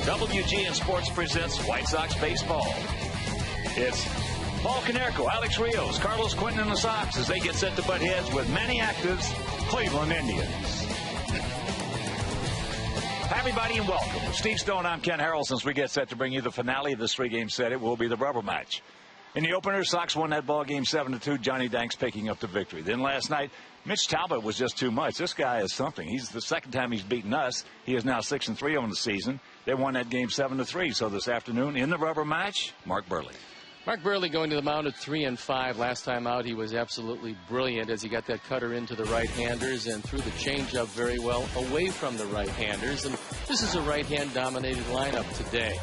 WGN Sports presents White Sox baseball. It's Paul Konerko, Alex Rios, Carlos Quentin and the Sox as they get set to butt heads with many actives, Cleveland Indians. Hi, everybody, and welcome. With Steve Stone, I'm Ken Harrell. Since we get set to bring you the finale of this three-game set, it will be the rubber match. In the opener, Sox won that ball game 7-2. Johnny Danks picking up the victory. Then last night, Mitch Talbot was just too much. This guy is something. He's the second time he's beaten us. He is now 6-3 on the season. They won that game 7-3. So this afternoon, in the rubber match, Mark Buehrle. Mark Buehrle going to the mound at 3-5. Last time out, he was absolutely brilliant as he got that cutter into the right-handers and threw the changeup very well away from the right-handers. And this is a right-hand dominated lineup today.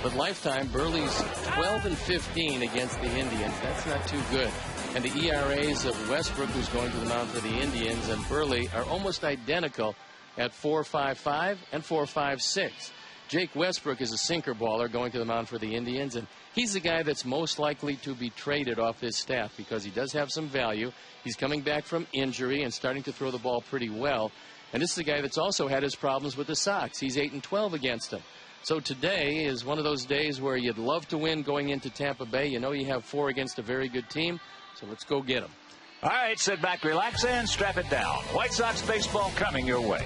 But lifetime, Buehrle's 12-15 against the Indians. That's not too good. And the ERAs of Westbrook, who's going to the mound for the Indians, and Buehrle are almost identical at 4.55 and 4.56. Jake Westbrook is a sinker baller going to the mound for the Indians, and he's the guy that's most likely to be traded off this staff because he does have some value. He's coming back from injury and starting to throw the ball pretty well. And this is a guy that's also had his problems with the Sox. He's 8-12 against them. So today is one of those days where you'd love to win going into Tampa Bay. You know you have 4 against a very good team, so let's go get them. All right, sit back, relax, and strap it down. White Sox baseball coming your way.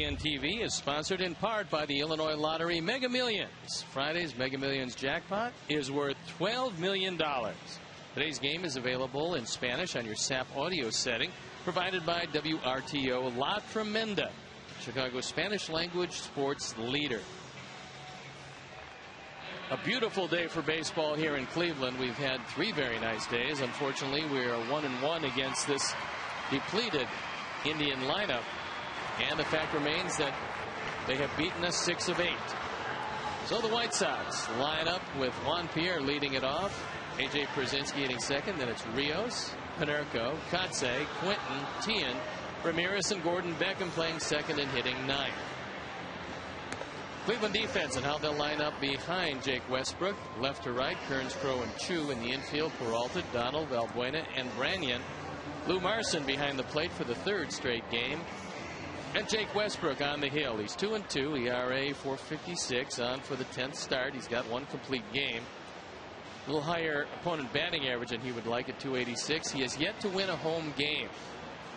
TV is sponsored in part by the Illinois Lottery Mega Millions. Friday's Mega Millions jackpot is worth $12 million. Today's game is available in Spanish on your SAP audio setting, provided by WRTO La Tremenda, Chicago's Spanish language sports leader. A beautiful day for baseball here in Cleveland. We've had 3 very nice days. Unfortunately, we are 1-1 against this depleted Indian lineup. And the fact remains that they have beaten us 6 of 8. So the White Sox line up with Juan Pierre leading it off. A.J. Przinsky hitting second. Then it's Rios, Konerko, Kotsay, Quentin, Tien, Ramirez, and Gordon Beckham playing second and hitting 9th. Cleveland defense and how they'll line up behind Jake Westbrook. Left to right, Kearns, Crow, and Chu in the infield. Peralta, Donald, Valbuena, and Branyan. Lou Marson behind the plate for the 3rd straight game. And Jake Westbrook on the hill. He's 2-2, ERA 4.56, on for the 10th start. He's got 1 complete game. A little higher opponent batting average than he would like at 2.86. He has yet to win a home game.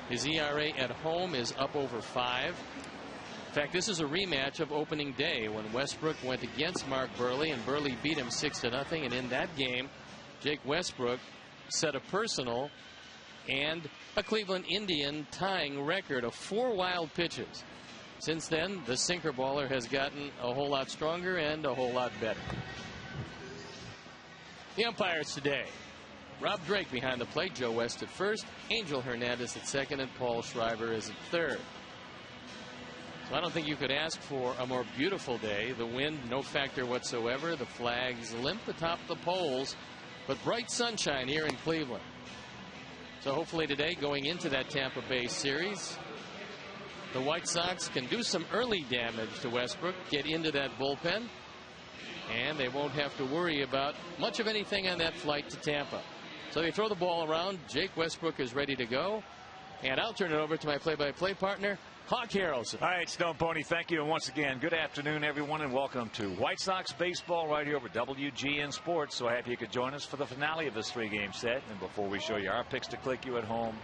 His ERA at home is up over 5. In fact, this is a rematch of opening day when Westbrook went against Mark Buehrle, and Buehrle beat him 6-0. And in that game, Jake Westbrook set a personal and a Cleveland Indian tying record of 4 wild pitches. Since then, the sinker baller has gotten a whole lot stronger and a whole lot better. The umpires today: Rob Drake behind the plate, Joe West at first, Angel Hernandez at second, and Paul Schreiber is at third. So I don't think you could ask for a more beautiful day. The wind, no factor whatsoever. The flags limp atop the poles, but bright sunshine here in Cleveland. So hopefully today, going into that Tampa Bay series, the White Sox can do some early damage to Westbrook, get into that bullpen, and they won't have to worry about much of anything on that flight to Tampa. So they throw the ball around. Jake Westbrook is ready to go, and I'll turn it over to my play-by-play partner, Hawk Harrelson. All right, Stone Pony, thank you. And once again, good afternoon, everyone, and welcome to White Sox baseball right here over WGN Sports. So happy you could join us for the finale of this 3-game set. And before we show you our picks to click, you at home,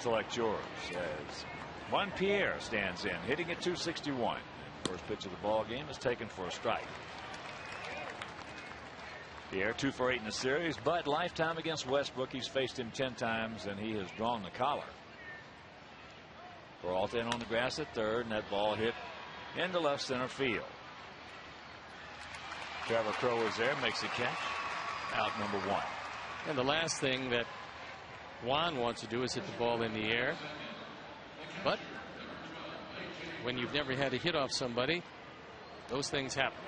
select yours. As Juan Pierre stands in, hitting at .261. First pitch of the ball game is taken for a strike. Pierre 2 for 8 in the series, but lifetime against Westbrook, he's faced him 10 times, and he has drawn the collar. Peralta in on the grass at third, and that ball hit into left center field. Trevor Crowe is there, makes a catch. Out number 1. And the last thing that Juan wants to do is hit the ball in the air. But when you've never had a hit off somebody, those things happen.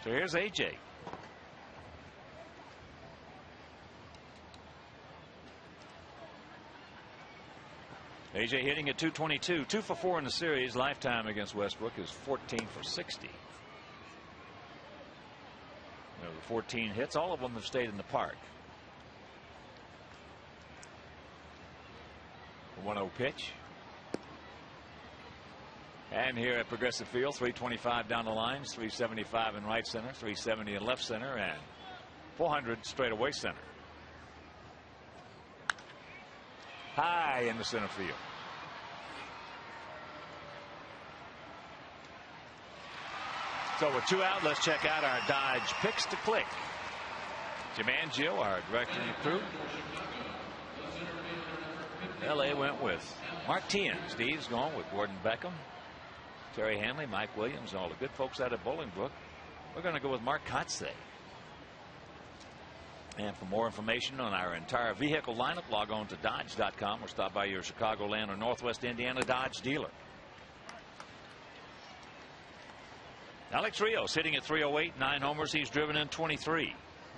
So here's AJ. AJ hitting at .222, 2 for 4 in the series. Lifetime against Westbrook is 14 for 60. The 14 hits, all of them have stayed in the park. A 1-0 pitch. And here at Progressive Field, 325 down the lines, 375 in right center, 370 in left center, and 400 straight away center. High in the center field. So with 2 out, let's check out our Dodge picks to click. Jim Angio, our director and crew. LA went with Mark Tien. Steve's gone with Gordon Beckham, Terry Hanley, Mike Williams, and all the good folks out of Bolingbrook. We're going to go with Mark Kotsay. And for more information on our entire vehicle lineup, log on to Dodge.com or stop by your Chicagoland or Northwest Indiana Dodge dealer. Alex Rios hitting at .308, 9 homers. He's driven in 23.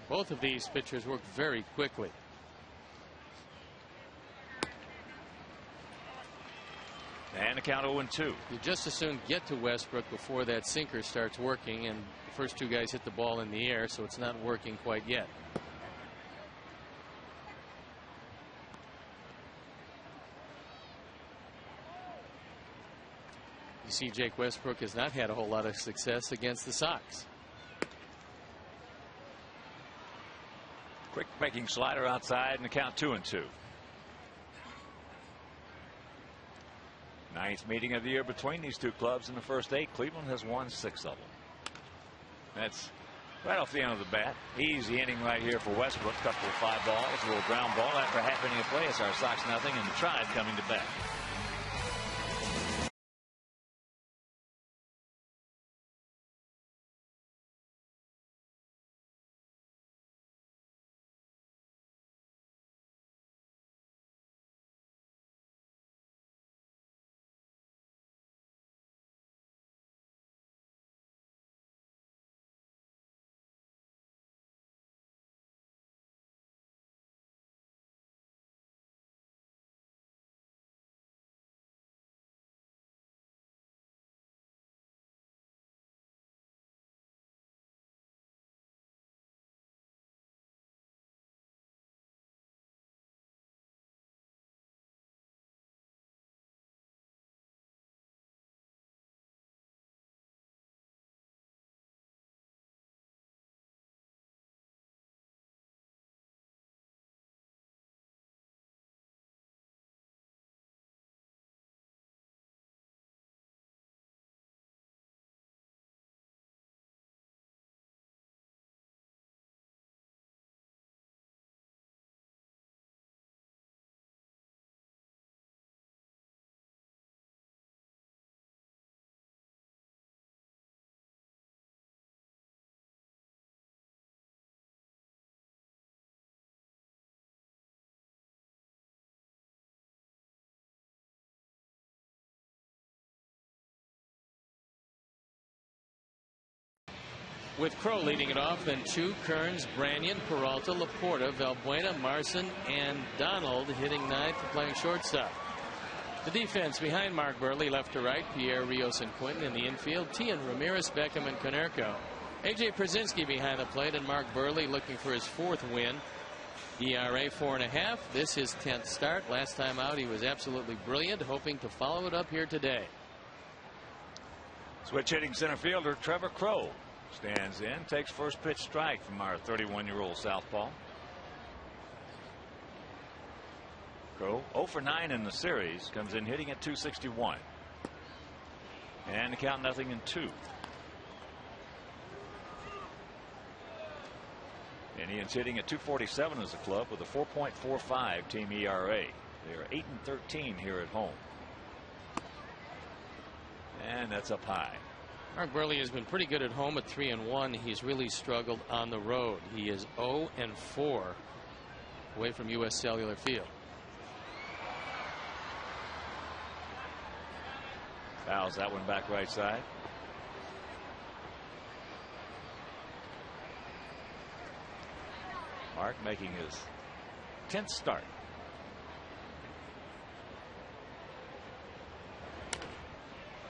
Both of these pitchers work very quickly. And the count 0-2. You just as soon get to Westbrook before that sinker starts working, and the first 2 guys hit the ball in the air, so it's not working quite yet. You see, Jake Westbrook has not had a whole lot of success against the Sox. Quick making slider outside, and the count 2-2. Ninth meeting of the year between these two clubs in the first 8. Cleveland has won 6 of them. That's right off the end of the bat. Easy inning right here for Westbrook. Couple of 5 balls, a little ground ball after half inning of play. It's our Sox nothing, and the Tribe coming to bat. with Crow leading it off, then Chu, Kearns, Branyan, Peralta, Laporta, Valbuena, Marson, and Donald hitting ninth, playing shortstop. The defense behind Mark Burley, left to right, Pierre, Rios, and Quinton in the infield, Tian, Ramirez, Beckham, and Konerko. A.J. Przinsky behind the plate, and Mark Burley looking for his 4th win. ERA 4.5. This his 10th start. Last time out he was absolutely brilliant, hoping to follow it up here today. Switch hitting center fielder Trevor Crow stands in, takes first pitch strike from our 31-year-old southpaw. Crow 0 for 9 in the series, comes in hitting at .261. And the count 0-2. Indians hitting at .247 as a club with a 4.45 team ERA. They are 8-13 here at home. And that's up high. Mark Burley has been pretty good at home at 3-1. He's really struggled on the road. He is 0-4 away from U.S. Cellular Field. Fouls that one back right side. Mark making his 10th start.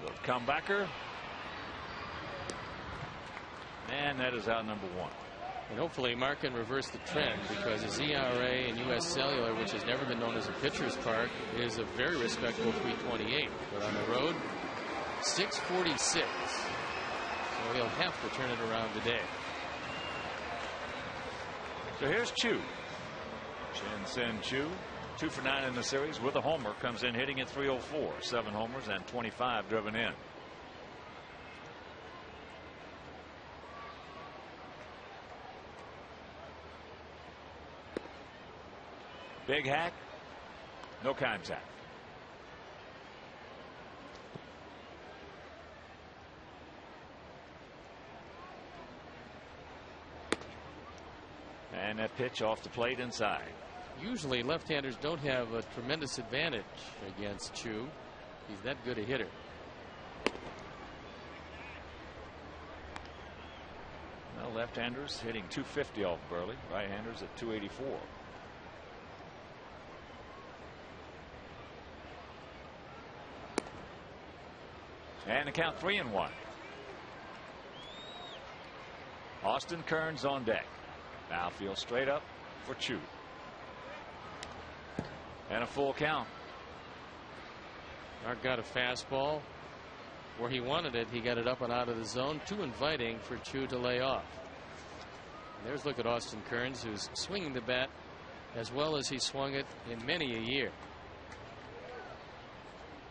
The comebacker. And that is out number 1. And hopefully Mark can reverse the trend, because his ERA in U.S. Cellular, which has never been known as a pitcher's park, is a very respectable 3.28. But on the road, 6.46. So he'll have to turn it around today. So here's Chu. Shin-Sin Chu, 2 for 9 in the series with a homer, comes in hitting at .304. 7 homers and 25 driven in. Big hack, no contact. And that pitch off the plate inside. Usually left-handers don't have a tremendous advantage against Chu. He's that good a hitter. Well, left-handers hitting .250 off Burley. Right-handers at .284. And the count 3-1. Austin Kearns on deck. Outfield straight up for Chu. And a full count. Mark got a fastball where he wanted it. He got it up and out of the zone. Too inviting for Chu to lay off. And there's a look at Austin Kearns, who's swinging the bat as well as he swung it in many a year.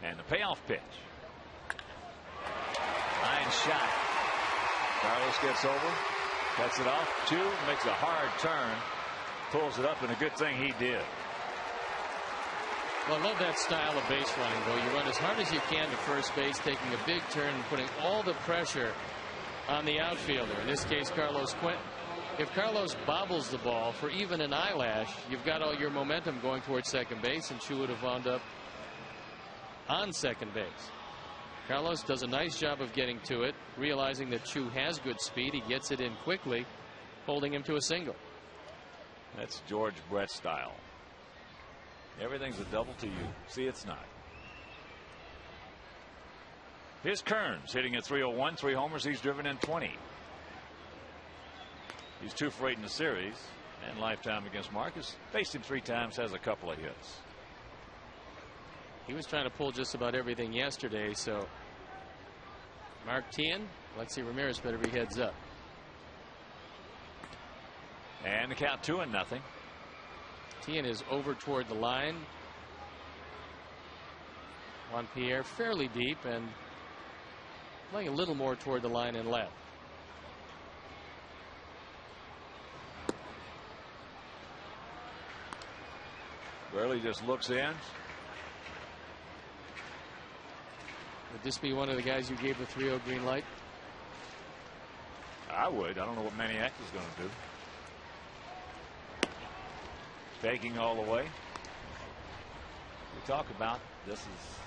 And the payoff pitch. Line shot. Carlos gets over. Cuts it off. Chu makes a hard turn. Pulls it up, and a good thing he did. Well, I love that style of base running, though. You run as hard as you can to first base, taking a big turn and putting all the pressure on the outfielder. In this case, Carlos Quinton. If Carlos bobbles the ball for even an eyelash, you've got all your momentum going towards second base, and Chu would have wound up on second base. Carlos does a nice job of getting to it, realizing that Chu has good speed. He gets it in quickly, holding him to a single. That's George Brett style. Everything's a double to you. See, it's not. Here's Kearns hitting at .301. 3 homers. He's driven in 20. He's 2 for 8 in the series. And lifetime against Marcus. Faced him 3 times. Has a couple of hits. He was trying to pull just about everything yesterday. So Mark Tian, Alexi Ramirez better be heads up. And the count 2-0. Tian is over toward the line. Juan Pierre fairly deep and playing a little more toward the line and left. Burley just looks in. Would this be one of the guys you gave the 3-0 green light? I would. I don't know what Maniac is going to do. Taking all the way. We talk about this is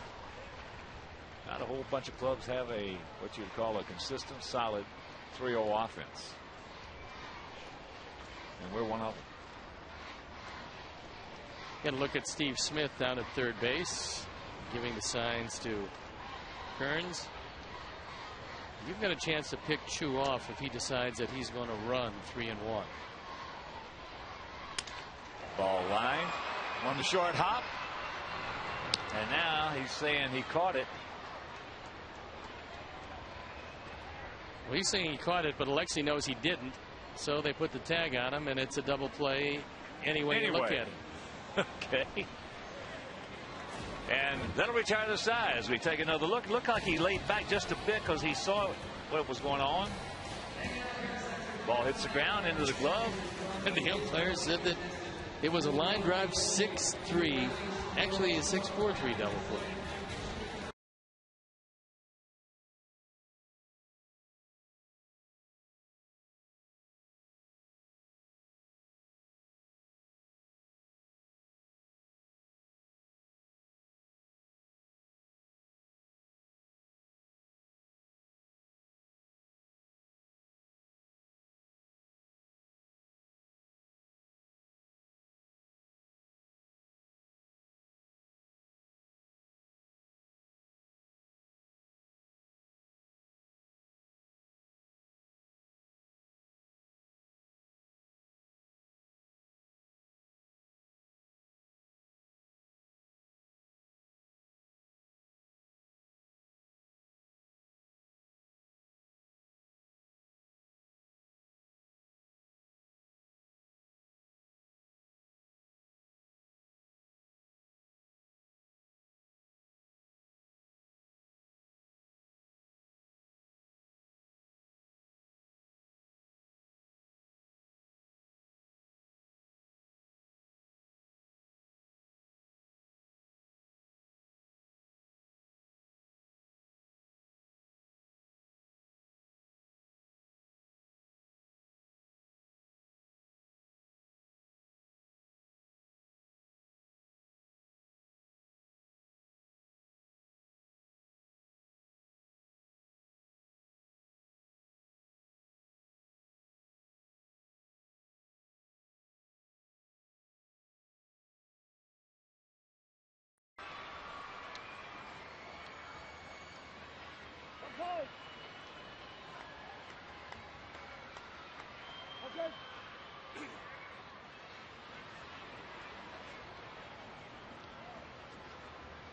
not a whole bunch of clubs have a what you'd call a consistent, solid 3-0 offense. And we're one of them. Got to look at Steve Smith down at third base, giving the signs to Kearns. You've got a chance to pick Chu off if he decides that he's going to run 3-1. Ball line on the short hop. And now he's saying he caught it. Well, he's saying he caught it, but Alexi knows he didn't. So they put the tag on him, and it's a double play anyway. You look at it. Okay. And that'll retire the side as we take another look. Looked like he laid back just a bit because he saw what was going on. Ball hits the ground into the glove. And the umpire said that it was a line drive 6-3, actually a 6-4-3 double play.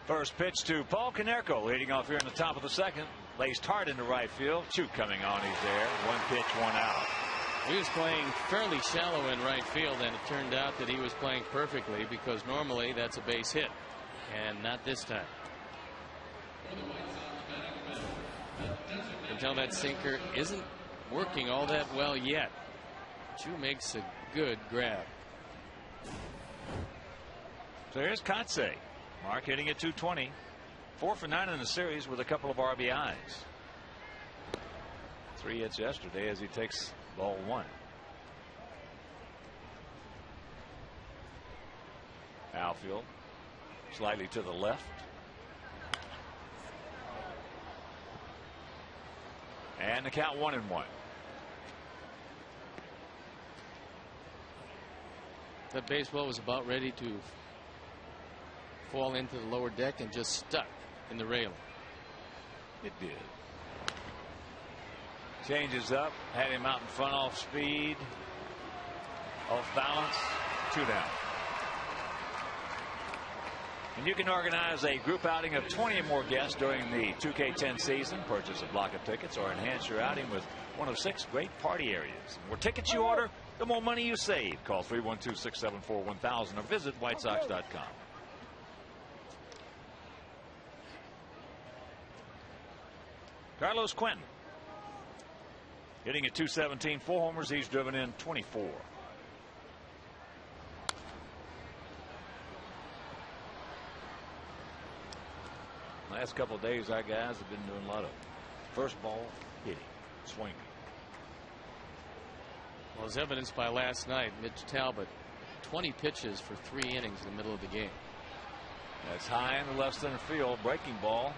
First pitch to Paul Konerko, leading off here in the top of the second. Laced hard into right field. Chu coming on. He's there. One pitch, one out. He was playing fairly shallow in right field, and it turned out that he was playing perfectly because normally that's a base hit, and not this time. You can tell that sinker isn't working all that well yet. Chu makes a good grab. So here's Kotsay. Mark hitting at 220. 4 for 9 in the series with a couple of RBIs. 3 hits yesterday as he takes ball 1. Outfield slightly to the left. And the count 1-1. That baseball was about ready to fall into the lower deck and just stuck in the railing. It did. Changes up, had him out in front off speed, off balance, 2 down. And you can organize a group outing of 20 or more guests during the 2K10 season. Purchase a block of tickets or enhance your outing with one of 6 great party areas. The more tickets you order, the more money you save. Call 312-674-1000 or visit whitesox.com. Carlos Quentin hitting at 217, 4 homers. He's driven in 24. Last couple of days, our guys have been doing a lot of first ball hitting, swinging. Well, as evidenced by last night, Mitch Talbot, 20 pitches for 3 innings in the middle of the game. That's high in the left center field, breaking ball.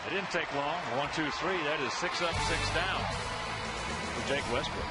It didn't take long. 1, 2, 3. That is 6 up, 6 down for Jake Westbrook.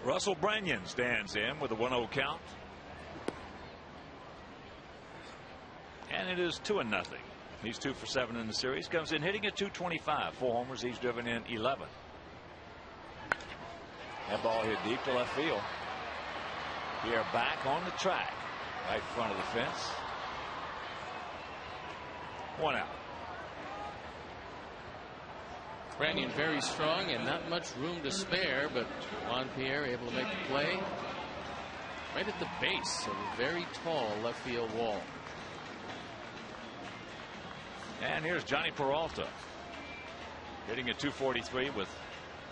Russell Brennan stands in with a 1-0 count. And it is 2-0. He's 2 for 7 in the series. Comes in hitting at .225. 4 homers. He's driven in 11. That ball hit deep to left field. We are back on the track right in front of the fence. 1 out. Brennan very strong and not much room to spare, but Juan Pierre able to make the play right at the base of a very tall left field wall. And here's Johnny Peralta hitting at .243 with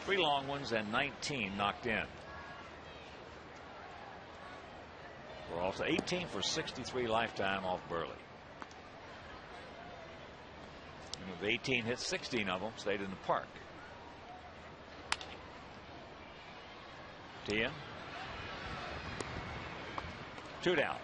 3 long ones and 19 knocked in. Peralta 18 for 63 lifetime off Burley. And with 18 hits, 16 of them stayed in the park. Tien. 2 down.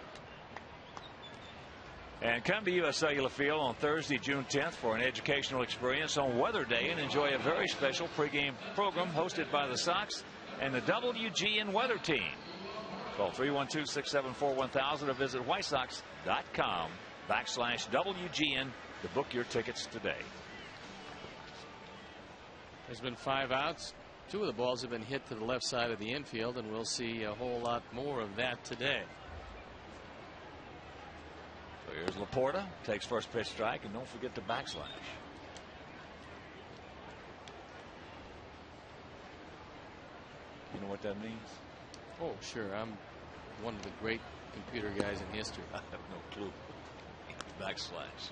And come to U.S. Cellular Field on Thursday, June 10th for an educational experience on Weather Day and enjoy a very special pregame program hosted by the Sox and the WGN Weather Team. Call 312-674-1000 or visit whitesox.com/WGN to book your tickets today. There's been 5 outs. 2 of the balls have been hit to the left side of the infield, and we'll see a whole lot more of that today. So here's Laporta, takes first pitch strike, and don't forget the backslash. You know what that means? Oh, sure. I'm one of the great computer guys in history. I have no clue. Backslash.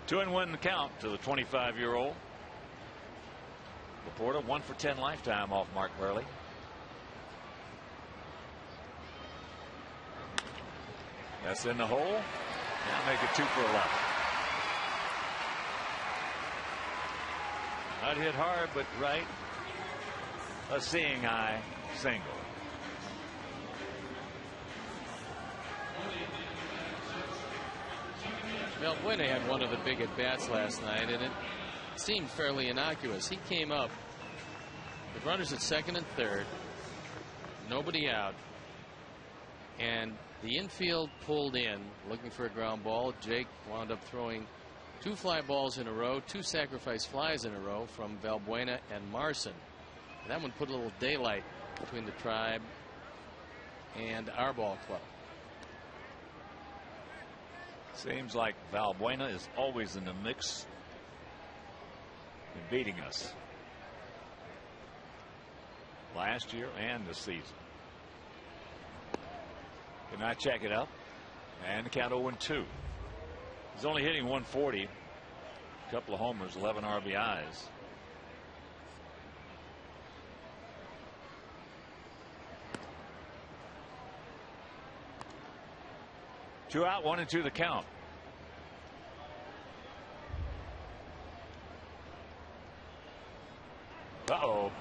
Two and 1 count to the 25-year-old. Laporta 1 for 10 lifetime off Mark Burley. That's in the hole. Now make it 2 for 11. Not hit hard, but right. A seeing eye single. Valbuena had one of the big at-bats last night, and it seemed fairly innocuous. He came up with runners at second and third, nobody out, and the infield pulled in looking for a ground ball. Jake wound up throwing 2 fly balls in a row, 2 sacrifice flies in a row from Valbuena and Marson. That one put a little daylight between the Tribe and our ball club. Seems like Valbuena is always in the mix in beating us. Last year and this season. Can I check it up? And the count 0-2. He's only hitting 140. A couple of homers, 11 RBIs. Two out, 1-2 the count. Uh-oh.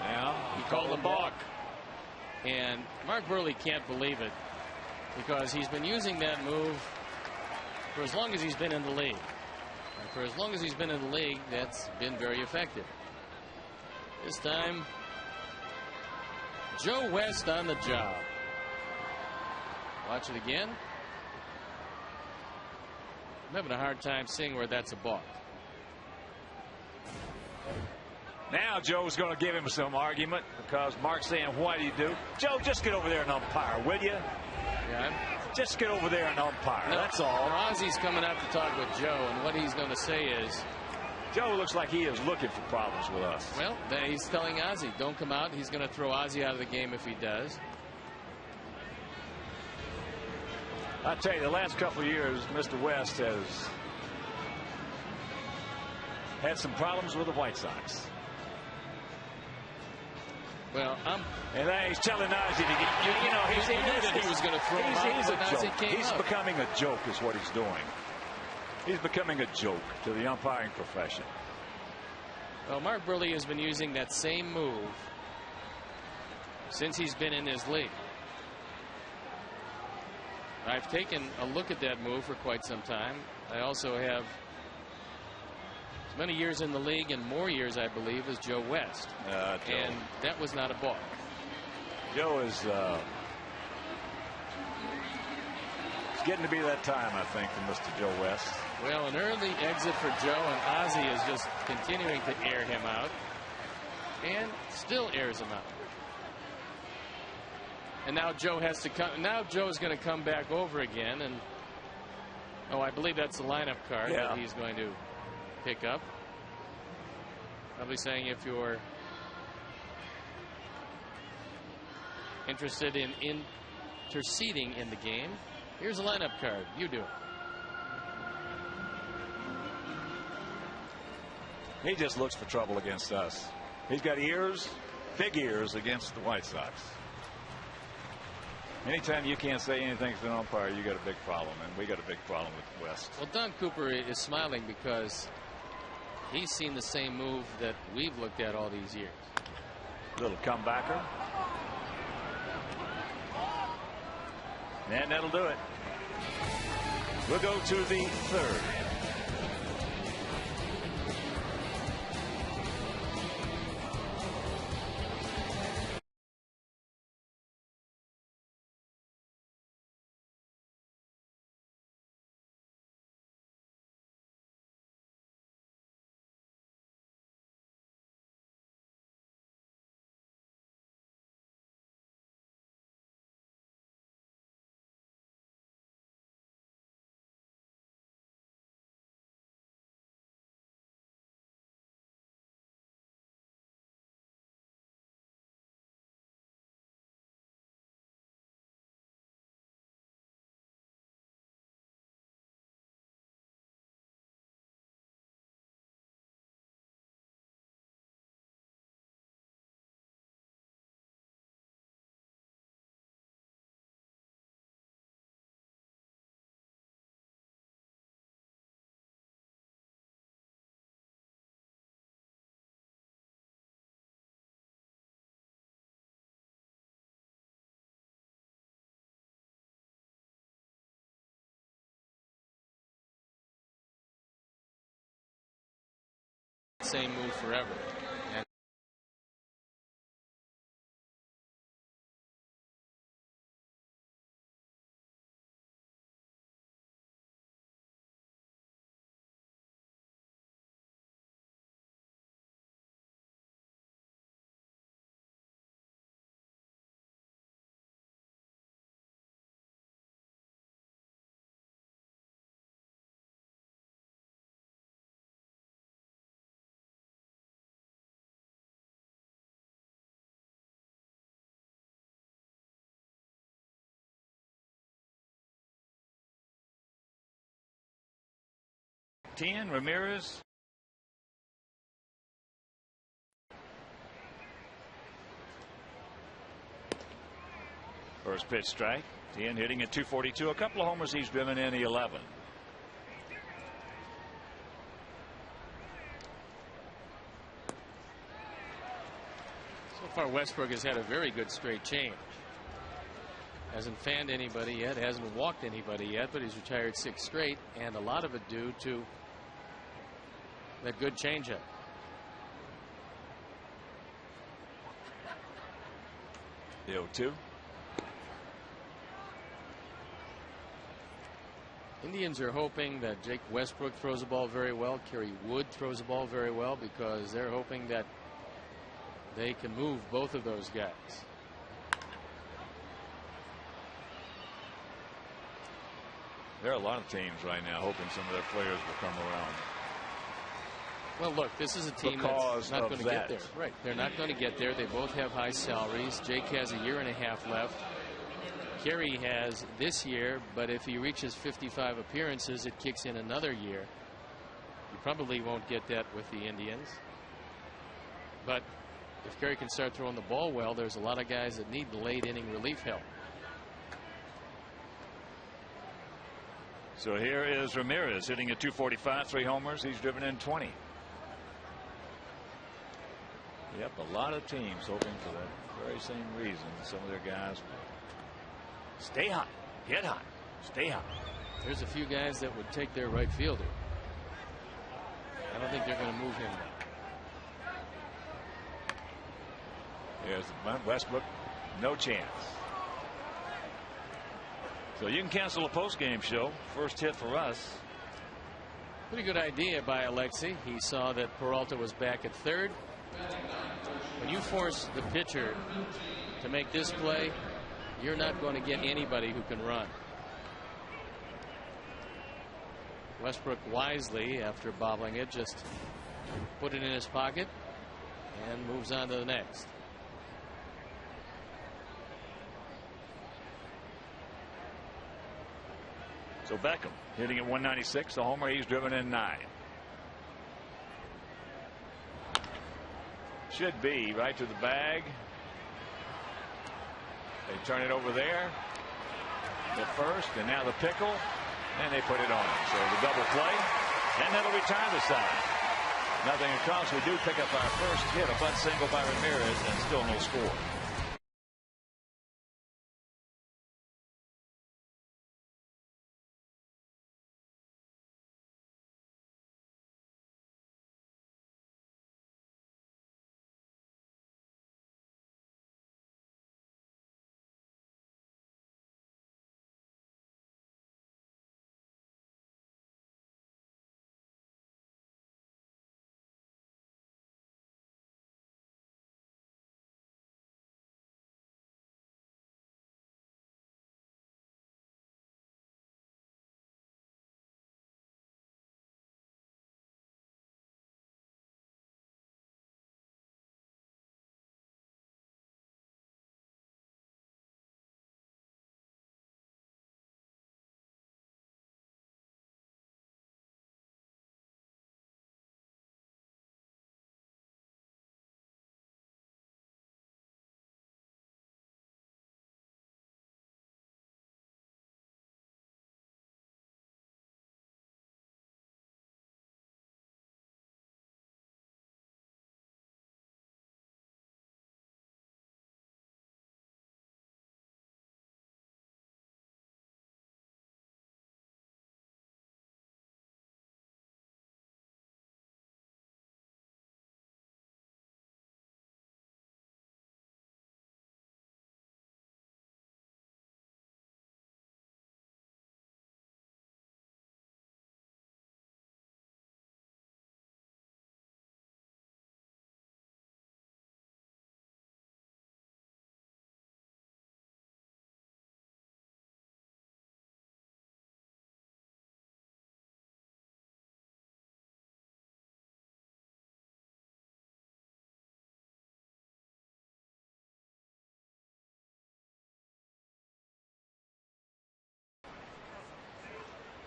Yeah, he called a balk. And Mark Burley can't believe it because he's been using that move for as long as he's been in the league. And for as long as he's been in the league, that's been very effective. This time, Joe West on the job. Watch it again. I'm having a hard time seeing where that's a balk. Now Joe's going to give him some argument because Mark's saying, what do you do? Joe, just get over there and umpire, will you? Yeah. Just get over there and umpire. No, that's all. Ozzy's coming out to talk with Joe, and what he's going to say is, Joe looks like he is looking for problems with us. Well, then he's telling Ozzy, don't come out. He's going to throw Ozzy out of the game if he does. I tell you, the last couple of years, Mr. West has had some problems with the White Sox. Well, and then he's telling Ozzy to get, you know, he knew that he was going to throw him out. He's a joke. He's up. becoming a joke is what he's doing. He's becoming a joke to the umpiring profession. Well, Mark Burley has been using that same move since he's been in his league. I've taken a look at that move for quite some time. I also have as many years in the league and more years, I believe, as Joe West. And that was not a balk. Joe is it's getting to be that time, I think, for Mr. Joe West. Well, an early exit for Joe, and Ozzy is just continuing to air him out and still airs him out. And now Joe has to come. Now Joe's going to come back over again, and I believe that's the lineup card that he's going to pick up. Probably saying if you're interested in interceding in the game, here's a lineup card. You do it. He just looks for trouble against us. He's got ears, big ears against the White Sox. Anytime you can't say anything to an umpire, you got a big problem, and we got a big problem with West. Well, Don Cooper is smiling because he's seen the same move that we've looked at all these years. Little comebacker. And that'll do it. We'll go to the third. Same move forever. 10, Ramirez. First pitch strike. 10 hitting at 242. A couple of homers he's driven in the 11. So far, Westbrook has had a very good straight change. Hasn't fanned anybody yet, hasn't walked anybody yet, but he's retired 6 straight, and a lot of it due to that good changeup. The 0-2. Indians are hoping that Jake Westbrook throws the ball very well, Kerry Wood throws the ball very well, because they're hoping that they can move both of those guys. There are a lot of teams right now hoping some of their players will come around. Well, look, this is a team that's not going to get there. Right. They're not going to get there. They both have high salaries. Jake has a year and a half left. Kerry has this year, but if he reaches 55 appearances, it kicks in another year. You probably won't get that with the Indians. But if Kerry can start throwing the ball well, there's a lot of guys that need the late inning relief help. So here is Ramirez hitting at 245, 3 homers. He's driven in 20. Yep, a lot of teams hoping for that very same reason. Some of their guys stay hot, get hot, stay hot. There's a few guys that would take their right fielder. I don't think they're going to move him now. Here's the bunt. Westbrook, no chance. So you can cancel a post-game show. First hit for us. Pretty good idea by Alexi. He saw that Peralta was back at third. When you force the pitcher to make this play, you're not going to get anybody who can run. Westbrook wisely, after bobbling it, just put it in his pocket and moves on to the next. So Beckham hitting at 196, a homer. He's driven in 9. Should be right to the bag. They turn it over there. The first, and now the pickle, and they put it on. So the double play, and that'll retire the side. Nothing across. We do pick up our first hit, a bunt single by Ramirez, and still no score.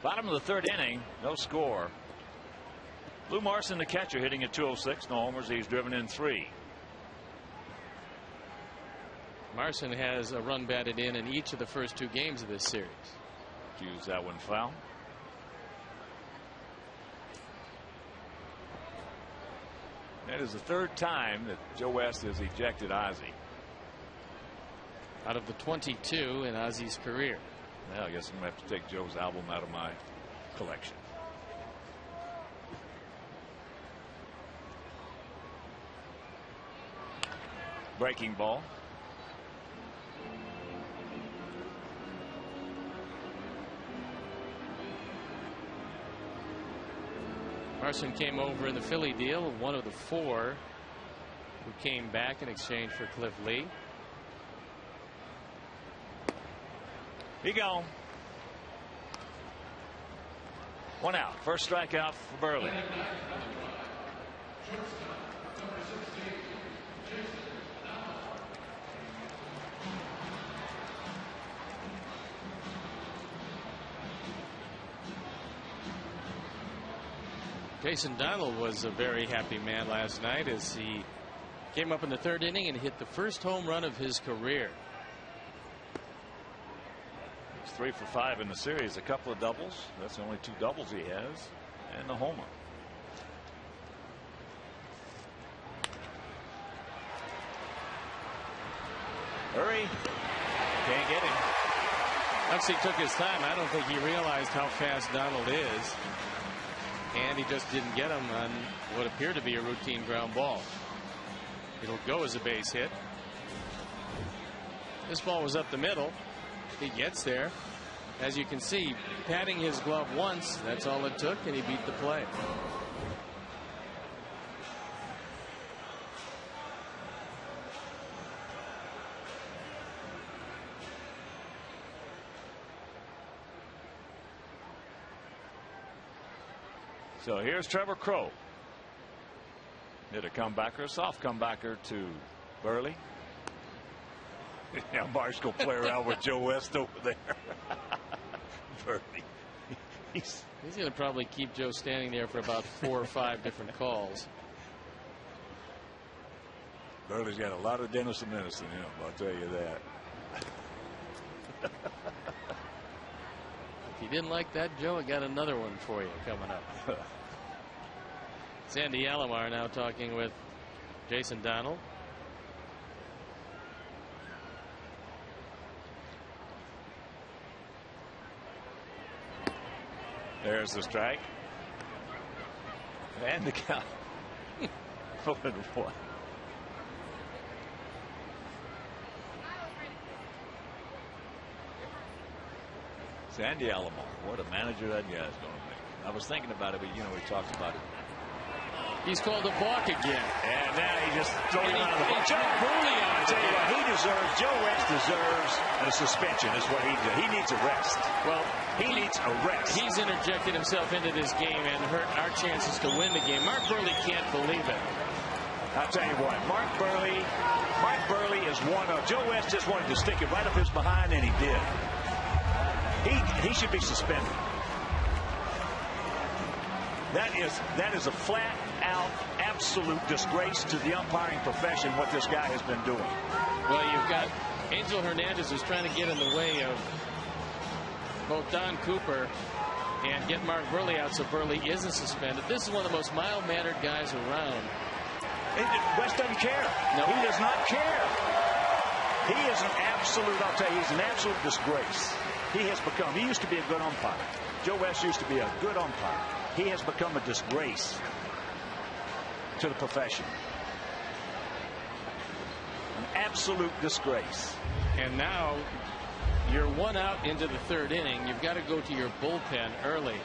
Bottom of the third inning, no score. Lou Marson, the catcher, hitting at 206. No homers. He's driven in 3. Marson has a run batted in each of the first 2 games of this series. Use that one foul. That is the 3rd time that Joe West has ejected Ozzie. Out of the 22 in Ozzie's career. Well, I guess I'm going to have to take Joe's album out of my collection. Breaking ball. Marson came over in the Philly deal, one of the 4 who came back in exchange for Cliff Lee. He gone. 1 out. First strikeout for Burley. Jason Donald was a very happy man last night as he came up in the 3rd inning and hit the first home run of his career. He's 3 for 5 in the series. A couple of doubles. That's the only 2 doubles he has. And the homer. Hurry. Can't get him. Once he took his time, I don't think he realized how fast Donald is. And he just didn't get him on what appeared to be a routine ground ball. It'll go as a base hit. This ball was up the middle. He gets there. As you can see, patting his glove once, that's all it took, and he beat the play. So here's Trevor Crowe. Hit a comebacker, a soft comebacker to Burley. Now Marsh will play around with Joe West over there. Burley. He's going to probably keep Joe standing there for about 4 or 5 different calls. Burley's got a lot of Dennis and Menace in him, I'll tell you that. If you didn't like that, Joe, I got another one for you coming up. Sandy Alomar now talking with Jason Donald. There's the strike. And the count. 4-1. Sandy Alomar, what a manager that guy's going to make. I was thinking about it, but you know, we talked about it. He's called the balk again. And now he just throws him out of the ball. Joe Burley on I tell you what, Joe West deserves a suspension is what he did. He needs a rest. Well, he needs a rest. He's interjected himself into this game and hurt our chances to win the game. Mark Burley can't believe it. I'll tell you what, Mark Burley is one of, Joe West just wanted to stick it right up his behind, and he did. He should be suspended. That is a flat out absolute disgrace to the umpiring profession what this guy has been doing. Well, you've got Angel Hernandez who's trying to get in the way of both Don Cooper and get Mark Burley out so Burley isn't suspended. This is one of the most mild-mannered guys around. West doesn't care. No, he does not care. He is an absolute, I'll tell you, he's an absolute disgrace. He used to be a good umpire. Joe West used to be a good umpire. He has become a disgrace to the profession. An absolute disgrace. And now you're 1 out into the 3rd inning. You've got to go to your bullpen early.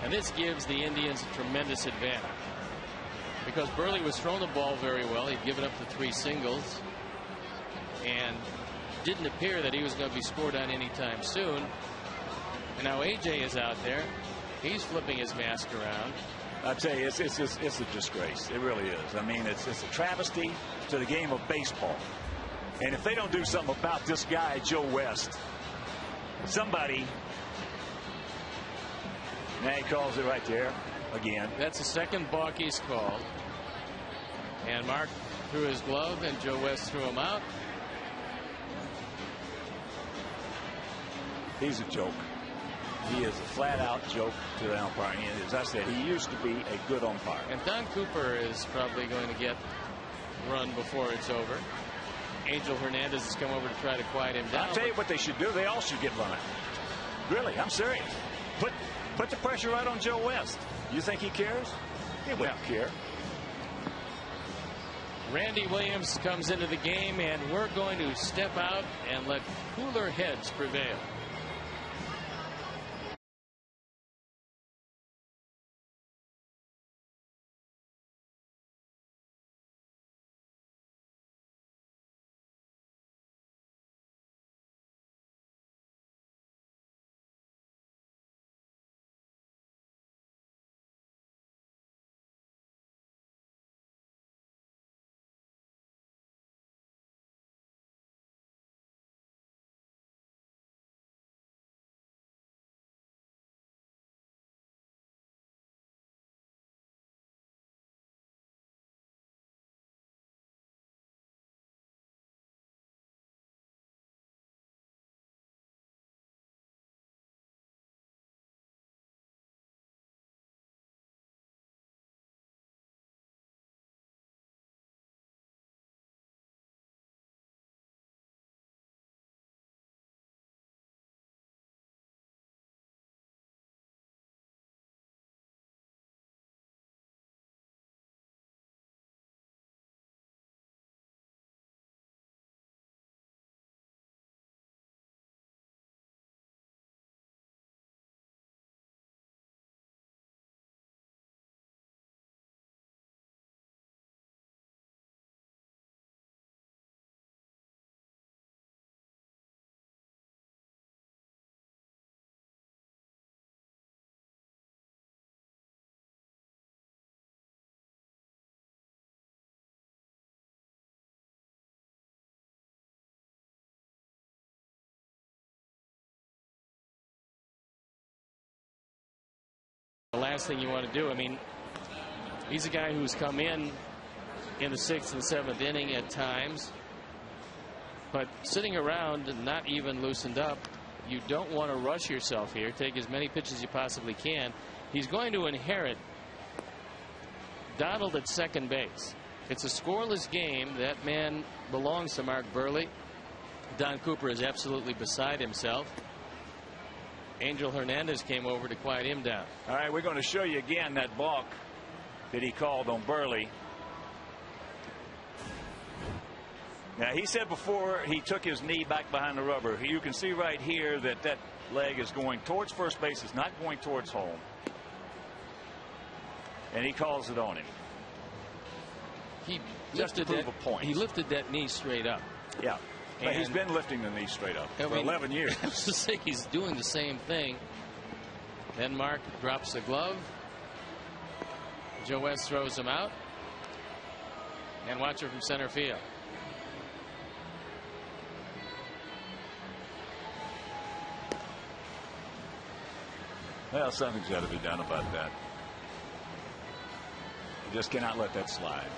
And this gives the Indians a tremendous advantage. Because Burley was throwing the ball very well. He'd given up the 3 singles. And didn't appear that he was going to be scored on anytime soon. And now AJ is out there. He's flipping his mask around. I tell you, it's a disgrace. It really is. I mean, it's a travesty to the game of baseball. And if they don't do something about this guy, Joe West, somebody, now he calls it right there. again. That's the second balk he's called. And Mark threw his glove, and Joe West threw him out. He's a joke. He is a flat-out joke to the umpire. And as I said, he used to be a good umpire. And Don Cooper is probably going to get run before it's over. Angel Hernandez has come over to try to quiet him down. I'll tell you what they should do. They all should get run. Really, I'm serious. Put the pressure right on Joe West. You think he cares? He wouldn't care. Randy Williams comes into the game, and we're going to step out and let cooler heads prevail. The last thing you want to do, I mean, he's a guy who's come in the 6th and 7th inning at times, but sitting around and not even loosened up. You don't want to rush yourself here. Take as many pitches as you possibly can. He's going to inherit Donald at second base. It's a scoreless game. That man belongs to Mark Burley. Don Cooper is absolutely beside himself. Angel Hernandez came over to quiet him down. All right, we're going to show you again that balk that he called on Burley. Now, he said before he took his knee back behind the rubber, you can see right here that that leg is going towards first base. It's not going towards home. And he calls it on him. He just to prove a point. He lifted that knee straight up. Yeah. But he's been lifting the knee straight up for 11 years. I was to say he's doing the same thing. Then Mark drops the glove. Joe West throws him out. And watch it from center field. Well, something's got to be done about that. You just cannot let that slide.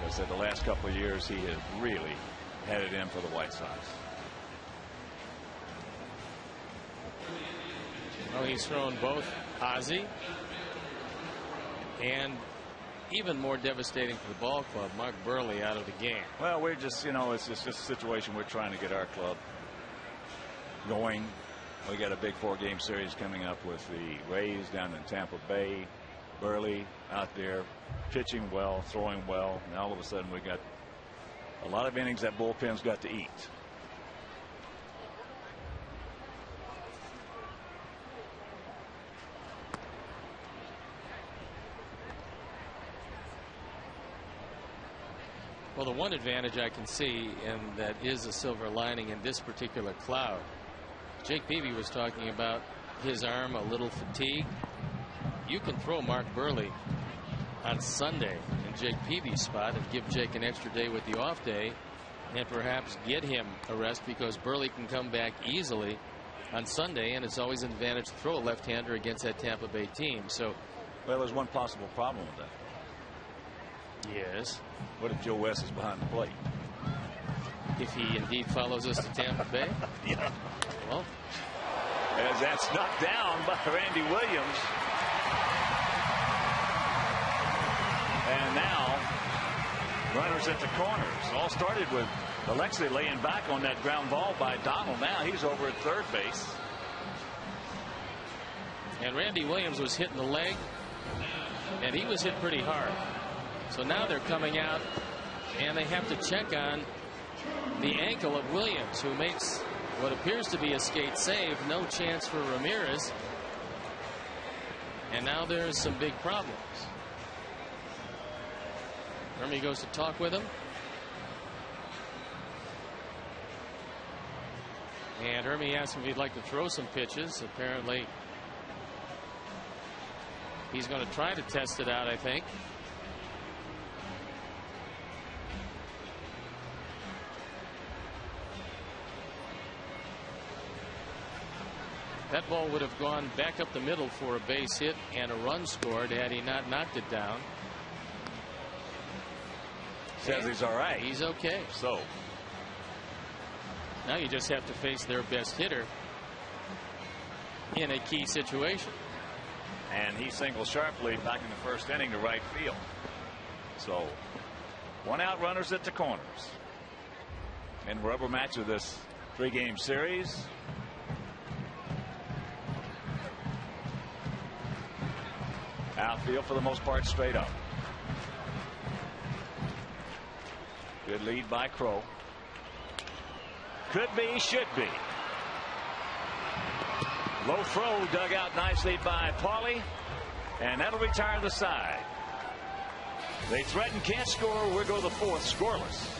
I said the last couple of years he has really had it in for the White Sox. Well, he's thrown both Ozzie and, even more devastating for the ball club, Mark Burley out of the game. Well, we're just, it's just a situation we're trying to get our club going. We got a big 4-game series coming up with the Rays down in Tampa Bay. Burley out there pitching well, throwing well, and all of a sudden we got a lot of innings that bullpen's got to eat. Well, the one advantage I can see, and that is a silver lining in this particular cloud, Jake Peavy was talking about his arm a little fatigued. You can throw Mark Burley on Sunday in Jake Peavy's spot and give Jake an extra day with the off day and perhaps get him a rest, because Burley can come back easily on Sunday, and it's always an advantage to throw a left-hander against that Tampa Bay team. So, well, there's one possible problem with that. Yes. What if Joe West is behind the plate? If he indeed follows us to Tampa Bay? Yeah. Well, as that's knocked down by Randy Williams. And now runners at the corners. All started with Alexei laying back on that ground ball by Donald. Now he's over at third base. And Randy Williams was hitting the leg, and he was hit pretty hard. So now they're coming out, and they have to check on the ankle of Williams, who makes what appears to be a skate save. No chance for Ramirez. And now there's some big problems. Hermie goes to talk with him. And Hermie asks him if he'd like to throw some pitches. Apparently, he's going to try to test it out, I think. That ball would have gone back up the middle for a base hit and a run scored had he not knocked it down. Says he's all right. He's okay. So now you just have to face their best hitter in a key situation. And he singles sharply back in the first inning to right field. So one out, runners at the corners. And rubber match of this 3-game series. Outfield for the most part straight up. Good lead by Crow. Could be, should be. Low throw dug out nicely by Pauly, and that'll retire the side. They threaten, can't score. We'll go the fourth scoreless.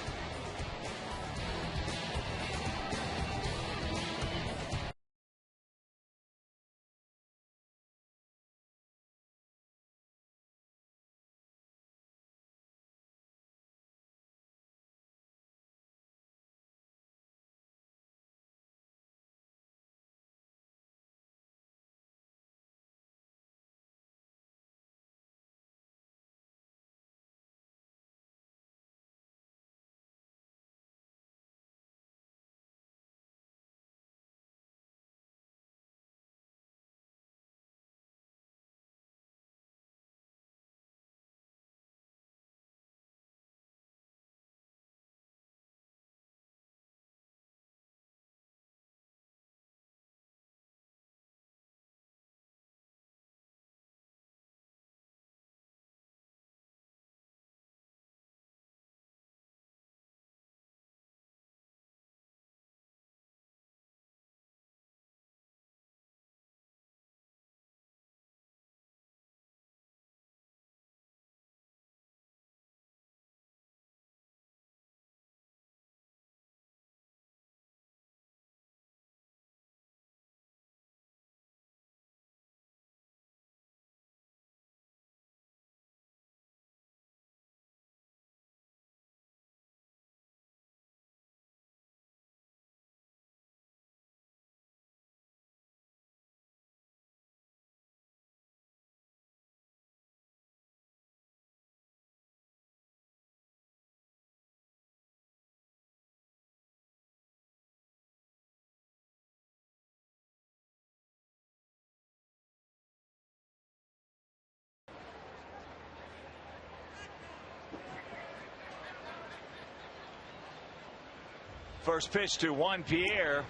First pitch to Juan Pierre.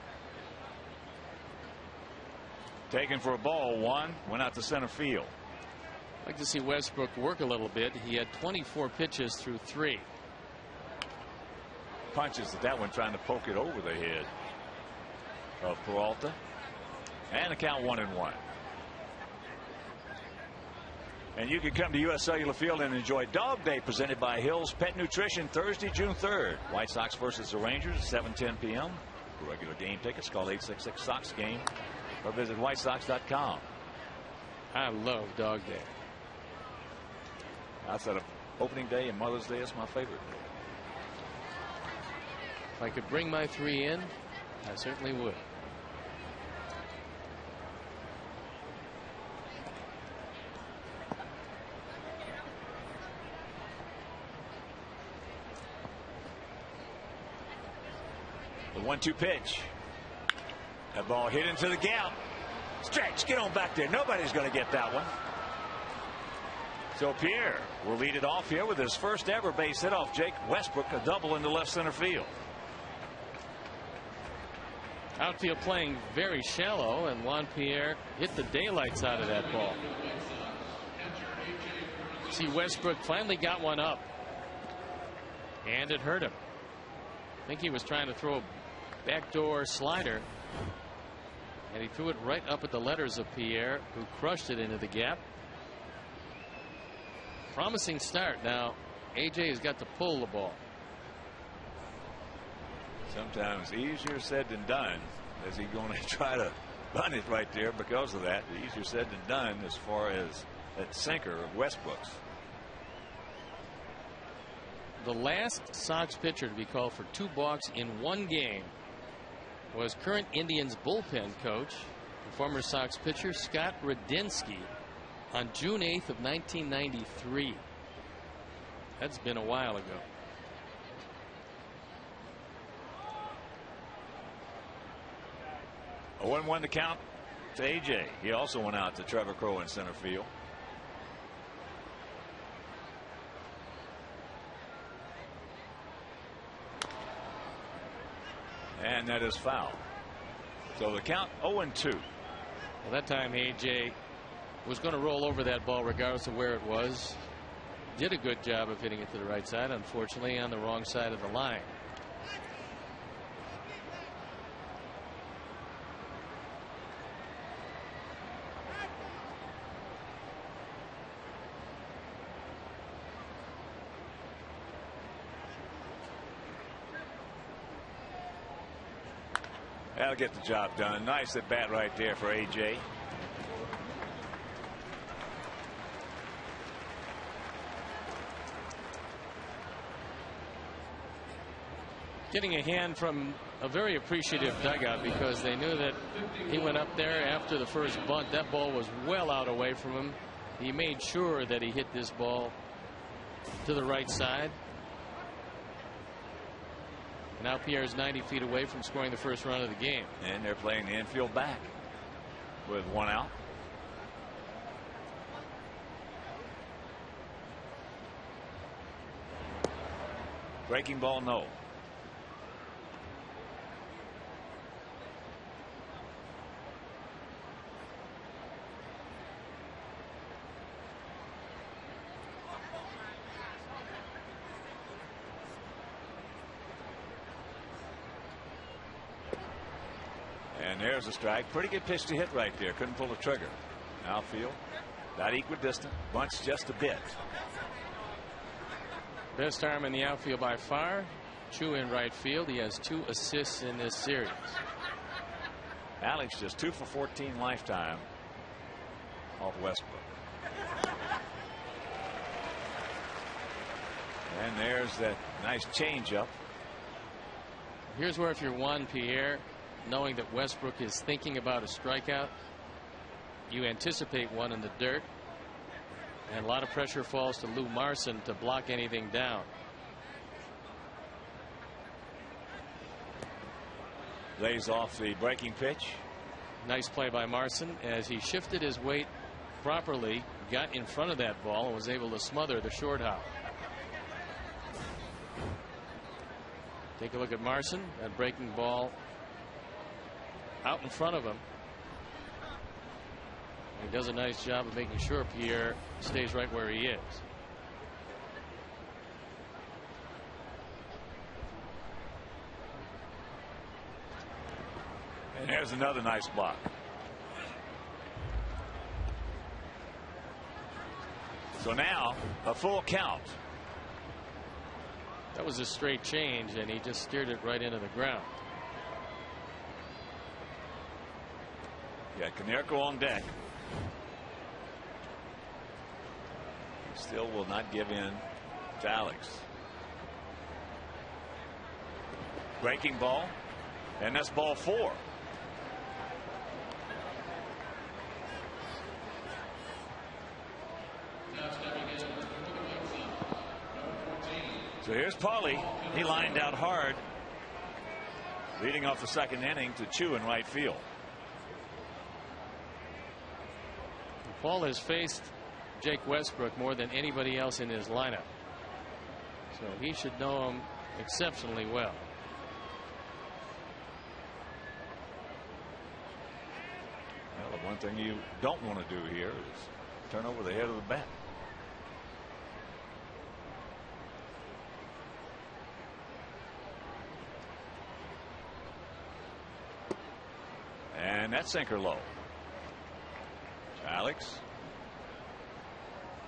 Taken for a ball. One went out to center field. I'd like to see Westbrook work a little bit. He had 24 pitches through 3. Punches at that one, trying to poke it over the head of Peralta. And the count 1-1. And you can come to U.S. Cellular Field and enjoy Dog Day presented by Hills Pet Nutrition Thursday, June 3rd. White Sox versus the Rangers, 7:10 p.m. For regular game tickets, call 866-SOX-GAME or visit whitesox.com. I love Dog Day. Outside of opening day and Mother's Day, it's my favorite day. If I could bring my 3 in, I certainly would. 1-2 pitch. That ball hit into the gap. Stretch, get on back there. Nobody's going to get that one. So Pierre will lead it off here with his first ever base hit off Jake Westbrook, a double into left center field. Outfield playing very shallow, and Juan Pierre hit the daylights out of that ball. See, Westbrook finally got one up, and it hurt him. I think he was trying to throw a backdoor slider, and he threw it right up at the letters of Pierre, who crushed it into the gap. Promising start. Now AJ has got to pull the ball. Sometimes easier said than done. Is he going to try to bunt it right there because of that? Easier said than done as far as that sinker of Westbrook's. The last Sox pitcher to be called for 2 balks in one game was current Indians bullpen coach and former Sox pitcher Scott Radinsky on June 8th of 1993. That's been a while ago. A 1-1 to count to AJ. He also went out to Trevor Crowe in center field. And that is foul. So the count 0-2. Well, that time AJ was going to roll over that ball regardless of where it was. Did a good job of hitting it to the right side. Unfortunately, on the wrong side of the line. That'll get the job done. Nice at bat right there for AJ. Getting a hand from a very appreciative dugout, because they knew that he went up there after the first bunt. That ball was well out away from him. He made sure that he hit this ball to the right side. Now Pierre's 90 feet away from scoring the first run of the game. And they're playing the infield back with 1 out. Breaking ball, no. And there's a strike. Pretty good pitch to hit right there. Couldn't pull the trigger. Outfield, not equidistant. Bunts just a bit. Best arm in the outfield by far. Chu in right field. He has 2 assists in this series. Alex just 2 for 14 lifetime off Westbrook. And there's that nice changeup. Here's where, if you're Juan Pierre, knowing that Westbrook is thinking about a strikeout, you anticipate one in the dirt, and a lot of pressure falls to Lou Marson to block anything down. Lays off the breaking pitch. Nice play by Marson as he shifted his weight properly, got in front of that ball, and was able to smother the short hop. Take a look at Marson. That breaking ball out in front of him. He does a nice job of making sure Pierre stays right where he is. And there's another nice block. So now a full count. That was a straight change, and he just steered it right into the ground. Yeah, Konerko on deck. Still will not give in to Alex. Breaking ball, and that's ball 4. So here's Paulie. He lined out hard. leading off the second inning to Chu in right field. Paul has faced Jake Westbrook more than anybody else in his lineup, so he should know him exceptionally well. Well, the one thing you don't want to do here is turn over the head of the bat. And that sinker low. Alex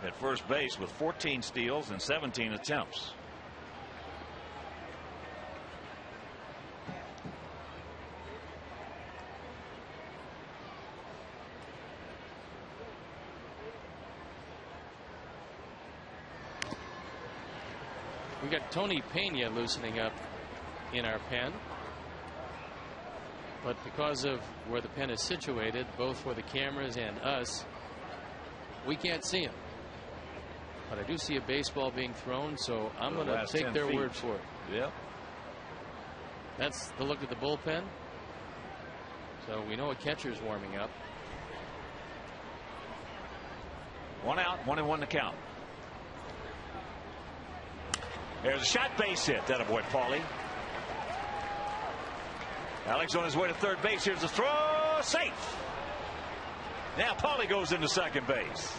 at first base with 14 steals and 17 attempts. We got Tony Pena loosening up in our pen. But because of where the pen is situated, both for the cameras and us, we can't see him. But I do see a baseball being thrown, so I'm going to take their word for it. Yep. That's the look at the bullpen. So we know a catcher's warming up. 1 out, 1-1 to count. There's a shot base hit. That avoid Paulie. Alex on his way to third base. Here's the throw. Safe. Now Paulie goes into second base.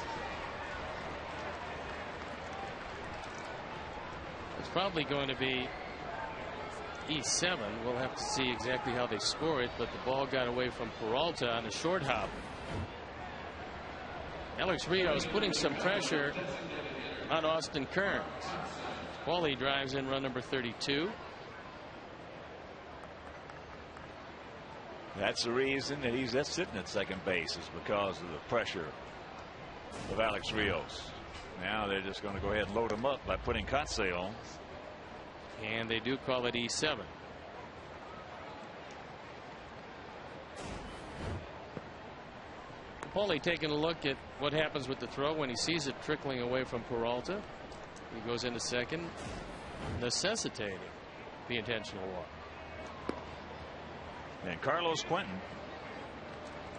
It's probably going to be E7. We'll have to see exactly how they score it, but the ball got away from Peralta on the short hop. Alex Rios putting some pressure on Austin Kearns. Paulie drives in run number 32. That's the reason that he's sitting at second base, is because of the pressure of Alex Rios. Now they're just going to go ahead and load him up by putting Kotsay on. And they do call it E7. Paulie taking a look at what happens with the throw when he sees it trickling away from Peralta. He goes into second, necessitating the intentional walk. And Carlos Quentin,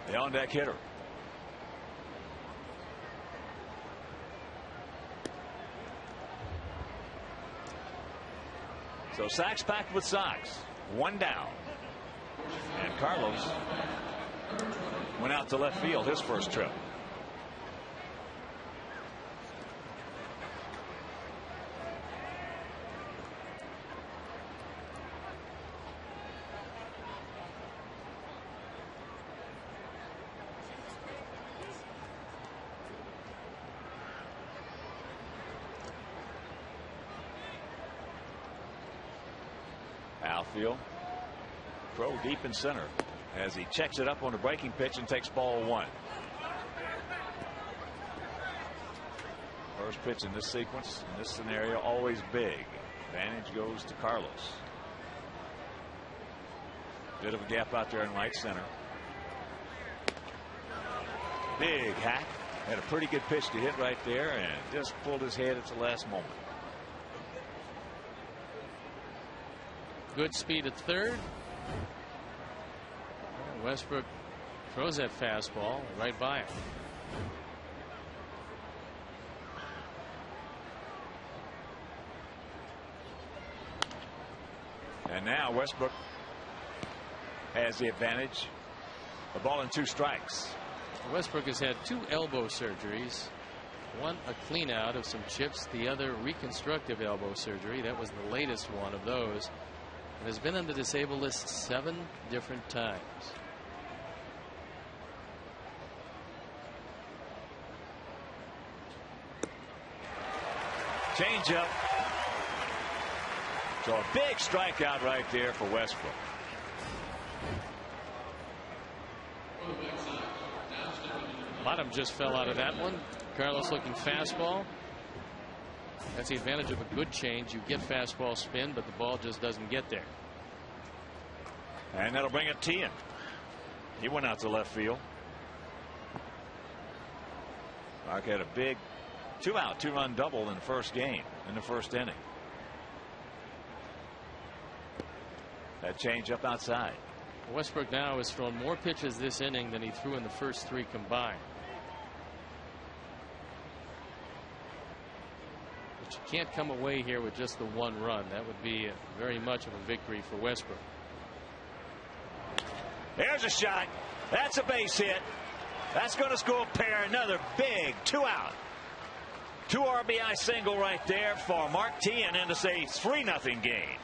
the on-deck hitter. So sacks packed with Sox. 1 down. And Carlos went out to left field his first trip. Outfield. Throw deep in center as he checks it up on the breaking pitch and takes ball 1. First pitch in this sequence, in this scenario, always big. Advantage goes to Carlos. Bit of a gap out there in right center. Big hack. Had a pretty good pitch to hit right there and just pulled his head at the last moment. Good speed at third. Westbrook throws that fastball right by him. And now Westbrook has the advantage. A ball and 2 strikes. Westbrook has had 2 elbow surgeries. One a clean out of some chips, the other reconstructive elbow surgery. That was the latest one of those. And has been on the disabled list 7 different times. Change up. So a big strikeout right there for Westbrook. Bottom just fell out of that one. Carlos looking fastball. That's the advantage of a good change. You get fastball spin, but the ball just doesn't get there. And that'll bring it T in. He went out to left field. Mark had a big 2-out, 2-run double in the first game, in the first inning. That change up outside. Westbrook now has thrown more pitches this inning than he threw in the first 3 combined. But you can't come away here with just the 1 run. That would be very much of a victory for Westbrook. There's a shot. That's a base hit. That's going to score a pair. Another big 2 out. 2 RBI single right there for Mark Teahen, and it's a 3-0 game.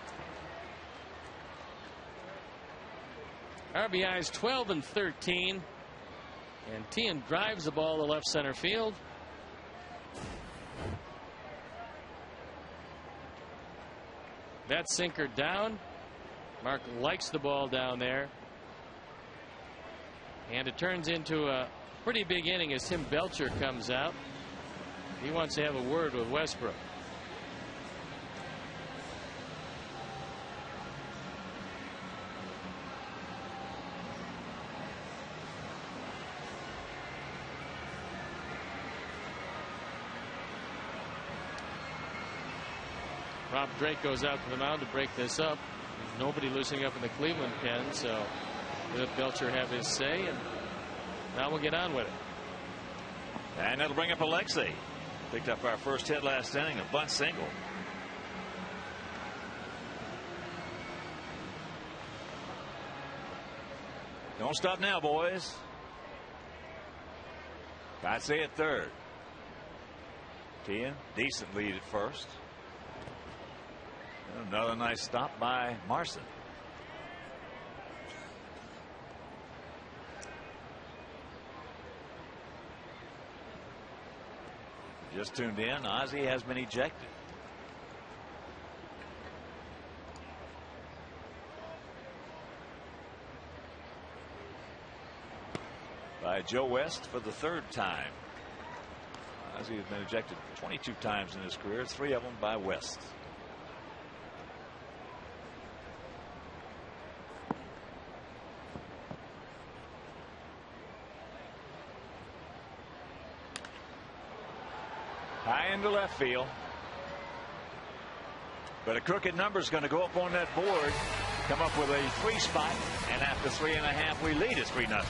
RBI's 12 and 13. And Teahen drives the ball to left center field. That sinker down. Mark likes the ball down there. And it turns into a pretty big inning as Tim Belcher comes out. He wants to have a word with Westbrook. Rob Drake goes out to the mound to break this up. Nobody loosening up in the Cleveland pen, so let Belcher have his say, and now we'll get on with it. And that'll bring up Alexei. Picked up our first hit last inning, a bunt single. Don't stop now, boys. Kotsay at third. Teahen, decent lead at first. Another nice stop by Marson. Just tuned in, Ozzie has been ejected. By Joe West for the 3rd time. Ozzie has been ejected 22 times in his career, 3 of them by West. High into left field. But a crooked number is going to go up on that board. Come up with a 3 spot. And after 3.5, we lead at 3-0.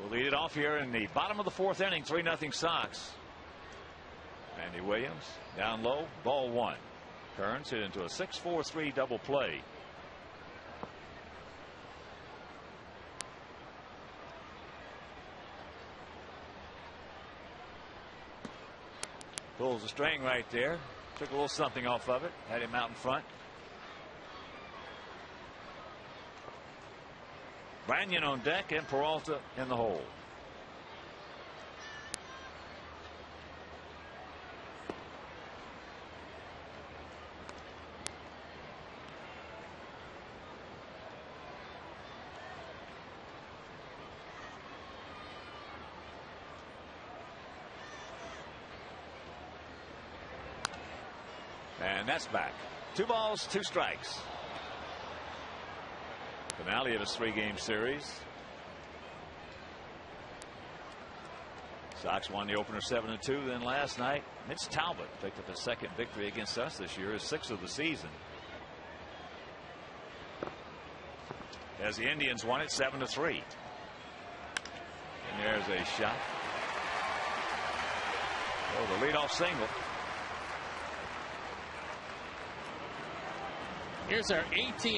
We'll lead it off here in the bottom of the 4th inning. 3-0 Sox. Randy Williams down low, ball 1. Kearns hit into a 6-4-3 double play. Pulls the string right there. Took a little something off of it. Had him out in front. Branyan on deck and Peralta in the hole. And that's back. 2 balls, 2 strikes. Finale of his 3-game series. Sox won the opener 7-2. Then last night, Mitch Talbot picked up his 2nd victory against us this year, his 6th of the season. As the Indians won it 7-3. And there's a shot. Oh, the leadoff single. Here's our AT&T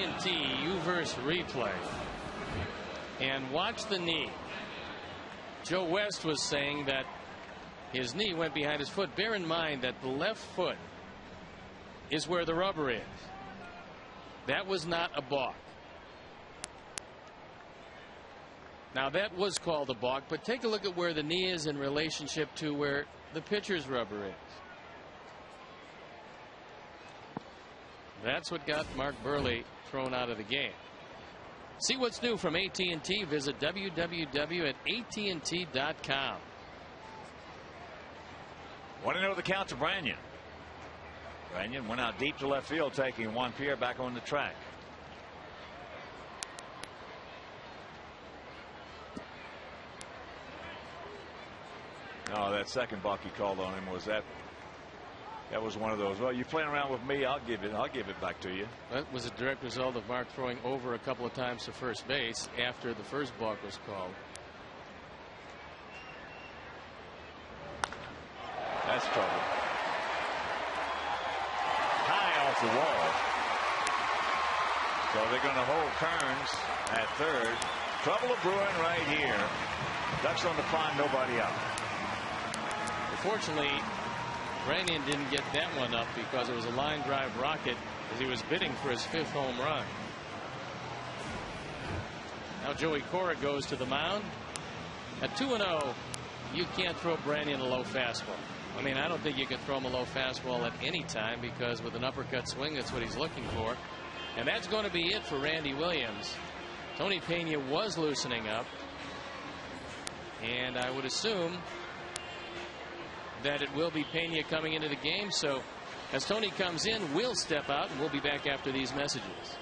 U-verse replay. And watch the knee. Joe West was saying that his knee went behind his foot. Bear in mind that the left foot is where the rubber is. That was not a balk. Now that was called a balk, but take a look at where the knee is in relationship to where the pitcher's rubber is. That's what got Mark Burley thrown out of the game. See what's new from AT&T. Visit www.att.com. Want to know the count to Branyan. Branyan went out deep to left field, taking Juan Pierre back on the track. No, that second balk he called on him was that. That was one of those. Well, you're playing around with me. I'll give it back to you. That was a direct result of Mark throwing over a couple of times to first base after the first balk was called. That's trouble. High off the wall. So they're going to hold Kearns at third. Trouble brewing right here. Ducks on the pond, nobody out. Fortunately, Branyan didn't get that one up because it was a line drive rocket as he was bidding for his 5th home run. Now Joey Cora goes to the mound. At 2-0, you can't throw Branyan a low fastball. I mean, I don't think you can throw him a low fastball at any time, because with an uppercut swing, that's what he's looking for. And that's going to be it for Randy Williams. Tony Pena was loosening up, and I would assume that it will be Pena coming into the game. So as Tony comes in, we'll step out, and we'll be back after these messages.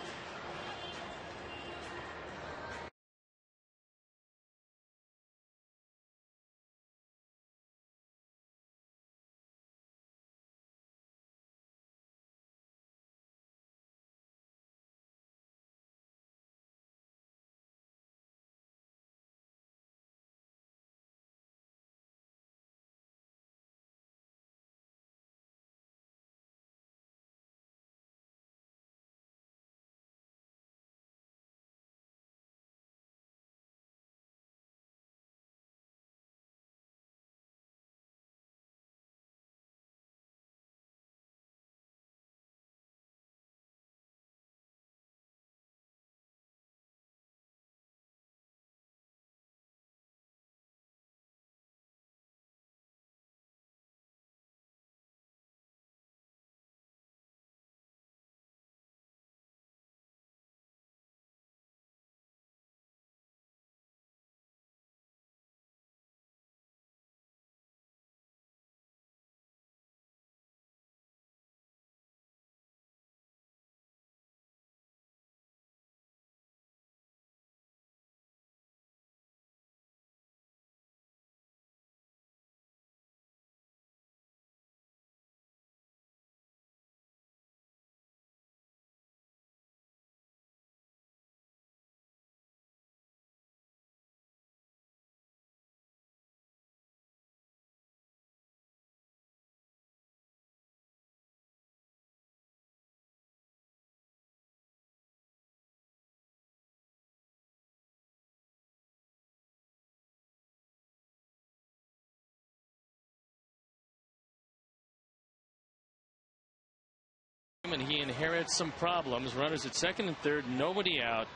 And he inherits some problems. Runners at second and third, nobody out.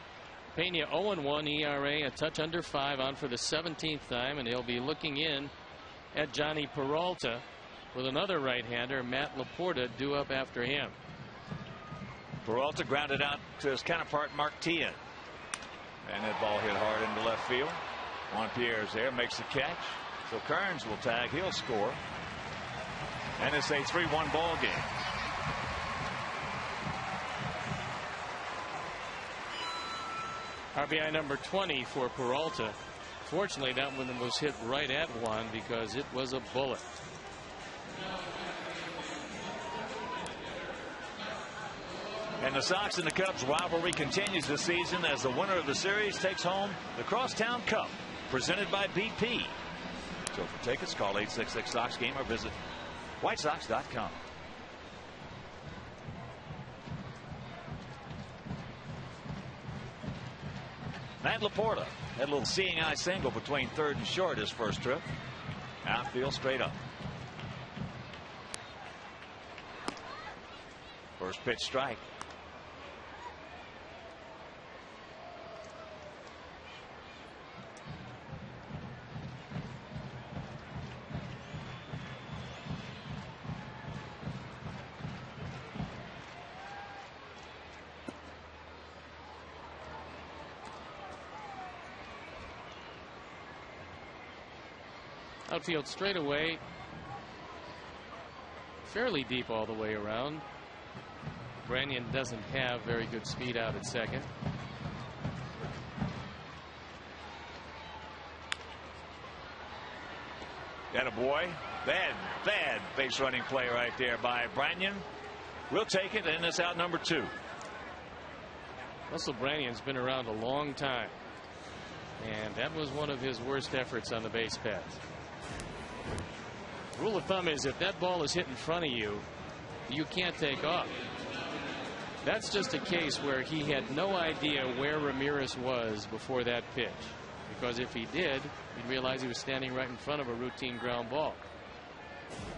Pena 0-1 ERA, a touch under 5, on for the 17th time, and he'll be looking in at Johnny Peralta with another right-hander, Matt Laporta, due up after him. Peralta grounded out to his counterpart Mark Tian, and that ball hit hard into left field. Juan Pierre's there, makes the catch. So Kearns will tag, he'll score, and it's a 3-1 ball game. RBI number 20 for Peralta. Fortunately, that one was hit right at Juan because it was a bullet. And the Sox and the Cubs rivalry continues this season as the winner of the series takes home the Crosstown Cup, presented by BP. So for tickets, call 866-SOX-GAME or visit whitesox.com. Matt Laporta had a little seeing eye single between third and short his first trip. Outfield straight up. First pitch strike. Outfield straightaway, fairly deep all the way around. Branyan doesn't have very good speed out at second. That a boy. Bad base running play right there by Branyan. We'll take it, and it's out number 2. Russell Branyan's been around a long time, and that was one of his worst efforts on the base paths. Rule of thumb is if that ball is hit in front of you, you can't take off. That's just a case where he had no idea where Ramirez was before that pitch, because if he did, he'd realize he was standing right in front of a routine ground ball.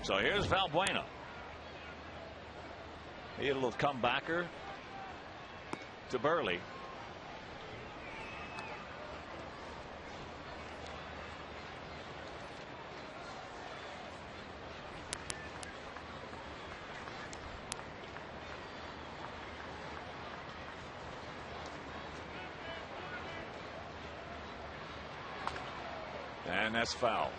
So here's Valbuena. He had a little comebacker to Burley. And that's foul.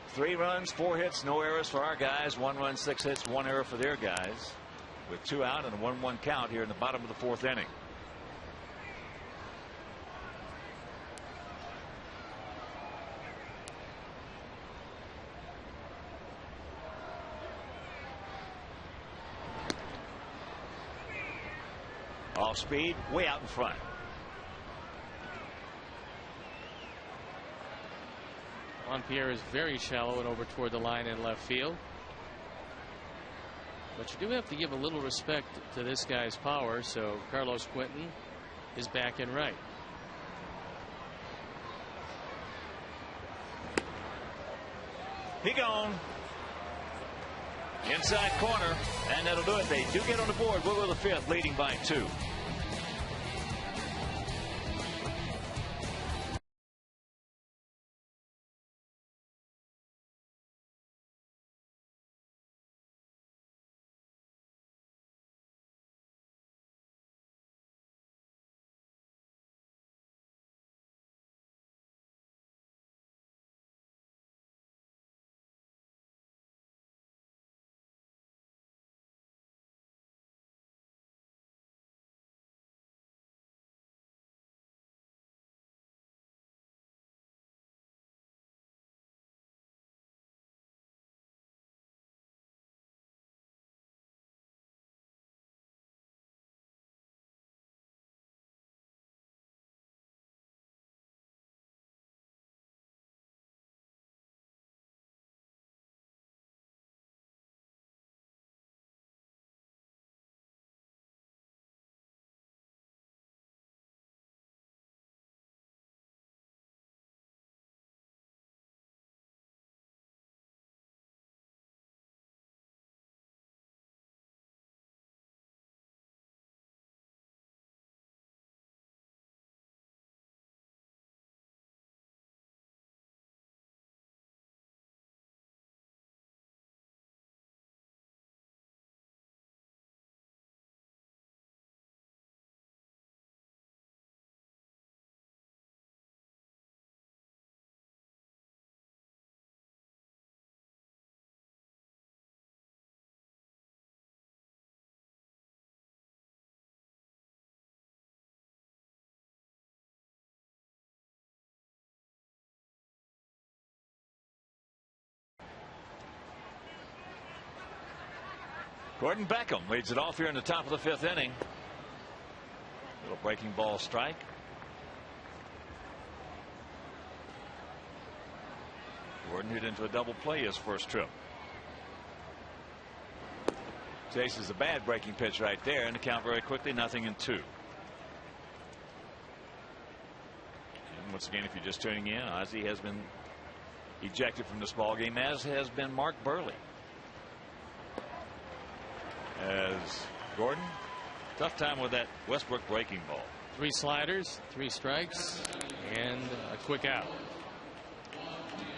Three runs, 4 hits, no errors for our guys. 1 run, 6 hits, 1 error for their guys, with 2 out and a 1-1 count here in the bottom of the 4th inning. Off speed, way out in front. Juan Pierre is very shallow and over toward the line in left field. But you do have to give a little respect to this guy's power, so Carlos Quentin is back in right. He gone. Inside corner, and that'll do it. They do get on the board. We're with the 5th, leading by 2. Gordon Beckham leads it off here in the top of the 5th inning. Little breaking ball strike. Gordon hit into a double play his first trip. Chases a bad breaking pitch right there, and the count very quickly, 0-2. And once again, if you're just tuning in, Ozzie has been ejected from this ball game, as has been Mark Burley. As Gordon, tough time with that Westbrook breaking ball. 3 sliders, 3 strikes, and a quick out.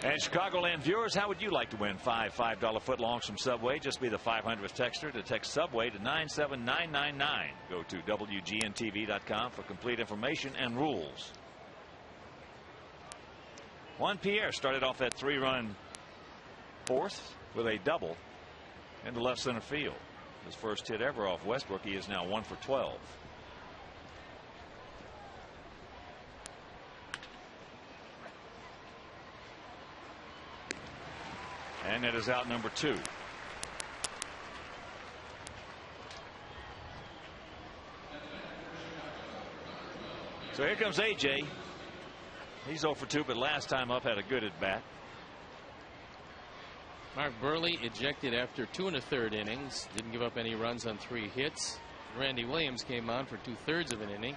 And Chicagoland viewers, how would you like to win 5 $5 footlongs from Subway? Just be the 500th texter to text Subway to 97999. Go to WGNTV.com for complete information and rules. Juan Pierre started off that 3-run 4th with a double into left center field. His first hit ever off Westbrook. He is now 1 for 12. And it is out number 2. So here comes AJ. He's 0 for 2, but last time up had a good at bat. Mark Burley ejected after 2 1/3 innings. Didn't give up any runs on 3 hits. Randy Williams came on for 2/3 of an inning.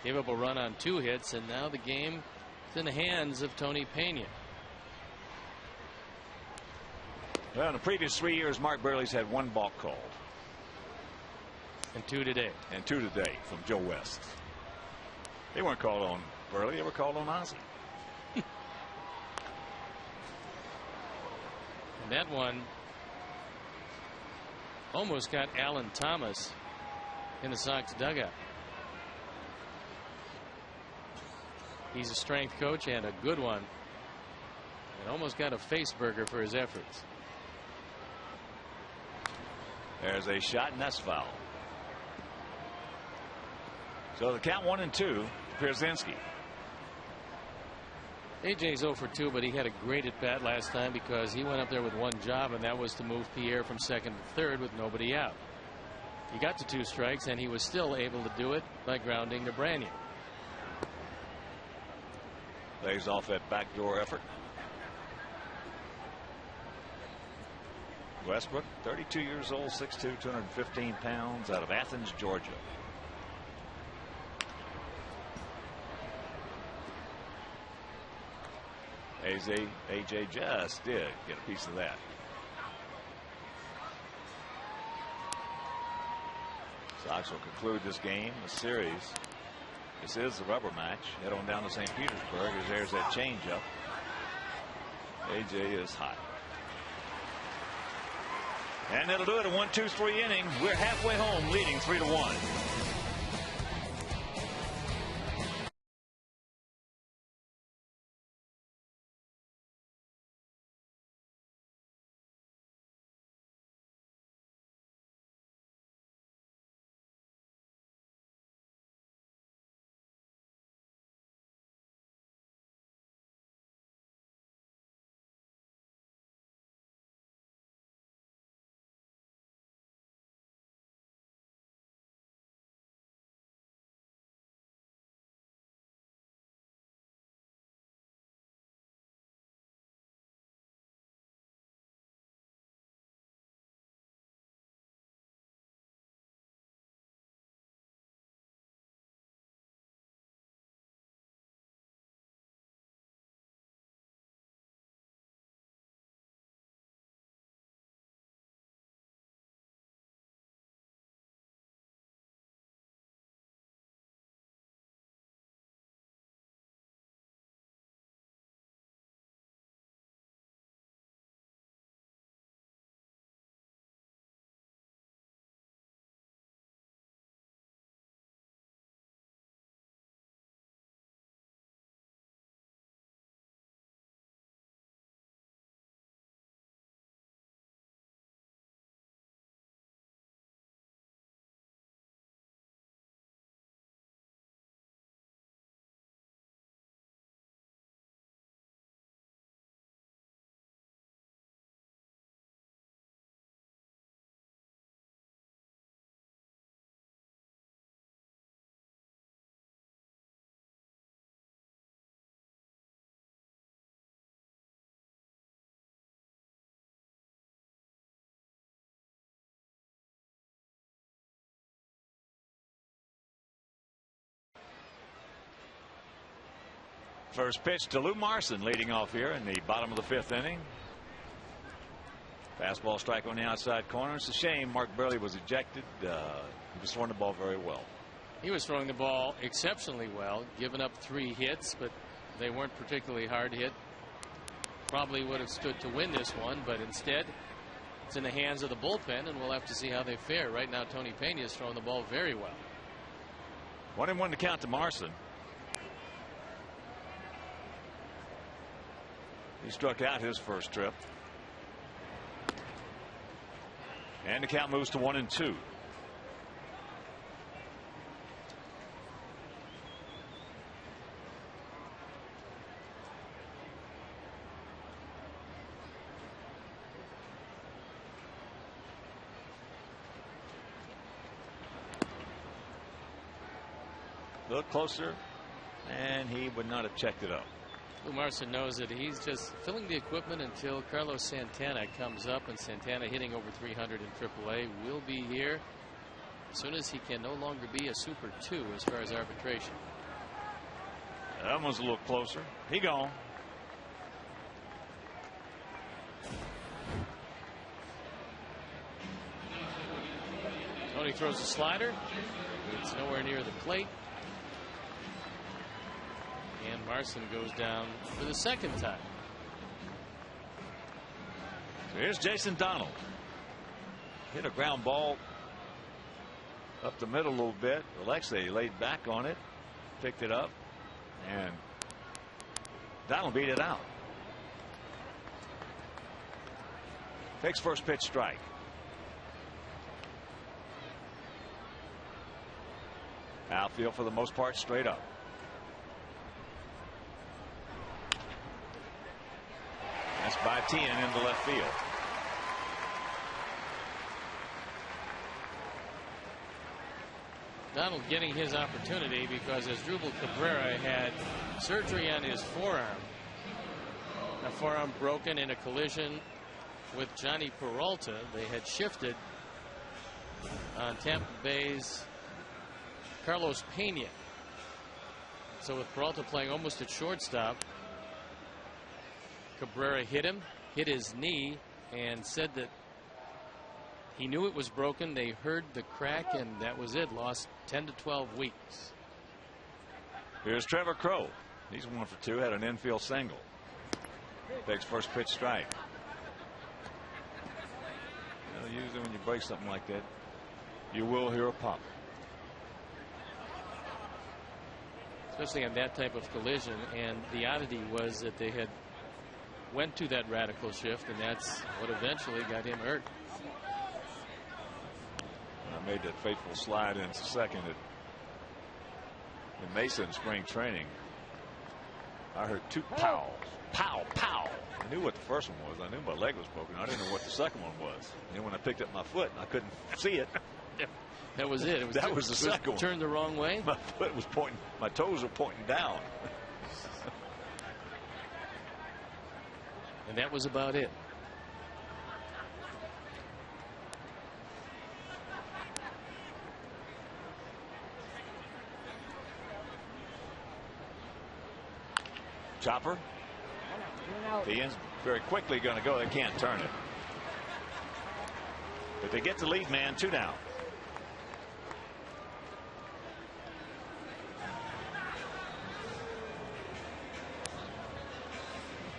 Gave up a run on 2 hits, and now the game is in the hands of Tony Pena. Well, in the previous 3 years, Mark Burley's had 1 balk called. And 2 today. And 2 today from Joe West. They weren't called on Burley, they were called on Ozzie. And that one almost got Alan Thomas in the Sox dugout. He's a strength coach and a good one. And almost got a face burger for his efforts. There's a shot, and that's foul. So the count 1-2. Pierzynski. AJ's 0 for 2, but he had a great at bat last time because he went up there with 1 job, and that was to move Pierre from 2nd to 3rd with nobody out. He got to 2 strikes, and he was still able to do it by grounding to Branyan. Lays off that backdoor effort. Westbrook, 32 years old, 6'2", 215 pounds, out of Athens, Georgia. AJ just did get a piece of that. Sox will conclude this game, the series. This is the rubber match. Head on down to St. Petersburg as there's that changeup. AJ is hot. And that'll do it, a 1-2-3 inning. We're halfway home, leading 3-1. First pitch to Lou Marson, leading off here in the bottom of the 5th inning. Fastball strike on the outside corner. It's a shame Mark Burley was ejected. He was throwing the ball very well. He was throwing the ball exceptionally well, giving up 3 hits, but they weren't particularly hard hit. Probably would have stood to win this one, but instead it's in the hands of the bullpen, and we'll have to see how they fare. Right now, Tony Pena is throwing the ball very well. 1-1 to count to Marson. He struck out his first trip. And the count moves to 1-2. Look closer, and he would not have checked it up. Lou Marson knows that he's just filling the equipment until Carlos Santana comes up, and Santana, hitting over 300 in AAA, will be here as soon as he can no longer be a Super 2 as far as arbitration. That one's a little closer. He gone. Tony throws a slider. It's nowhere near the plate. And Marson goes down for the 2nd time. So here's Jason Donald. Hit a ground ball up the middle a little bit. Alexei laid back on it, picked it up, and Donald beat it out. Takes first pitch strike. Outfield for the most part straight up. That's by Tien into left field. Donald getting his opportunity because Asdrubal Cabrera had surgery on his forearm. A forearm broken in a collision with Johnny Peralta. They had shifted on Tampa Bay's Carlos Pena. So with Peralta playing almost at shortstop, Cabrera hit him, hit his knee, and said that he knew it was broken. They heard the crack, and that was it. Lost 10 to 12 weeks. Here's Trevor Crowe. He's 1 for 2. Had an infield single. Takes first pitch strike. You know, usually when you break something like that, you will hear a pop. Especially on that type of collision. And the oddity was that they had went to that radical shift, and that's what eventually got him hurt. I made that fateful slide into second in Mason spring training. I heard 2 pows, pow, pow. I knew what the first one was. I knew my leg was broken. I didn't know what the second one was. And then when I picked up my foot, I couldn't see it. That was it. That was the second one. Turned the wrong way. My foot was pointing. My toes were pointing down. And that was about it. Chopper. Tien's very quickly going to go. They can't turn it. But they get the lead man. 2 down.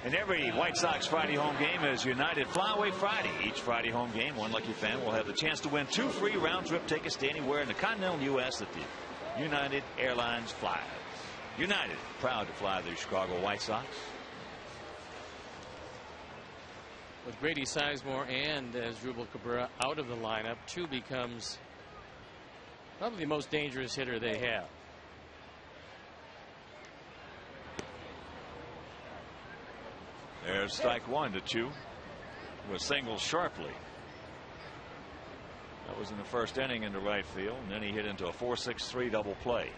And every White Sox Friday home game is United Flyaway Friday. Each Friday home game, one lucky fan will have the chance to win 2 free round-trip tickets to anywhere in the continental U.S. that the United Airlines flies. United, proud to fly the Chicago White Sox. With Grady Sizemore and Asdrubal Cabrera out of the lineup, 2 becomes probably the most dangerous hitter they have. There's strike 1 to Chu. Was singled sharply. That was in the first inning into right field, and then he hit into a 4-6-3 double play.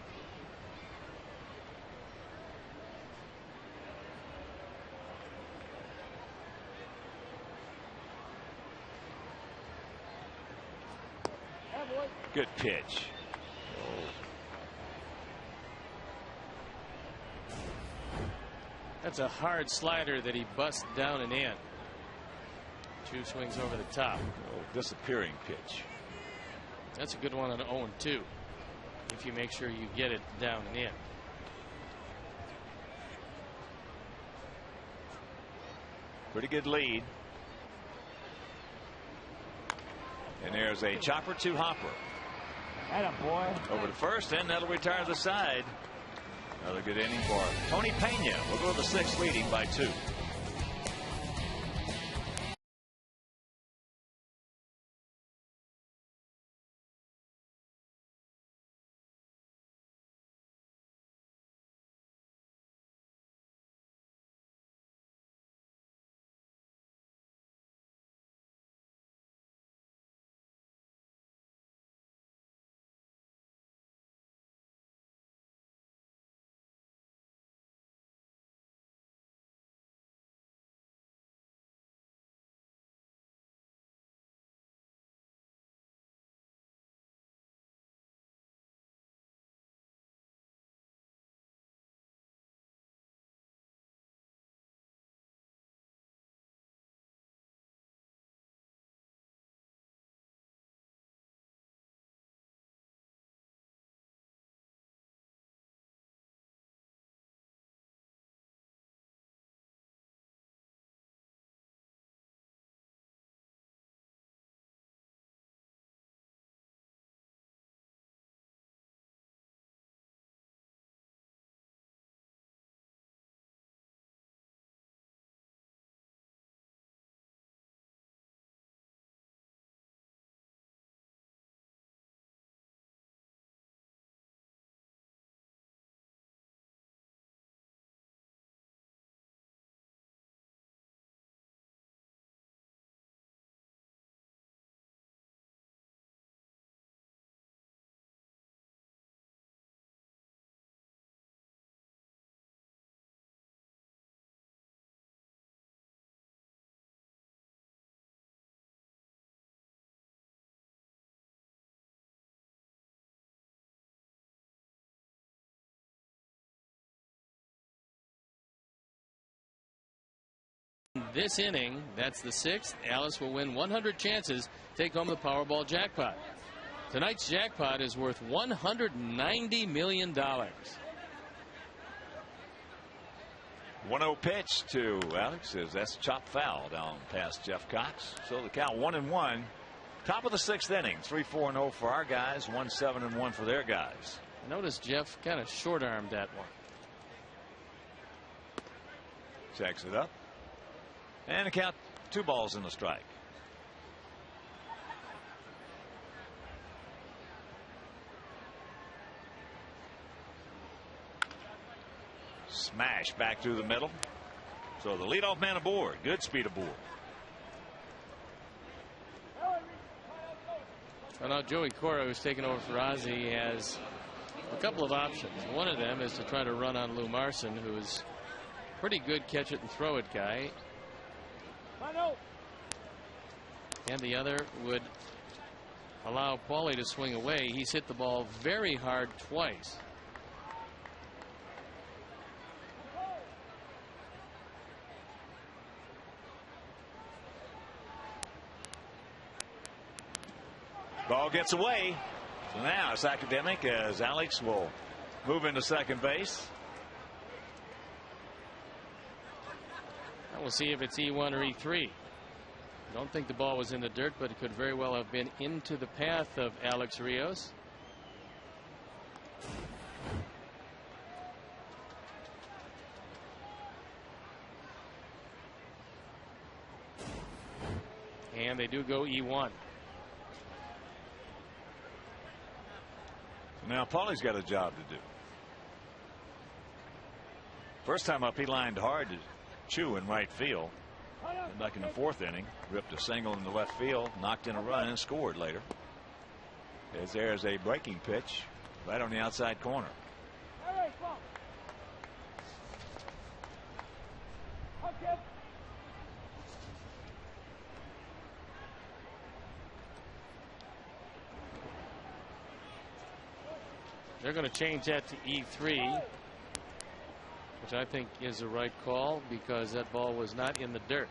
Good pitch. Oh. That's a hard slider that he busts down and in. Chu swings over the top. Oh, disappearing pitch. That's a good one on 0-2. If you make sure you get it down and in. Pretty good lead. And there's a chopper to Hopper. Atta boy. Over to first, and that'll retire the side. Another good inning for Tony Pena. We'll go to the sixth, leading by 2. This inning, that's the 6th. Alice will win 100 chances, take home the Powerball jackpot. Tonight's jackpot is worth $190 million. 1-0 pitch to Alex, as that's a chop foul down past Jeff Cox. So the count 1-1. Top of the 6th inning. 3-4-0 for our guys, 1-7-1 for their guys. Notice Jeff kind of short-armed that one. Checks it up. And a count, 2 balls and a strike. Smash back through the middle. So the leadoff man aboard. Good speed aboard. Well, now Joey Cora, who's taken over for Ozzie, has a couple of options. One of them is to try to run on Lou Marson, who's a pretty good catch it and throw it guy. And the other would allow Paulie to swing away. He's hit the ball very hard twice. Ball gets away. So now it's academic as Alex will move into second base. And we'll see if it's E1 or E3. I don't think the ball was in the dirt, but it could very well have been into the path of Alex Rios. And they do go E1. Now Paulie's got a job to do. First time up, he lined hard to Chu in right field. And back in the 4th inning, ripped a single in the left field, knocked in a run, and scored later. As there's a breaking pitch right on the outside corner. They're going to change that to E3. which I think is the right call because that ball was not in the dirt.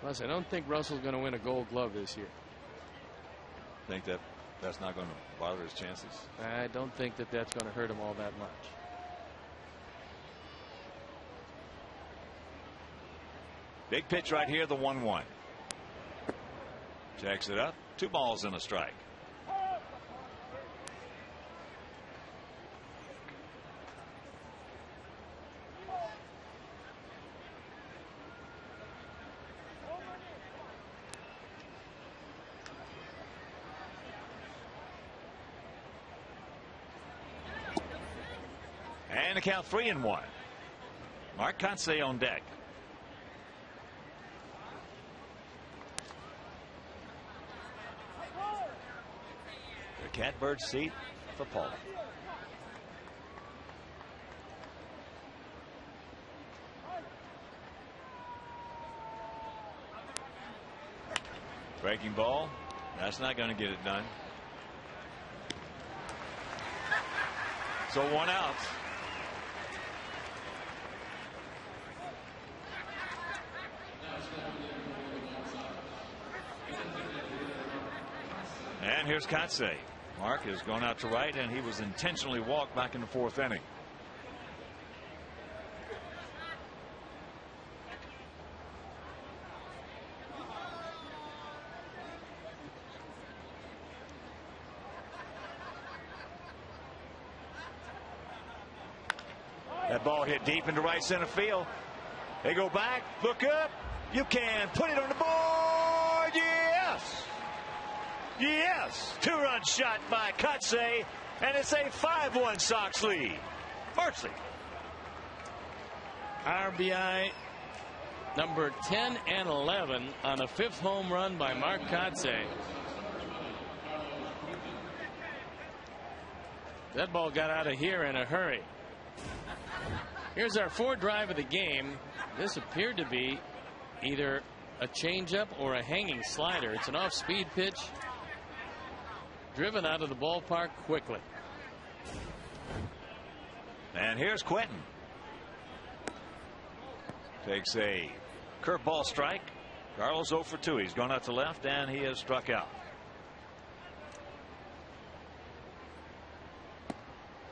Plus, I don't think Russell's going to win a Gold Glove this year. Think that's not going to bother his chances? I don't think that's going to hurt him all that much. Big pitch right here, the 1-1. Checks it up. 2 balls and a strike. And the count 3-1. Mark Kotsay on deck. The catbird seat for Paul. Breaking ball. That's not going to get it done. So 1 out. And here's Kotsay. Mark has gone out to right, and he was intentionally walked back in the 4th inning. That ball hit deep into right center field. They go back, look up. You can put it on the board. Yes. Yes. 2-run shot by Kotsay, and it's a 5-1 Sox lead. Mercy. RBI number 10 and 11 on a 5th home run by Mark Kotsay. That ball got out of here in a hurry. Here's our 4th drive of the game. This appeared to be either a changeup or a hanging slider. It's an off-speed pitch driven out of the ballpark quickly. And here's Quentin. Takes a curveball strike. Carlos 0 for 2. He's gone out to left, and he has struck out.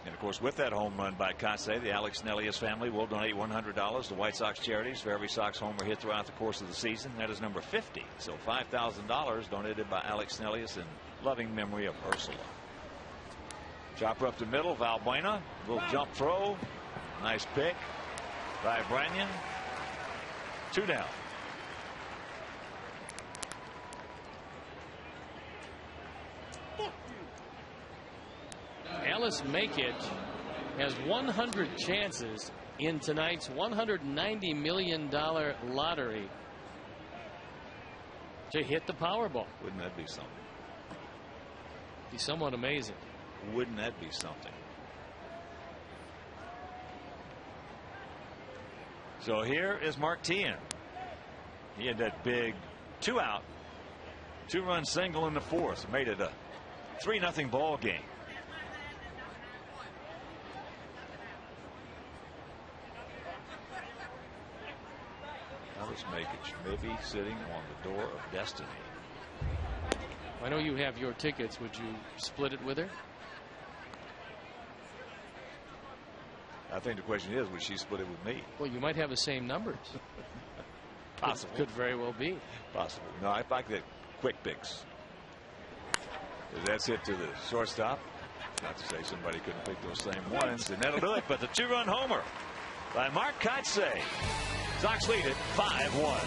And of course, with that home run by Kotsay, the Alex Nelius family will donate $100 to White Sox charities for every Sox homer hit throughout the course of the season. That is number 50. So $5,000 donated by Alex Nelius in loving memory of Ursula. Chopper up the middle. Valbuena. Little jump throw. Nice pick by Branyan. 2 down. Ellis Makich has 100 chances in tonight's $190 million lottery to hit the Powerball. Wouldn't that be something? Be somewhat amazing. Wouldn't that be something? So here is Mark Tien. He had that big 2-out, 2-run single in the 4th. Made it a 3-0 ball game. Ellis Makich maybe sitting on the door of destiny. I know you have your tickets. Would you split it with her? I think the question is, would she split it with me? Well, you might have the same numbers. Possible. Could very well be. Possible. No, I like the quick picks. That's hit to the shortstop. Not to say somebody couldn't pick those same ones, and that'll do it. But the 2-run homer by Mark Kotsay. Sox lead it 5-1.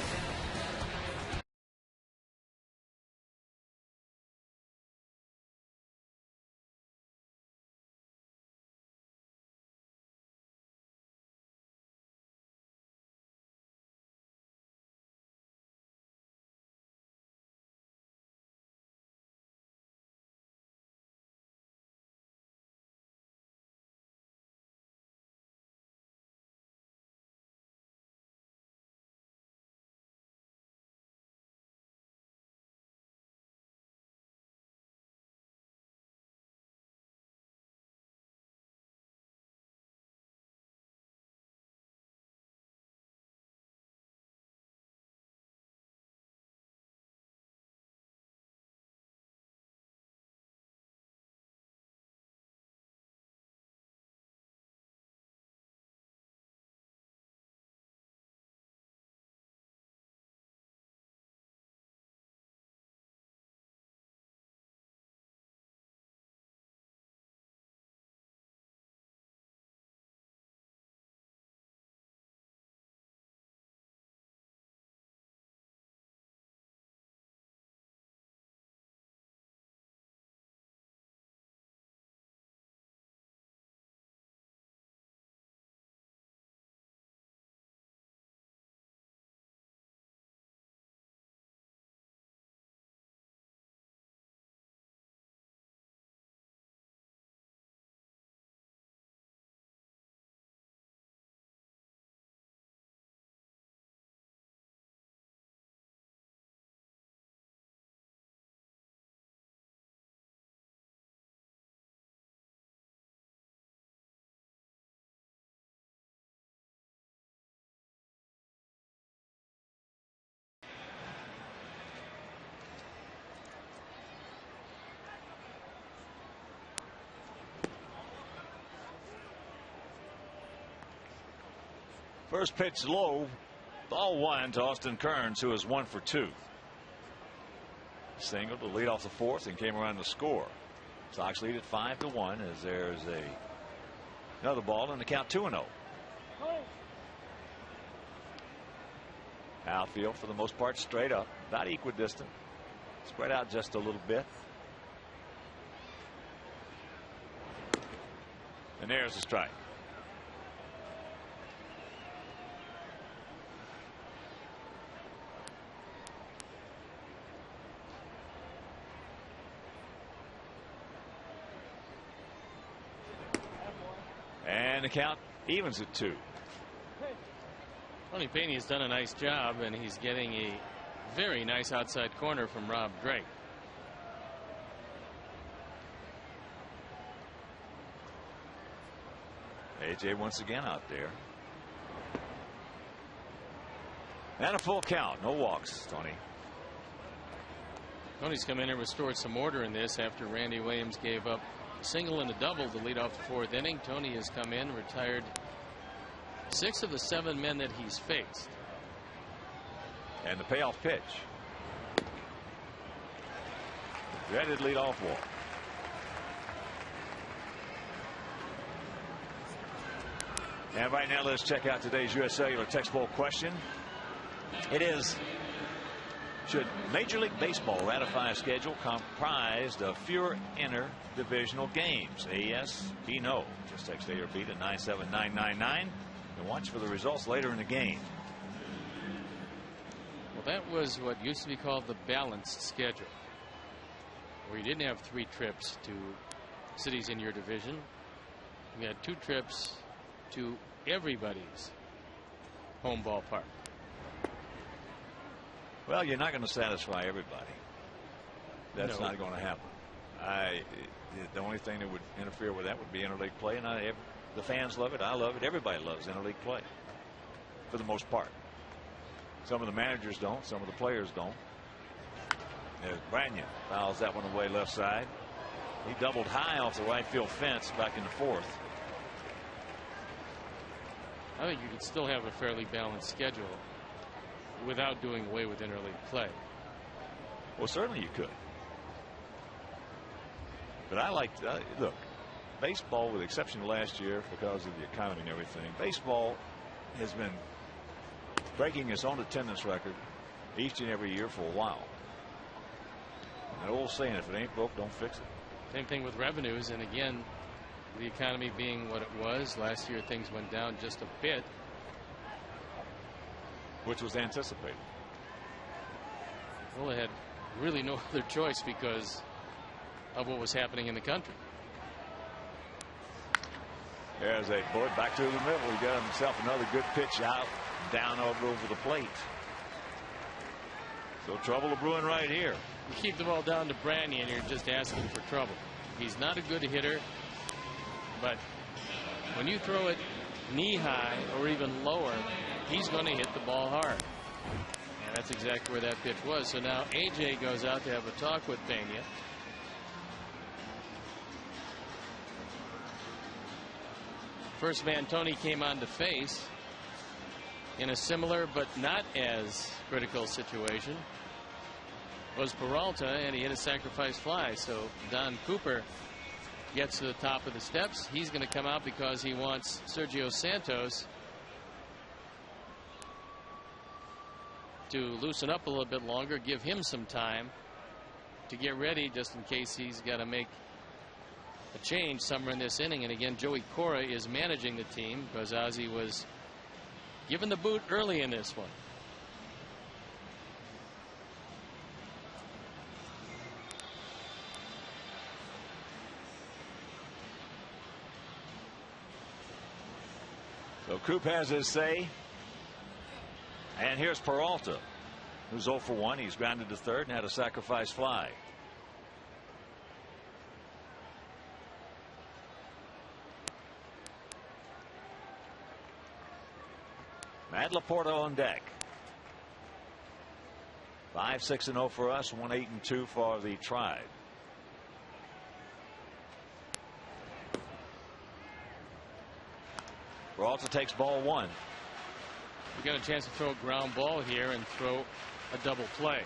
First pitch low. Ball one to Austin Kearns, who is 1 for 2. Single to lead off the fourth and came around to score. Sox lead at 5-1 as there's another ball and the count 2-0. Outfield for the most part straight up, about equidistant, spread out just a little bit. And there's a strike. And the count evens at 2. Tony Peña has done a nice job, and he's getting a very nice outside corner from Rob Drake. AJ once again out there. And a full count. No walks, Tony. Tony's come in and restored some order in this after Randy Williams gave up a single and a double to lead off the fourth inning. Tony has come in, retired 6 of the 7 men that he's faced. And the payoff pitch. Dreaded leadoff walk. And right now let's check out today's U.S. Cellular text poll question. It is, should Major League Baseball ratify a schedule comprised of fewer interdivisional games? A yes, B no. Just text A or B to 97999 and watch for the results later in the game. Well, that was what used to be called the balanced schedule, where you didn't have 3 trips to cities in your division. You had 2 trips to everybody's home ballpark. Well, you're not going to satisfy everybody. That's No. not going to happen. The only thing that would interfere with that would be interleague play, and the fans love it. I love it. Everybody loves interleague play, for the most part. Some of the managers don't. Some of the players don't. There's Branyan fouls that one away left side. He doubled high off the right field fence back in the fourth. I think you could still have a fairly balanced schedule without doing away with interleague play. Well, certainly you could. But I like, look, baseball, with the exception of last year because of the economy and everything, baseball has been breaking its own attendance record each and every year for a while. That old saying, if it ain't broke, don't fix it. Same thing with revenues, and again, the economy being what it was last year, things went down just a bit, which was anticipated. Well, they had really no other choice because of what was happening in the country. There's a boy back to the middle. He got himself another good pitch out, down over the plate. So trouble brewing right here. You keep the ball down to Branyan, you're just asking for trouble. He's not a good hitter, but when you throw it knee high or even lower, he's going to hit the ball hard. And that's exactly where that pitch was. So now AJ goes out to have a talk with Peña. First man Tony came on to face in a similar but not as critical situation was Peralta, and he hit a sacrifice fly. So Don Cooper gets to the top of the steps. He's going to come out because he wants Sergio Santos to loosen up a little bit longer, give him some time to get ready just in case he's got to make a change somewhere in this inning. And again, Joey Cora is managing the team because Ozzie was given the boot early in this one. So Coop has his say. And here's Peralta, who's 0 for 1. He's grounded to third and had a sacrifice fly. Matt Laporta on deck. 5-6-0 for us, 1-8-2 for the Tribe. Peralta takes ball 1. You got a chance to throw a ground ball here and throw a double play.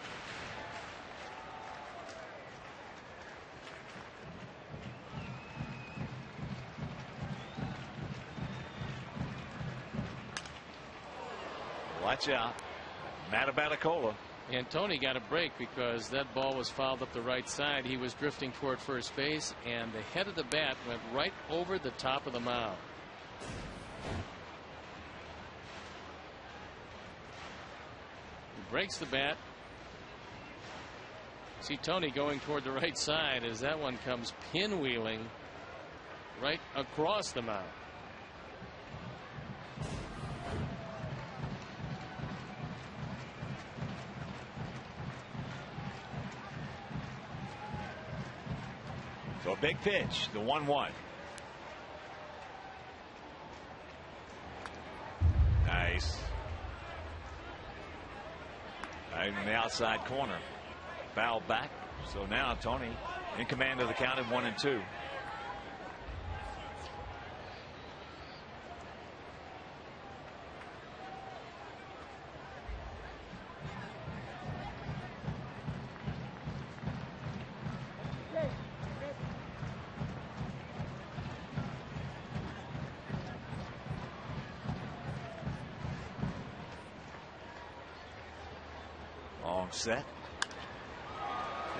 Watch out. Matabatacola. And Tony got a break because that ball was fouled up the right side. He was drifting toward first base, and the head of the bat went right over the top of the mound. He breaks the bat. See Tony going toward the right side as that one comes pinwheeling right across the mound. So a big pitch, the 1-1. Nice. Right in the outside corner. Foul back. So now Tony in command of the count at 1-2. Set.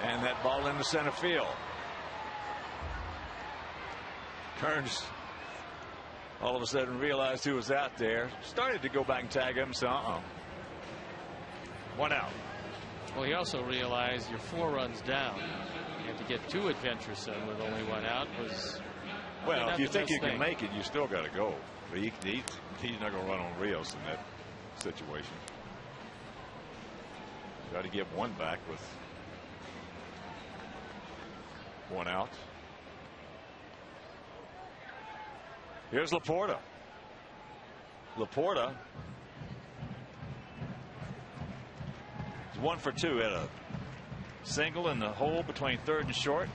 And that ball into center field. Kearns all of a sudden realized who was out there. Started to go back and tag him. So one out. Well, he also realized you're 4 runs down. You have to get too adventuresome with only 1 out. Was well, if you think you can make it, you still got to go. But he's not going to run on Rios in that situation. Got to get 1 back with 1 out. Here's Laporta. Laporta is 1 for 2 at a single in the hole between third and short.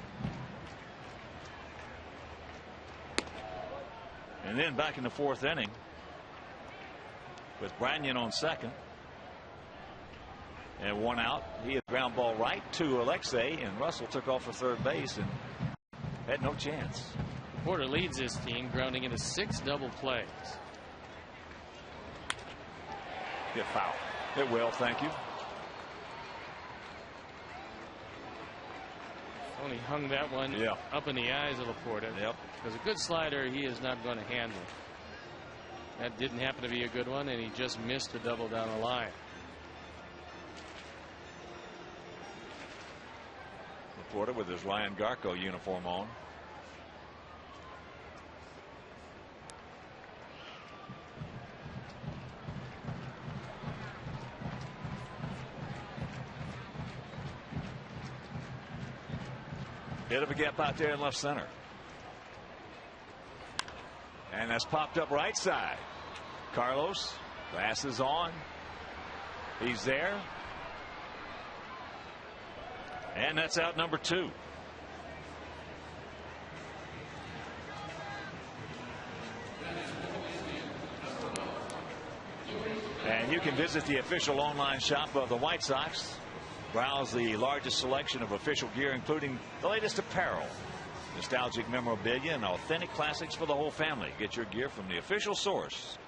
And then back in the 4th inning with Branyan on second. And 1 out. He had ground ball right to Alexei, and Russell took off for third base and had no chance. Porter leads his team, grounding into 6 double plays. Get foul. It will, thank you. Only hung that one up in the eyes of Laporta. Yep. Because a good slider he is not going to handle. That didn't happen to be a good one, and he just missed a double down the line. Laporta with his Ryan Garco uniform on. Bit of a gap out there in left center. And that's popped up right side. Carlos, glasses on. He's there. And that's out number 2. And you can visit the official online shop of the White Sox. Browse the largest selection of official gear, including the latest apparel, nostalgic memorabilia, and authentic classics for the whole family. Get your gear from the official source.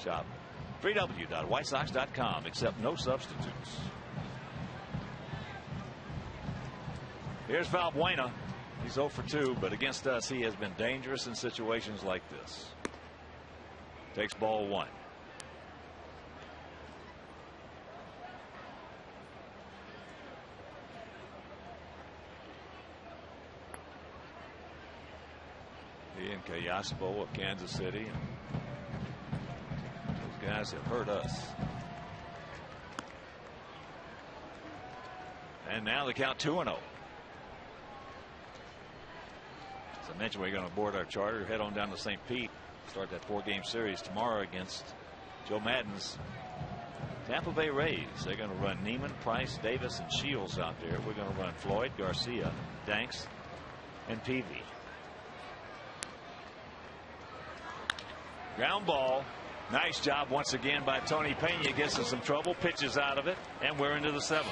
Shop www.whitesox.com. Accept no substitutes. Here's Valbuena. He's 0 for 2, but against us he has been dangerous in situations like this. Takes ball 1. He and Cayaspo of Kansas City. Those guys have hurt us. And now the count 2-0. As I mentioned, we're going to board our charter, head on down to St. Pete, start that 4-game series tomorrow against Joe Maddon's Tampa Bay Rays. They're going to run Neiman, Price, Davis, and Shields out there. We're going to run Floyd, Garcia, Danks, and Peavy. Ground ball Nice job once again by Tony Pena. Gets in some trouble, pitches out of it, and we're into the 7th.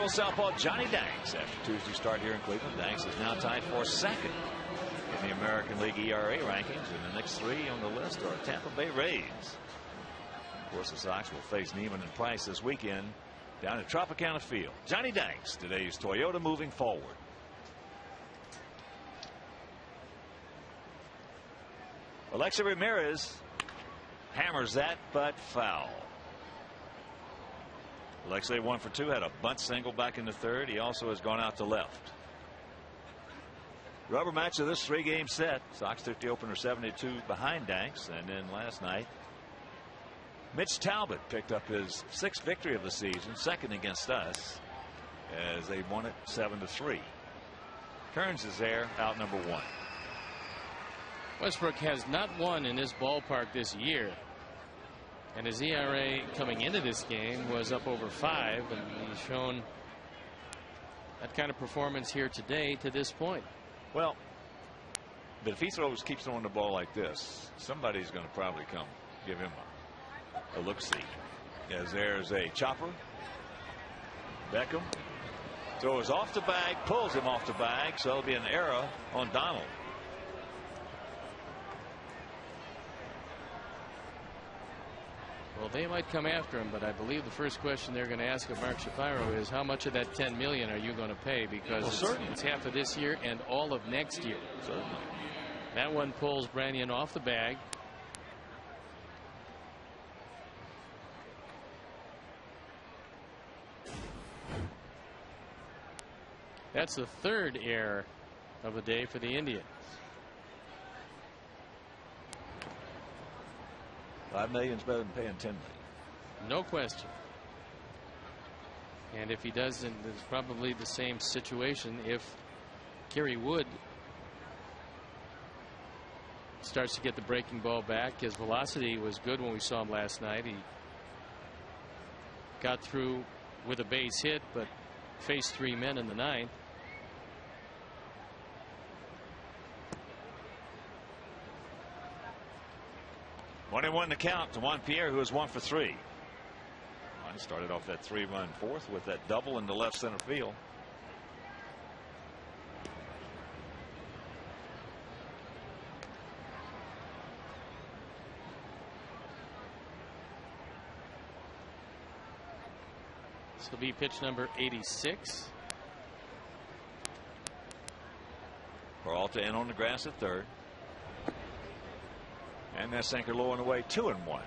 Southpaw Johnny Danks. After Tuesday's start here in Cleveland, Danks is now tied for 2nd in the American League ERA rankings, and the next 3 on the list are Tampa Bay Rays. Of course, the Sox will face Neiman and Price this weekend down at Tropicana Field. Johnny Danks, today's Toyota moving forward. Alexei Ramirez hammers that, but foul. Alexei 1 for 2, had a bunt single back in the 3rd. He also has gone out to left. Rubber match of this 3-game set. Sox took the opener 7-2 behind Danks, and then last night Mitch Talbot picked up his 6th victory of the season, 2nd against us, as they won it 7-3. Kearns is there, out number 1. Westbrook has not won in this ballpark this year, and his ERA coming into this game was up over 5, and he's shown that kind of performance here today to this point. Well, but if he keeps throwing the ball like this, somebody's going to probably come give him a look-see. As there's a chopper. Beckham throws off the bag, pulls him off the bag, so it'll be an error on Donald. Well, they might come after him, but I believe the first question they're going to ask of Mark Shapiro is how much of that $10 million are you going to pay, because it's half of this year and all of next year. Certainly. That one pulls Branyan off the bag. That's the 3rd error of the day for the Indians. $5 million is better than paying $10 million. No question. And if he doesn't, it's probably the same situation if Kerry Wood starts to get the breaking ball back. His velocity was good when we saw him last night. He got through with a base hit, but faced 3 men in the 9th. One and 1 to count to Juan Pierre, who is 1 for 3. Juan started off that 3-run 4th with that double in the left center field. This will be pitch number 86. Peralta in on the grass at 3rd. And that sinker low and away, 2-1.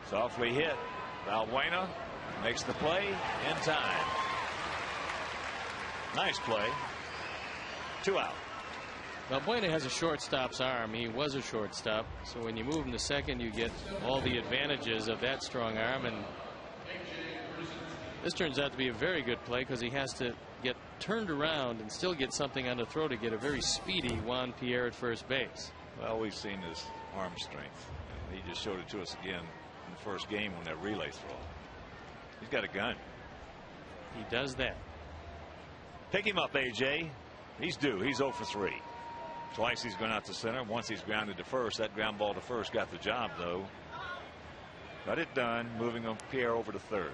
Softly hit. Valbuena makes the play in time. Nice play. 2 out. Valbuena has a shortstop's arm. He was a shortstop. So when you move him to second, you get all the advantages of that strong arm. And this turns out to be a very good play because he has to get turned around and still get something on the throw to get a very speedy Juan Pierre at first base. Well, we've seen his arm strength. He just showed it to us again in the first game on that relay throw. He's got a gun. He does that. Pick him up, AJ. He's due. He's 0 for 3. Twice he's gone out to center. Once he's grounded to first. That ground ball to first got the job, though. Got it done. Moving on Pierre over to third.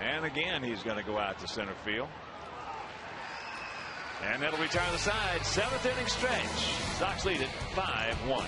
And again, he's going to go out to center field. And that'll return to the side. 7th inning stretch. Sox lead it 5-1.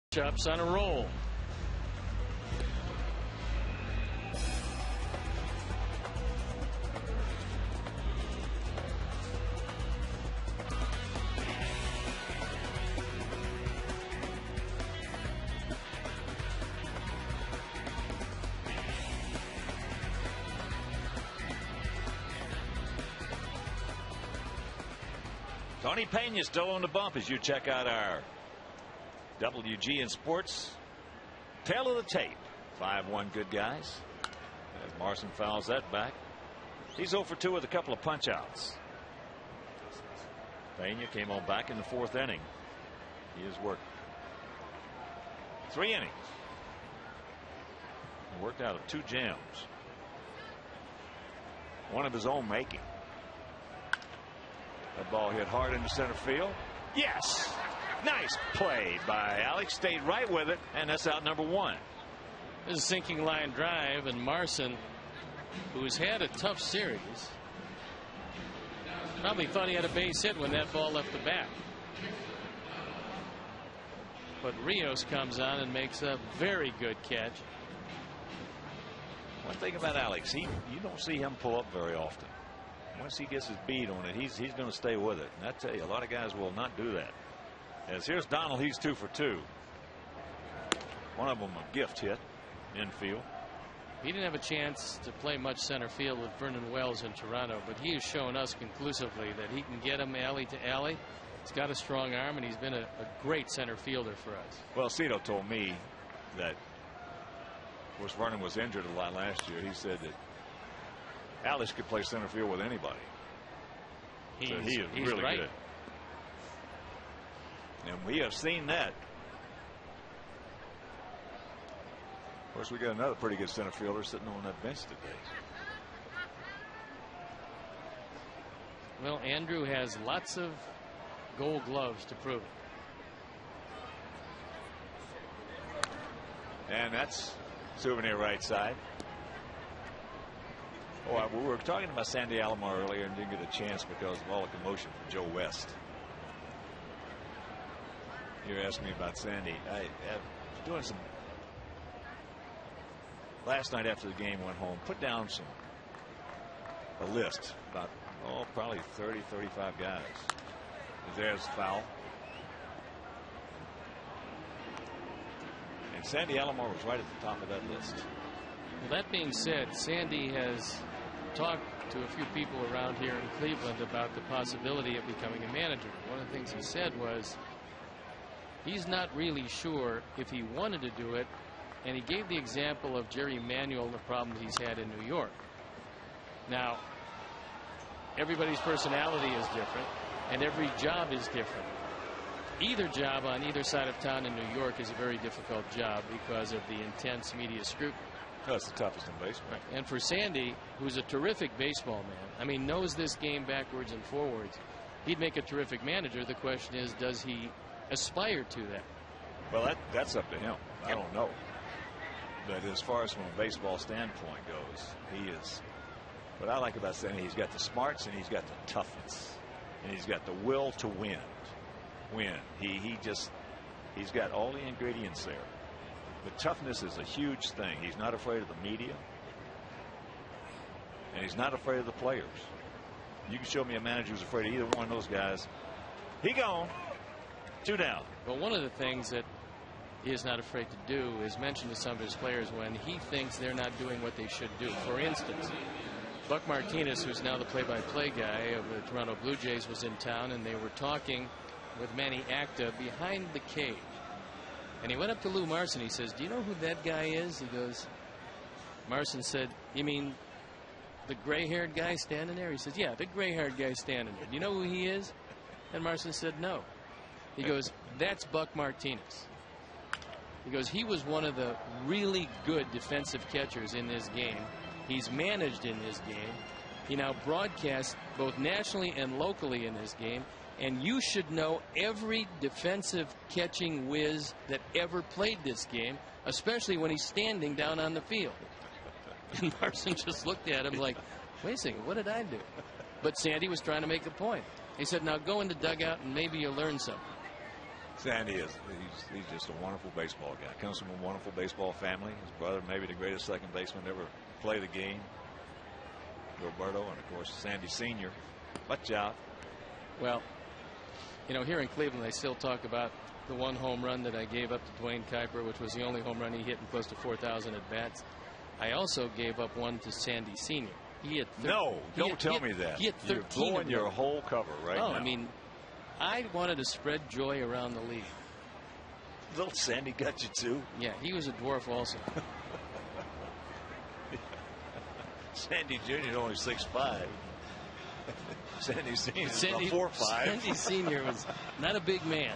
Chops on a roll. Tony Pena still on the bump as you check out our WGN Sports tail of the tape. 5-1 good guys. As Marson fouls that back. He's 0 for 2 with a couple of punch outs. Pena came on back in the 4th inning. He has worked 3 innings. He worked out of 2 jams. One of his own making. That ball hit hard into center field. Yes. Nice play by Alex. Stayed right with it, and that's out number 1. This is a sinking line drive, and Marson, who's had a tough series, probably thought he had a base hit when that ball left the bat. But Rios comes on and makes a very good catch. One thing about Alex, you don't see him pull up very often. Once he gets his bead on it, he's going to stay with it. And I tell you, a lot of guys will not do that. As here's Donald, he's 2 for 2. One of them a gift hit infield. He didn't have a chance to play much center field with Vernon Wells in Toronto, but he has shown us conclusively that he can get him alley to alley. He's got a strong arm, and he's been a great center fielder for us. Well, Cito told me that, of course, Vernon was injured a lot last year. He said that Alex could play center field with anybody. He is really right. good. And we have seen that. Of course, we got another pretty good center fielder sitting on that bench today. Well, Andrew has lots of Gold Gloves to prove it. And that's Souvenir right side. Oh, we were talking about Sandy Alomar earlier and didn't get a chance because of all the commotion from Joe West. You're asking me about Sandy. I was doing some last night after the game, went home, put down a list about probably 30-35 guys. There's foul. And Sandy Alomar was right at the top of that list. Well, that being said, Sandy has talked to a few people around here in Cleveland about the possibility of becoming a manager. One of the things he said was he's not really sure if he wanted to do it, and he gave the example of Jerry Manuel and the problems he's had in New York. Now, everybody's personality is different, and every job is different. Either job on either side of town in New York is a very difficult job because of the intense media scrutiny. That's the toughest in baseball. Right. And for Sandy, who's a terrific baseball man, I mean, knows this game backwards and forwards, he'd make a terrific manager. The question is, does he aspire to that? Well, that's up to him. I don't know. But as far as from a baseball standpoint goes, he is. What I like about Sandy, he's got the smarts and he's got the toughness, and he's got the will to win. He's got all the ingredients there. The toughness is a huge thing. He's not afraid of the media, and he's not afraid of the players. You can show me a manager who's afraid of either one of those guys. He gone. 2 down. Well, one of the things that he is not afraid to do is mention to some of his players when he thinks they're not doing what they should do. For instance, Buck Martinez, who's now the play-by-play guy of the Toronto Blue Jays, was in town, and they were talking with Manny Acta behind the cage. And he went up to Lou Marson. He says, "Do you know who that guy is?" He goes, Marson said, "You mean the gray-haired guy standing there?" He says, "Yeah, the gray-haired guy standing there. Do you know who he is?" And Marson said, "No." He goes, "That's Buck Martinez." He goes, "He was one of the really good defensive catchers in this game. He's managed in this game. He now broadcasts both nationally and locally in this game. And you should know every defensive catching whiz that ever played this game, especially when he's standing down on the field." And Marson just looked at him like, "Wait a second, what did I do?" But Sandy was trying to make a point. He said, "Now go in the dugout and maybe you'll learn something." Sandy he's just a wonderful baseball guy. Comes from a wonderful baseball family. His brother, maybe the greatest second baseman to ever play the game, Roberto, and of course Sandy Sr. Watch out. Well, you know, here in Cleveland, they still talk about the one home run that I gave up to Dwayne Kuiper, which was the only home run he hit in close to 4,000 at bats. I also gave up one to Sandy Sr. He had don't tell me that. He had 13. You're blowing your whole cover right now. I mean, I wanted to spread joy around the league. Little Sandy got you too. Yeah, he was a dwarf also. Sandy Jr. is only 6'5". Sandy Sr. is about 4'5". Sandy Sr. was not a big man.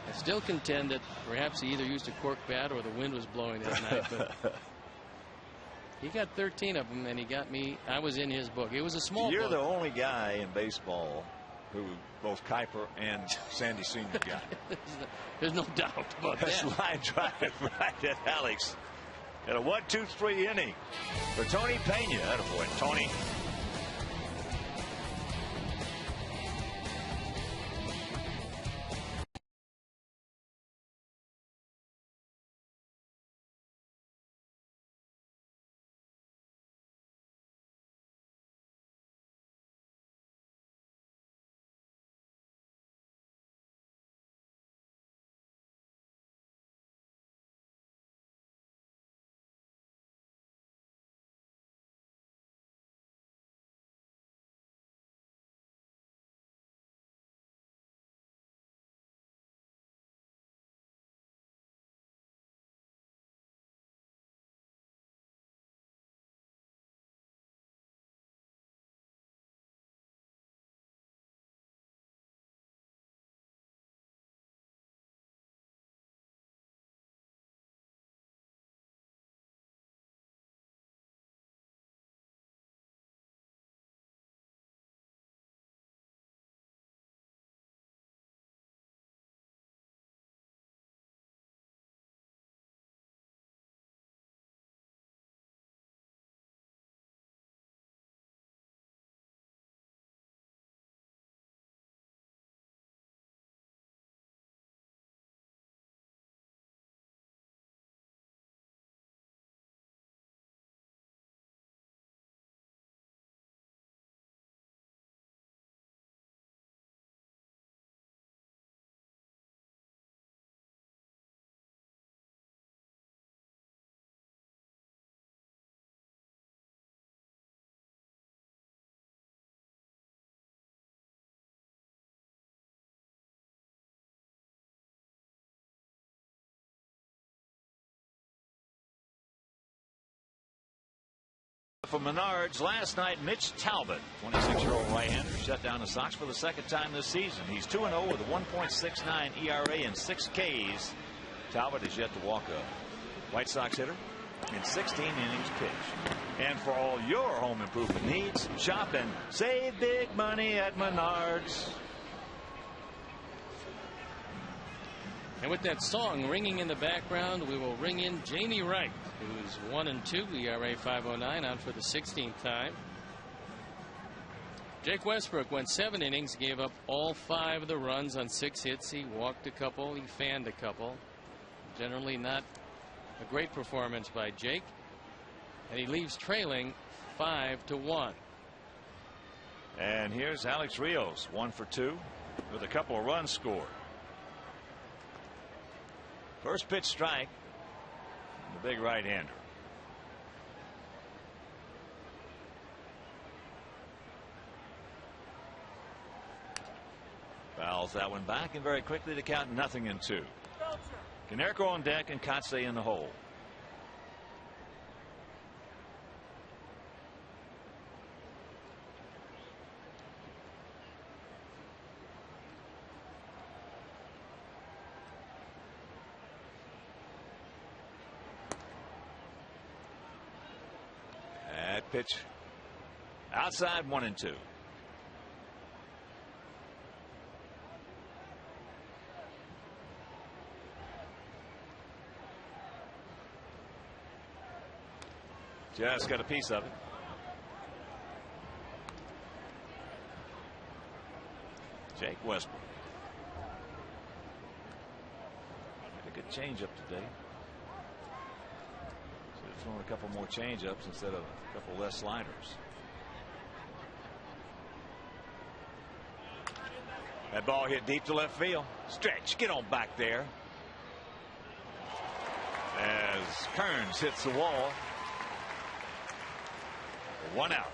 I still contend that perhaps he either used a cork bat or the wind was blowing that night. But he got 13 of them, and he got me. I was in his book. It was a small You're book. the only guy in baseball who both Kuiper and Sandy Sr. got. There's no doubt about That's that. line drive right at Alex. At a 1-2-3 inning for Tony Pena. Attaboy, Tony. For Menards last night, Mitch Talbot, 26-year-old right-hander, shut down the Sox for the second time this season. He's 2-0 with a 1.69 ERA and 6 Ks. Talbot is yet to walk a White Sox hitter in 16 innings pitched. And for all your home improvement needs, shop and save big money at Menards. And with that song ringing in the background, we will ring in Jamie Wright, who's 1-2, ERA 5.09, on for the 16th time. Jake Westbrook went 7 innings, gave up all 5 of the runs on 6 hits. He walked a couple, he fanned a couple. Generally not a great performance by Jake. And he leaves trailing 5-1. And here's Alex Rios, 1 for 2 with a couple of runs scored. First pitch strike. The big right-hander. Fouls that one back, and very quickly to count 0-2. Canerco on deck and Kotsay in the hole. Pitch outside, 1-2. Just got a piece of it. Jake Westbrook. Had a good changeup today. Throwing a couple more changeups instead of a couple less sliders. That ball hit deep to left field. Stretch, get on back there. As Kearns hits the wall. 1 out.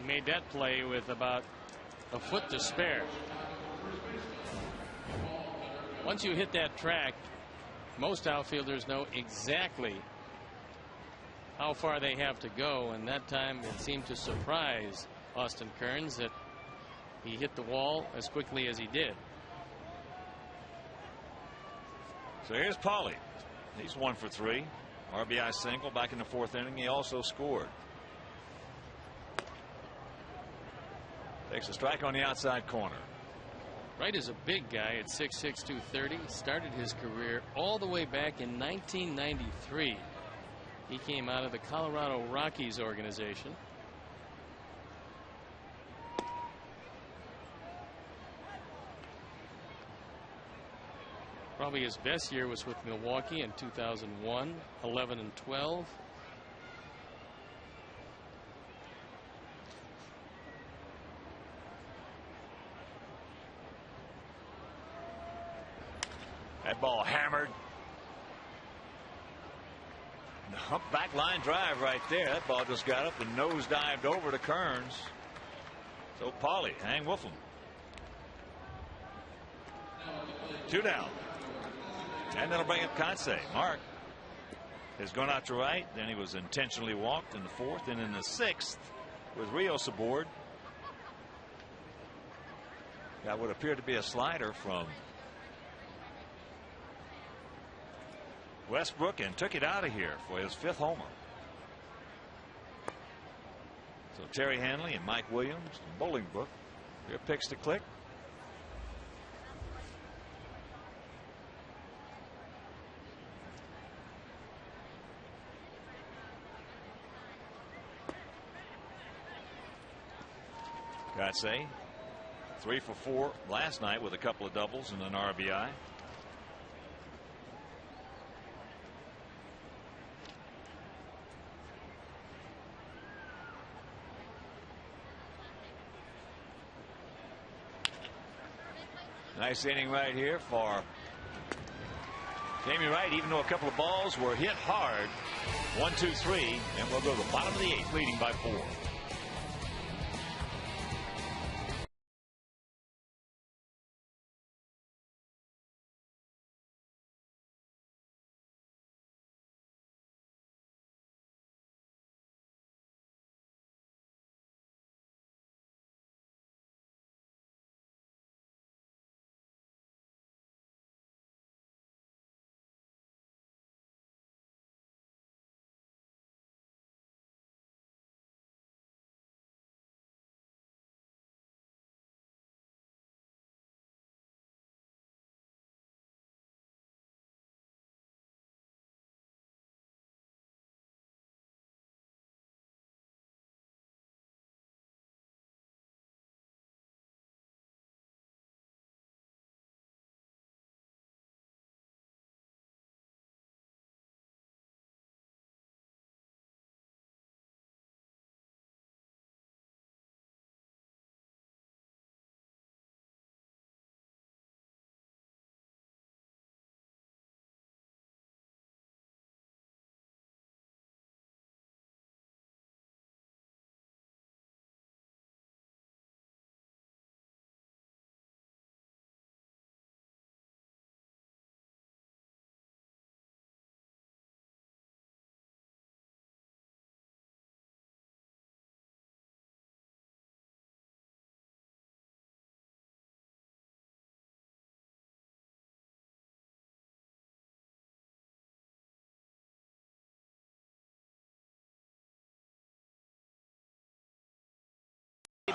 He made that play with about a foot to spare. Once you hit that track, most outfielders know exactly how far they have to go, and that time it seemed to surprise Austin Kearns that he hit the wall as quickly as he did. So here's Pauly. He's 1 for 3. RBI single back in the 4th inning. He also scored. Takes a strike on the outside corner. Wright is a big guy at 6'6", 230. Started his career all the way back in 1993. He came out of the Colorado Rockies organization. Probably his best year was with Milwaukee in 2001, 11-12. That ball hammered. Back line drive right there. That ball just got up and nosedived over to Kearns. So Pauly, hang with him. 2 down. And that'll bring up Kotsay. Mark has gone out to right. Then he was intentionally walked in the 4th, and in the 6th with Rios aboard. That would appear to be a slider from Westbrook, and took it out of here for his 5th homer. So Terry Hanley and Mike Williams and Bolingbrook, their picks to click. Kotsay 3 for 4 last night with a couple of doubles and an RBI. Nice inning right here for Jamie Wright, even though a couple of balls were hit hard. 1, 2, 3, and we'll go to the bottom of the 8th, leading by 4.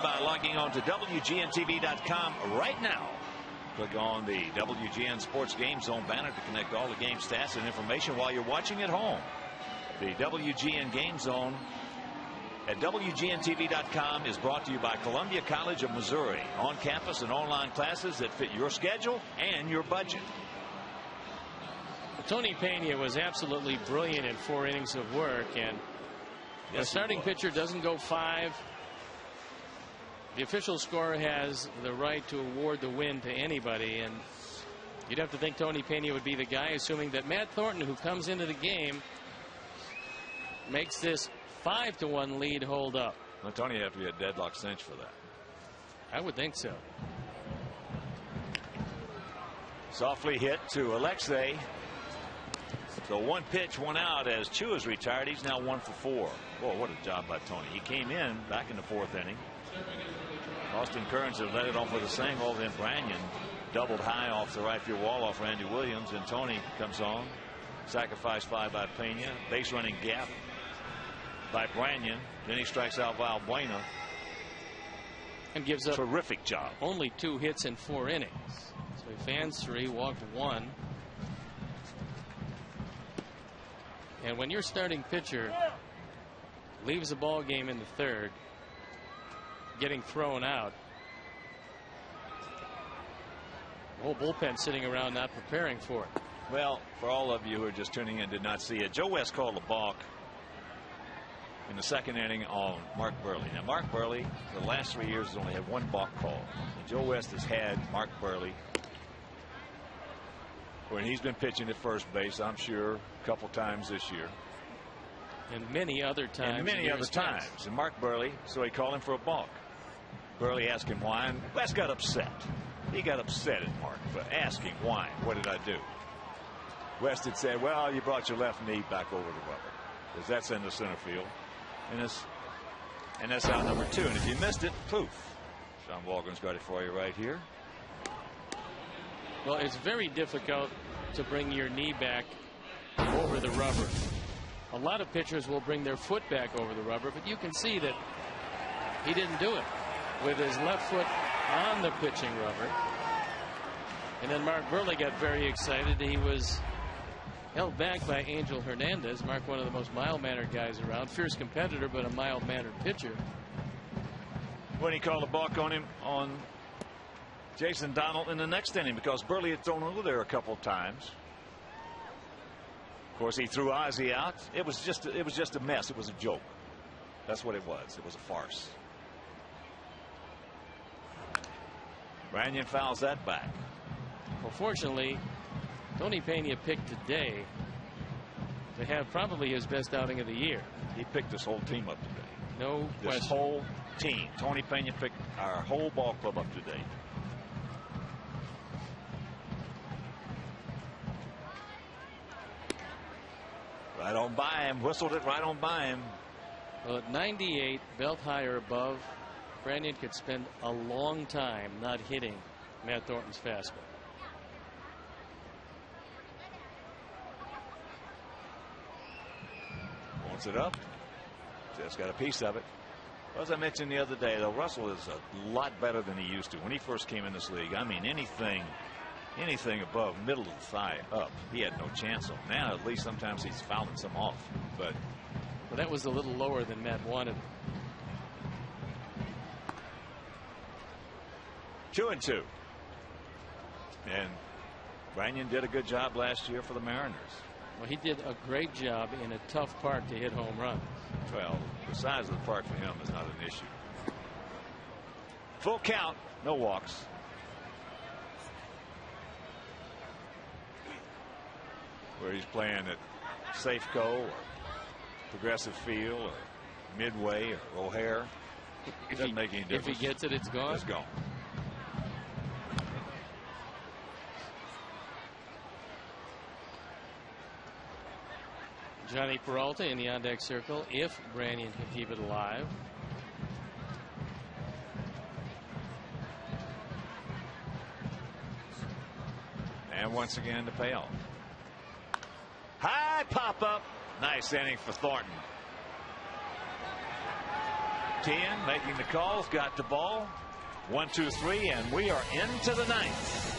by logging on to WGNTV.com right now. Click on the WGN Sports Game Zone banner to connect all the game stats and information while you're watching at home. The WGN Game Zone at WGNTV.com is brought to you by Columbia College of Missouri. On campus and online classes that fit your schedule and your budget. Tony Pena was absolutely brilliant in 4 innings of work, and the starting pitcher doesn't go 5. The official scorer has the right to award the win to anybody, and you'd have to think Tony Pena would be the guy, assuming that Matt Thornton, who comes into the game, makes this 5-1 lead hold up. Well, Tony would have to be a deadlock cinch for that. I would think so. Softly hit to Alexei. So 1 pitch, 1 out as Chu is retired. He's now 1 for 4. Boy, what a job by Tony. He came in back in the 4th inning. Austin Kearns had led it off with a single. Then Branyan doubled high off the right field wall off Randy Williams. And Tony comes on. Sacrifice fly by Pena. Base running gap by Branyan. Then he strikes out Valbuena. And gives up terrific job. Only 2 hits in 4 innings. So he fans 3, walked 1. And when your starting pitcher leaves the ball game in the 3rd, getting thrown out, the whole bullpen sitting around not preparing for it. Well, for all of you who are just tuning in, did not see it, Joe West called a balk in the 2nd inning on Mark Burley. Now, Mark Burley, for the last 3 years, has only had 1 balk call. And Joe West has had Mark Burley when he's been pitching at first base, I'm sure, a couple times this year. And many other times. And many other times. And Mark Burley, so he called him for a balk. Burley asked him why, and West got upset. He got upset at Mark for asking why. What did I do? West had said, well, you brought your left knee back over the rubber, because that's in the center field. And that's out number 2. And if you missed it, poof. Sean Walgren's got it for you right here. Well, it's very difficult to bring your knee back over the rubber. A lot of pitchers will bring their foot back over the rubber, but you can see that he didn't do it with his left foot on the pitching rubber. And then Mark Burley got very excited. He was held back by Angel Hernandez. Mark, one of the most mild-mannered guys around, fierce competitor, but a mild-mannered pitcher. When he called a balk on him on Jason Donald in the next inning, because Burley had thrown over there a couple of times. Of course, he threw Ozzie out. It was just a mess. It was a joke. That's what it was. It was a farce. Branyan fouls that back. Well, fortunately, Tony Pena picked today to have probably his best outing of the year. He picked this whole team up today. No question. This whole team. Tony Pena picked our whole ball club up today. Right on by him. Whistled it right on by him. Well, at 98, belt high or above, Branyan could spend a long time not hitting Matt Thornton's fastball. Wants it up. Just got a piece of it. Well, as I mentioned the other day, though, Russell is a lot better than he used to. When he first came in this league, I mean, anything above middle of the thigh up, he had no chance on. Now, at least sometimes he's fouling some off. But well, that was a little lower than Matt wanted. 2-2. And Branyan did a good job last year for the Mariners. Well, he did a great job in a tough park to hit home runs. Well, the size of the park for him is not an issue. Full count, no walks. Where he's playing at Safeco or Progressive Field or Midway or O'Hare. It doesn't make any difference. If he gets it, it's gone. It's gone. Johnny Peralta in the on-deck circle if Branyan can keep it alive. And once again the payoff. High pop up. Nice inning for Thornton. 10 making the calls, got the ball. 1, 2, 3, and we are into the ninth.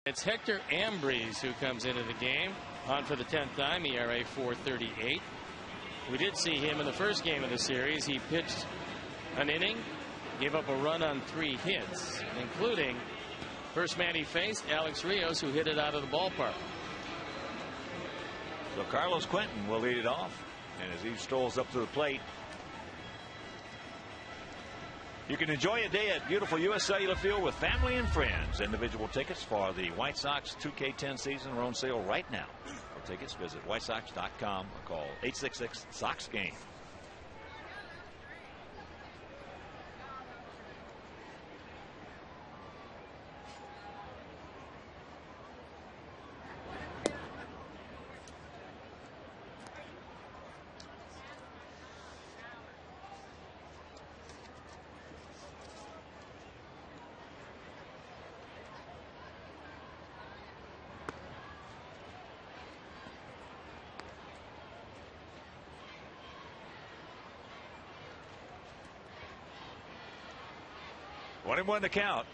It's Hector Ambrose who comes into the game on for the 10th time. ERA 4.38. We did see him in the first game of the series. He pitched an inning, gave up a run on 3 hits, including first man he faced, Alex Rios, who hit it out of the ballpark. So Carlos Quentin will lead it off, and as he strolls up to the plate, you can enjoy a day at beautiful U.S. Cellular Field with family and friends. Individual tickets for the White Sox 2K10 season are on sale right now. For tickets, visit whitesox.com or call 866-SOX-GAME. One and one to count.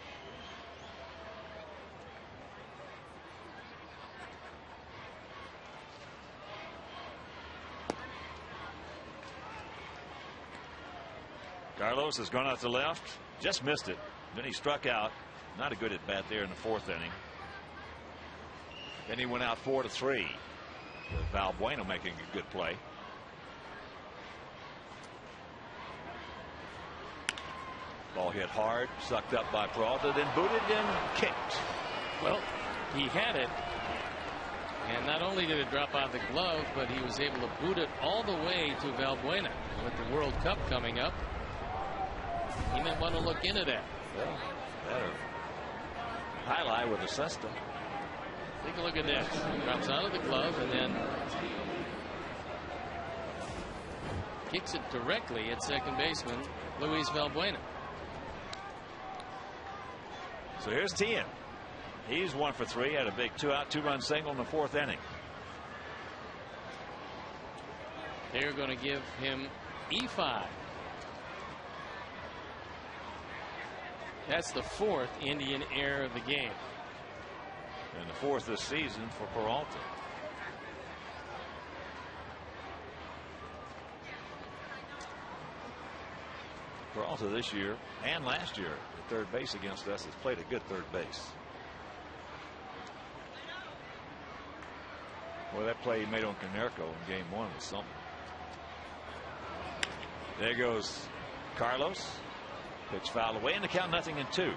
Carlos has gone out to left, just missed it. Then he struck out. Not a good at bat there in the 4th inning. Then he went out 4-3 with Valbuena making a good play. Ball hit hard, sucked up by Peralta, then booted and kicked. Well, he had it, and not only did it drop out of the glove, but he was able to boot it all the way to Valbuena. With the World Cup coming up, he might want to look into that. Well, better highlight with a cesta. Take a look at this. Drops out of the glove and then kicks it directly at second baseman Luis Valbuena. So here's Tien. He's 1 for 3. Had a big 2-out, 2-run single in the 4th inning. They're going to give him E5. That's the 4th Indian error of the game. And the 4th this season for Peralta. Peralta this year and last year at third base against us has played a good third base. Well, that play he made on Konerko in game 1 was something. There goes Carlos. Pitch fouled away, and the count 0-2.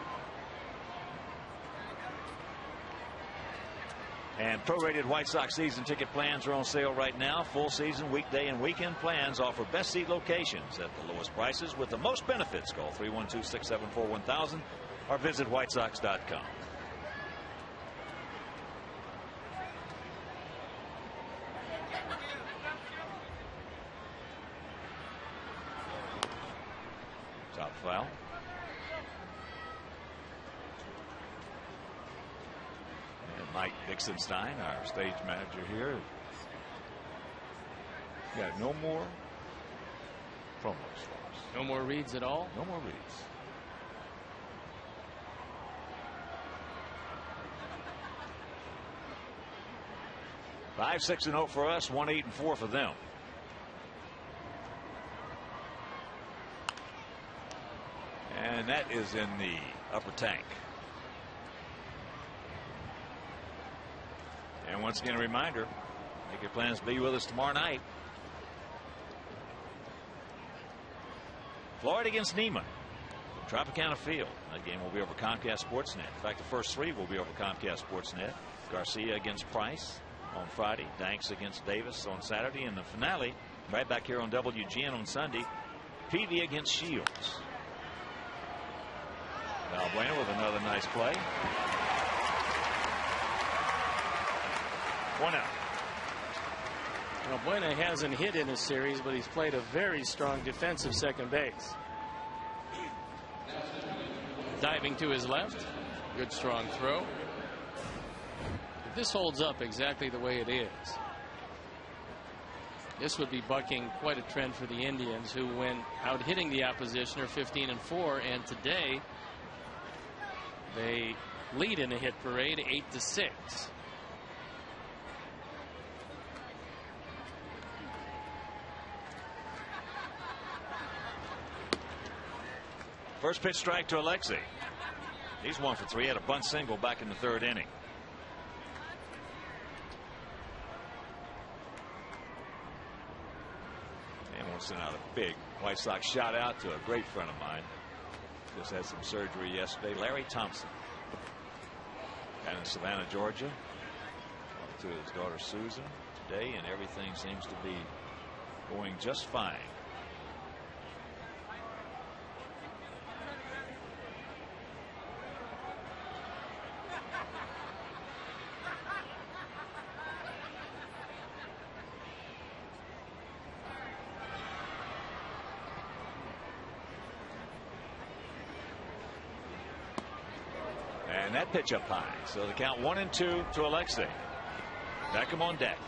And prorated White Sox season ticket plans are on sale right now. Full season, weekday, and weekend plans offer best seat locations at the lowest prices with the most benefits. Call 312-674-1000 or visit whitesox.com. Top foul. Mike Dixonstein, our stage manager here. Got no more promos for us. No more reads at all? No more reads. Five, 6-0 for us, 1-8-4 for them. And that is in the upper tank. And once again, a reminder, make your plans to be with us tomorrow night. Florida against Neiman from Tropicana Field. That game will be over Comcast Sportsnet. In fact, the first 3 will be over Comcast Sportsnet. Garcia against Price on Friday. Danks against Davis on Saturday. And the finale right back here on WGN on Sunday. Peavy against Shields. Valbuena with another nice play. 1 out. Valbuena hasn't hit in this series, but he's played a very strong defensive second base. Diving to his left. Good strong throw. If this holds up exactly the way it is, this would be bucking quite a trend for the Indians, who, when out hitting the opposition, are 15-4, and today they lead in the hit parade 8-6. First pitch strike to Alexei. He's 1 for 3. Had a bunt single back in the 3rd inning. And wants to send out a big White Sox shout out to a great friend of mine. Just had some surgery yesterday. Larry Thompson. And in Savannah, Georgia. To his daughter Susan today, and everything seems to be going just fine. And that pitch up high. So the count 1-2 to Alexei. Beckham on deck.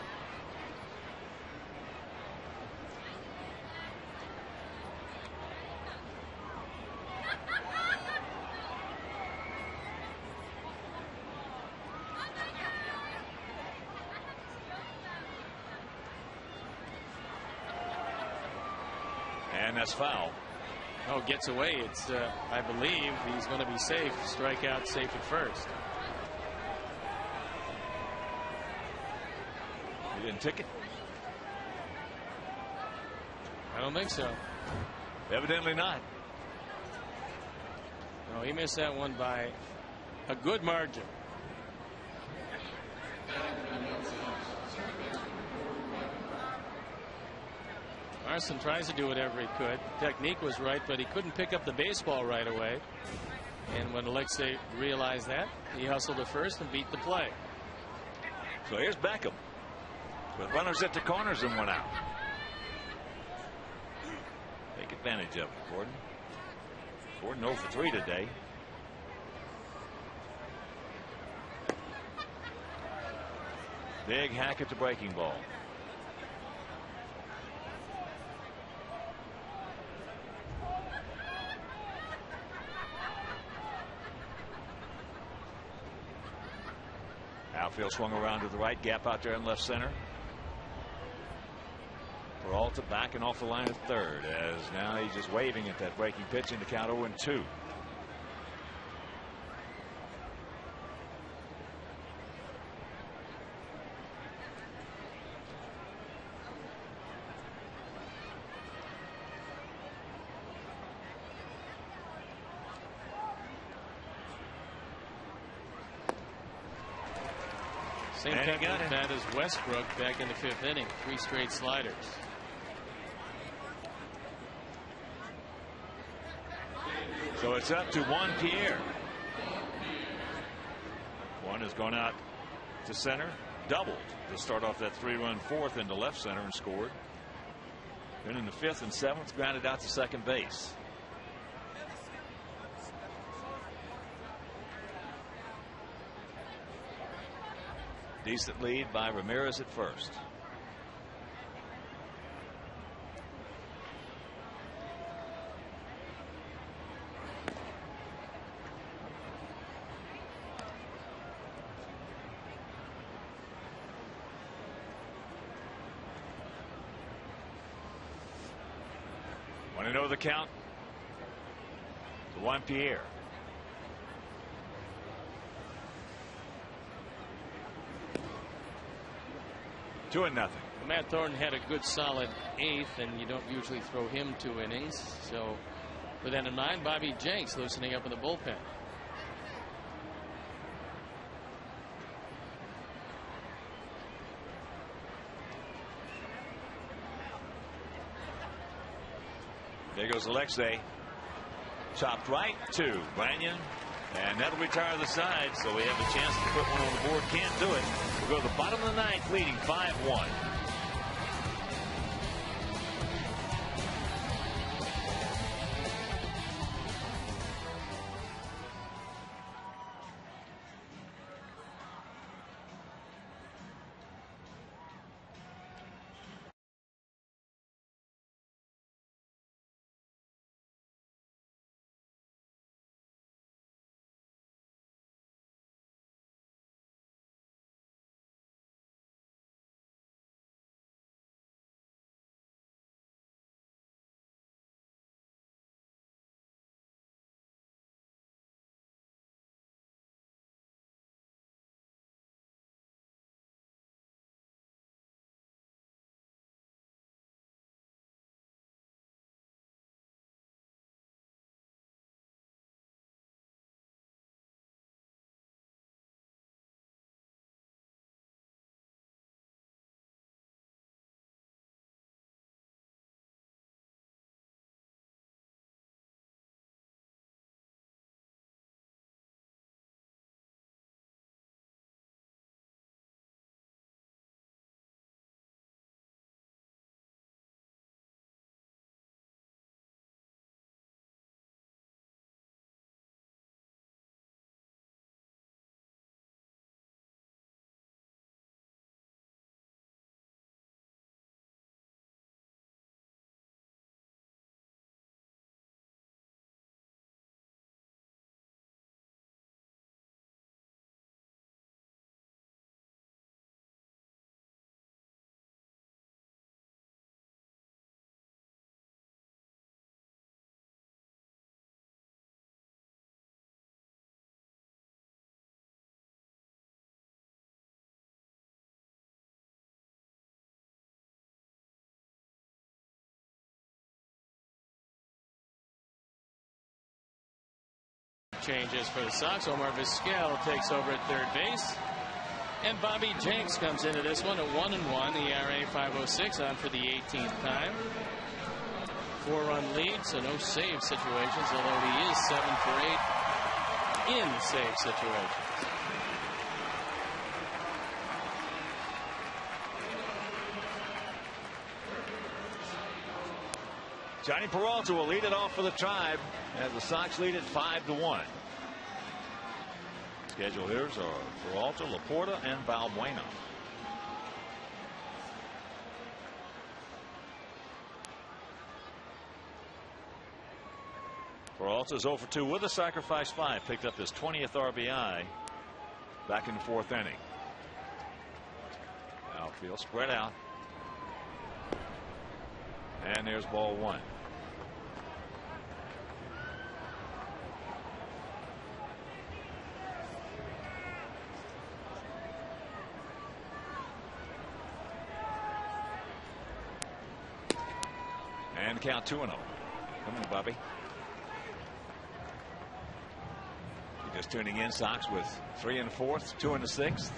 And that's foul. Oh, gets away. It's I believe he's going to be safe. Strikeout, safe at first. He didn't tick it? I don't think so. Evidently not. No, he missed that one by a good margin. Larson tries to do whatever he could. Technique was right, but he couldn't pick up the baseball right away. And when Alexei realized that, he hustled to first and beat the play. So here's Beckham with runners at the corners and 1 out. Take advantage of it, Gordon. Gordon 0 for 3 today. Big hack at the breaking ball. Outfield swung around to the right, gap out there in left center. Peralta backing off the line at third, as now he's just waving at that breaking pitch in the count 0-2. Same technique that as Westbrook back in the 5th inning. 3 straight sliders. So it's up to Juan Pierre. One has gone out to center, doubled to start off that 3-run 4th into left center and scored. Then in the 5th and 7th, grounded out to second base. Decent lead by Ramirez at first. Want to know the count? To Juan Pierre. 2-0. Well, Matt Thornton had a good solid 8th, and you don't usually throw him 2 innings. So with that in mind, Bobby Jenks loosening up in the bullpen. There goes Alexei. Chopped right to Branyan. And that'll retire the side, so we have a chance to put one on the board. Can't do it. We'll go to the bottom of the 9th, leading 5-1. Changes for the Sox. Omar Vizquel takes over at third base. And Bobby Jenks comes into this one at 1-1. The ERA 5.06 on for the 18th time. 4-run lead, so no save situations, although he is 7 for 8 in save situations. Johnny Peralta will lead it off for the Tribe as the Sox lead it 5-1. Scheduled hitters are Peralta, Laporta, and Valbuena. Peralta's 0 for 2 with a sacrifice fly. Picked up his 20th RBI back in the 4th inning. Outfield spread out. And there's ball 1. And count 2-0. Come on, Bobby. You're just tuning in. Sox with 3 in the 4th, 2 in the 6th.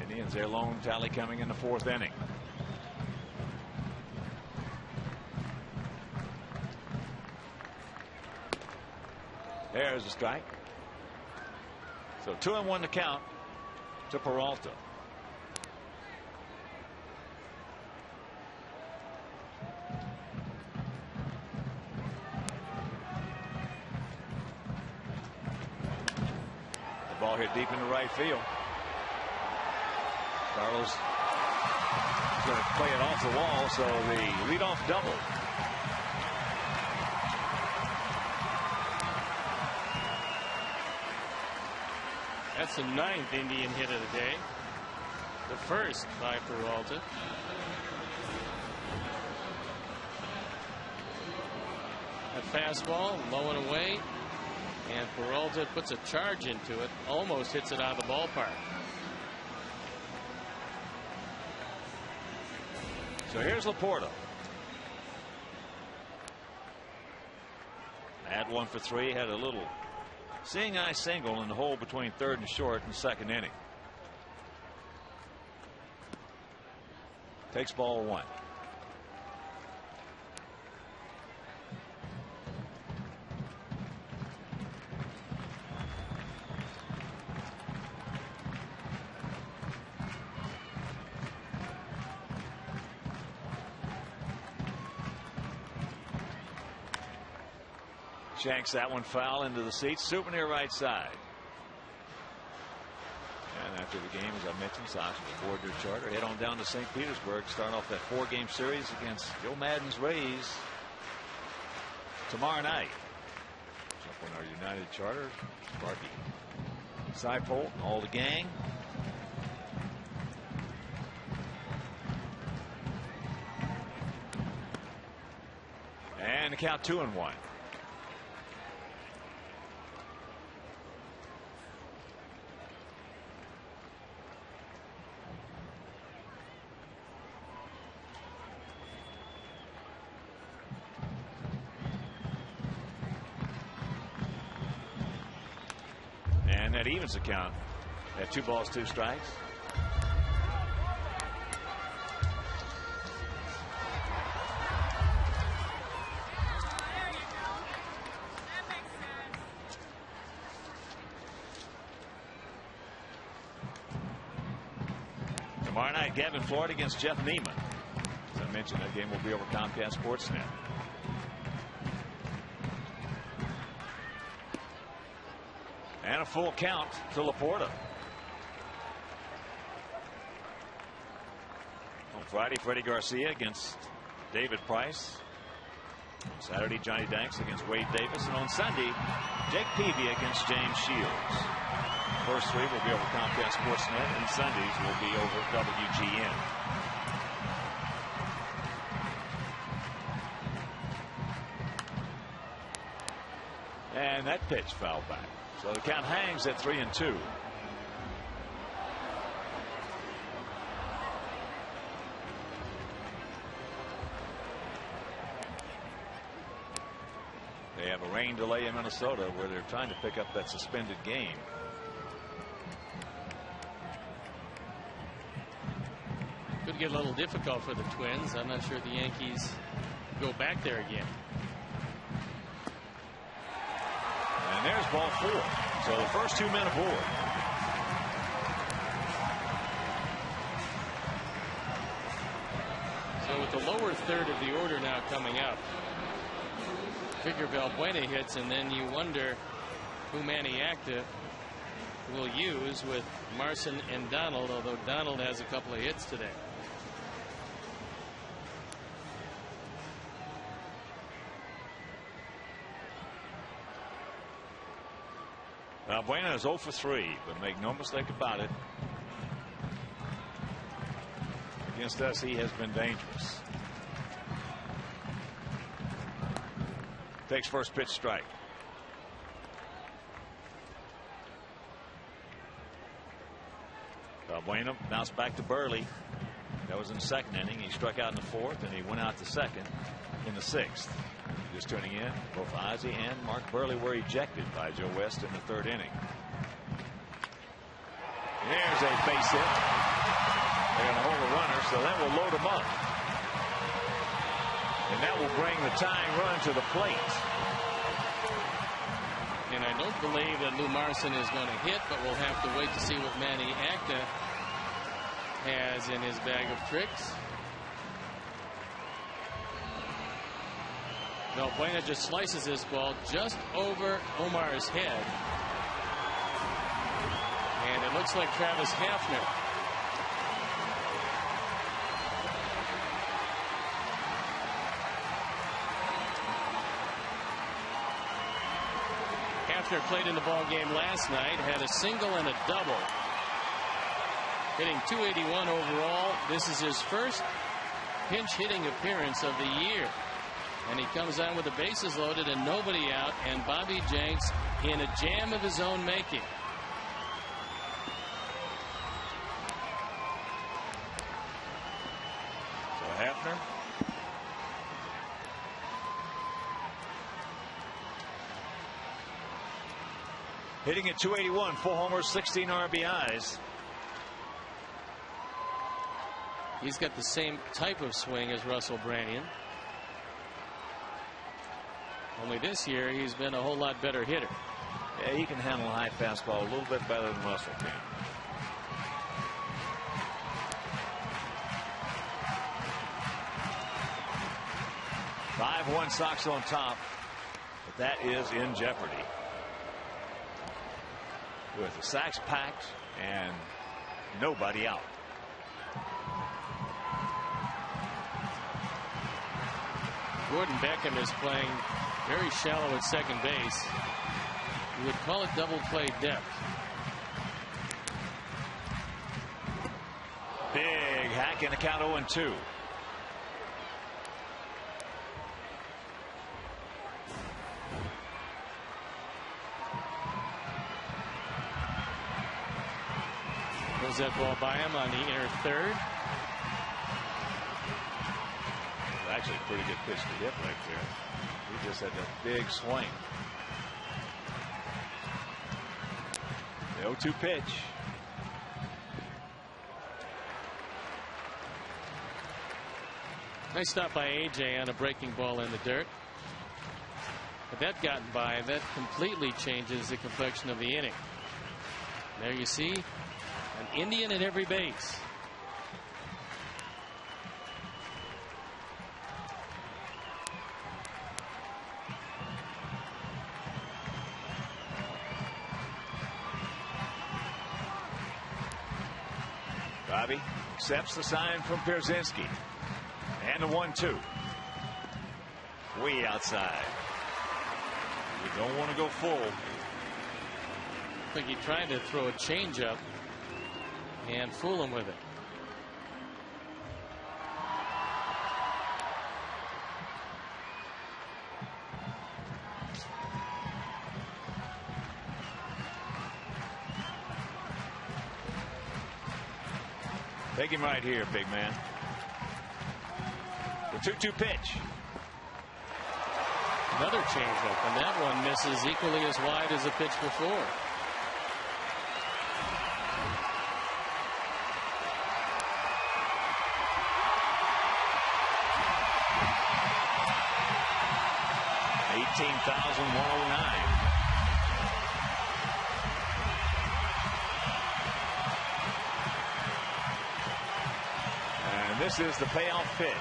Indians their lone tally coming in the 4th inning. There's a strike. So 2-1 to count to Peralta. The ball hit deep into right field. Carlos is going to play it off the wall, so the leadoff double. That's the 9th Indian hit of the day. The first by Peralta. A fastball low and away, and Peralta puts a charge into it, almost hits it out of the ballpark. So here's Laporta. At 1 for 3, had a little seeing eye single in the hole between 3rd and short in the 2nd inning. Takes ball 1. Shanks that one foul into the seats. Souvenir right side. And after the game, as I mentioned, Sox will board their charter, head on down to St. Petersburg, start off that 4-game series against Joe Madden's Rays tomorrow night. Jump on our United charter. Sparky Seipold and all the gang. And the count 2-1. And that evens the count at 2 balls, 2 strikes. Tomorrow night, Gavin Floyd against Jeff Neiman. As I mentioned, that game will be over Comcast Sportsnet. And a full count to Laporta. On Friday, Freddie Garcia against David Price. On Saturday, Johnny Danks against Wade Davis. And on Sunday, Jake Peavy against James Shields. First 3 will be over Comcast Sportsnet, and Sundays will be over WGN. And that pitch fouled back. So the count hangs at 3-2. They have a rain delay in Minnesota where they're trying to pick up that suspended game. Could get a little difficult for the Twins. I'm not sure the Yankees go back there again. And there's ball 4. So the first 2 men aboard. So with the lower third of the order now coming up, figure Valbuena hits, and then you wonder who Manny Acta will use with Marson and Donald, although Donald has a couple of hits today. Valbuena is 0 for 3, but make no mistake about it. Against us, he has been dangerous. Takes first pitch strike. Valbuena bounced back to Burley. That was in the 2nd inning. He struck out in the 4th, and he went out the 2nd in the 6th. Just tuning in, both Ozzie and Mark Burley were ejected by Joe West in the 3rd inning. There's a base hit. They're going to hold the runner, so that will load them up. And that will bring the tying run to the plate. And I don't believe that Lou Marson is going to hit, but we'll have to wait to see what Manny Acta has in his bag of tricks. No, Buena just slices this ball just over Omar's head. And it looks like Travis Hafner. Hafner played in the ball game last night, had a single and a double, hitting 281 overall. This is his first pinch hitting appearance of the year. And he comes on with the bases loaded and nobody out, and Bobby Jenks in a jam of his own making. So Hafner. Hitting at 281, 4 homers, 16 RBIs. He's got the same type of swing as Russell Branyan. Only this year he's been a whole lot better hitter. Yeah, he can handle a high fastball a little bit better than Russell can. Five-1 Sox on top, but that is in jeopardy. With the sacks packed and nobody out. Gordon Beckham is playing very shallow at second base. You would call it double play depth. Big hack in the count 0-2. Goes that ball by him on the inner third. Actually a pretty good pitch to hit right there. He just had that big swing. The 0-2 pitch. Nice stop by AJ on a breaking ball in the dirt. But that gotten by, that completely changes the complexion of the inning. There you see an Indian at every base. Bobby accepts the sign from Pierzynski. And the 1-2. Way outside. You don't want to go full. I think he tried to throw a changeup and fool him with it. Take him right here, big man. The 2-2 pitch. Another changeup, and that one misses equally as wide as the pitch before. $18,109. And this is the payoff pitch.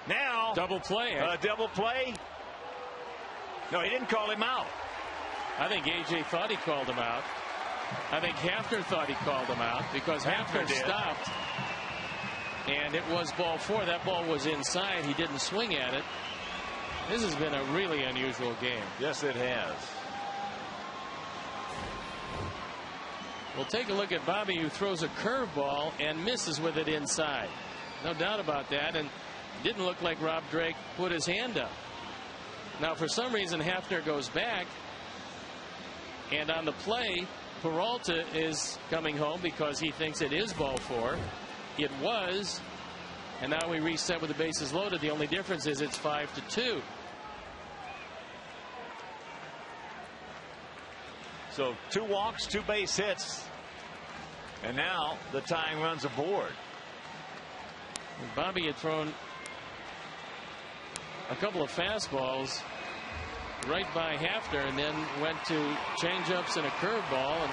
Now double play. Double play. No, he didn't call him out. I think AJ thought he called him out. I think Hafner thought he called him out because Hafner stopped, and it was ball 4. That ball was inside. He didn't swing at it. This has been a really unusual game. Yes, it has. We'll take a look at Bobby, who throws a curveball and misses with it inside. No doubt about that, and it didn't look like Rob Drake put his hand up. Now, for some reason, Hafner goes back, and on the play, Peralta is coming home because he thinks it is ball 4. It was, and now we reset with the bases loaded. The only difference is it's 5-2. So 2 walks, 2 base hits. And now the tying runs aboard. Bobby had thrown a couple of fastballs right by Hafner and then went to changeups and a curveball and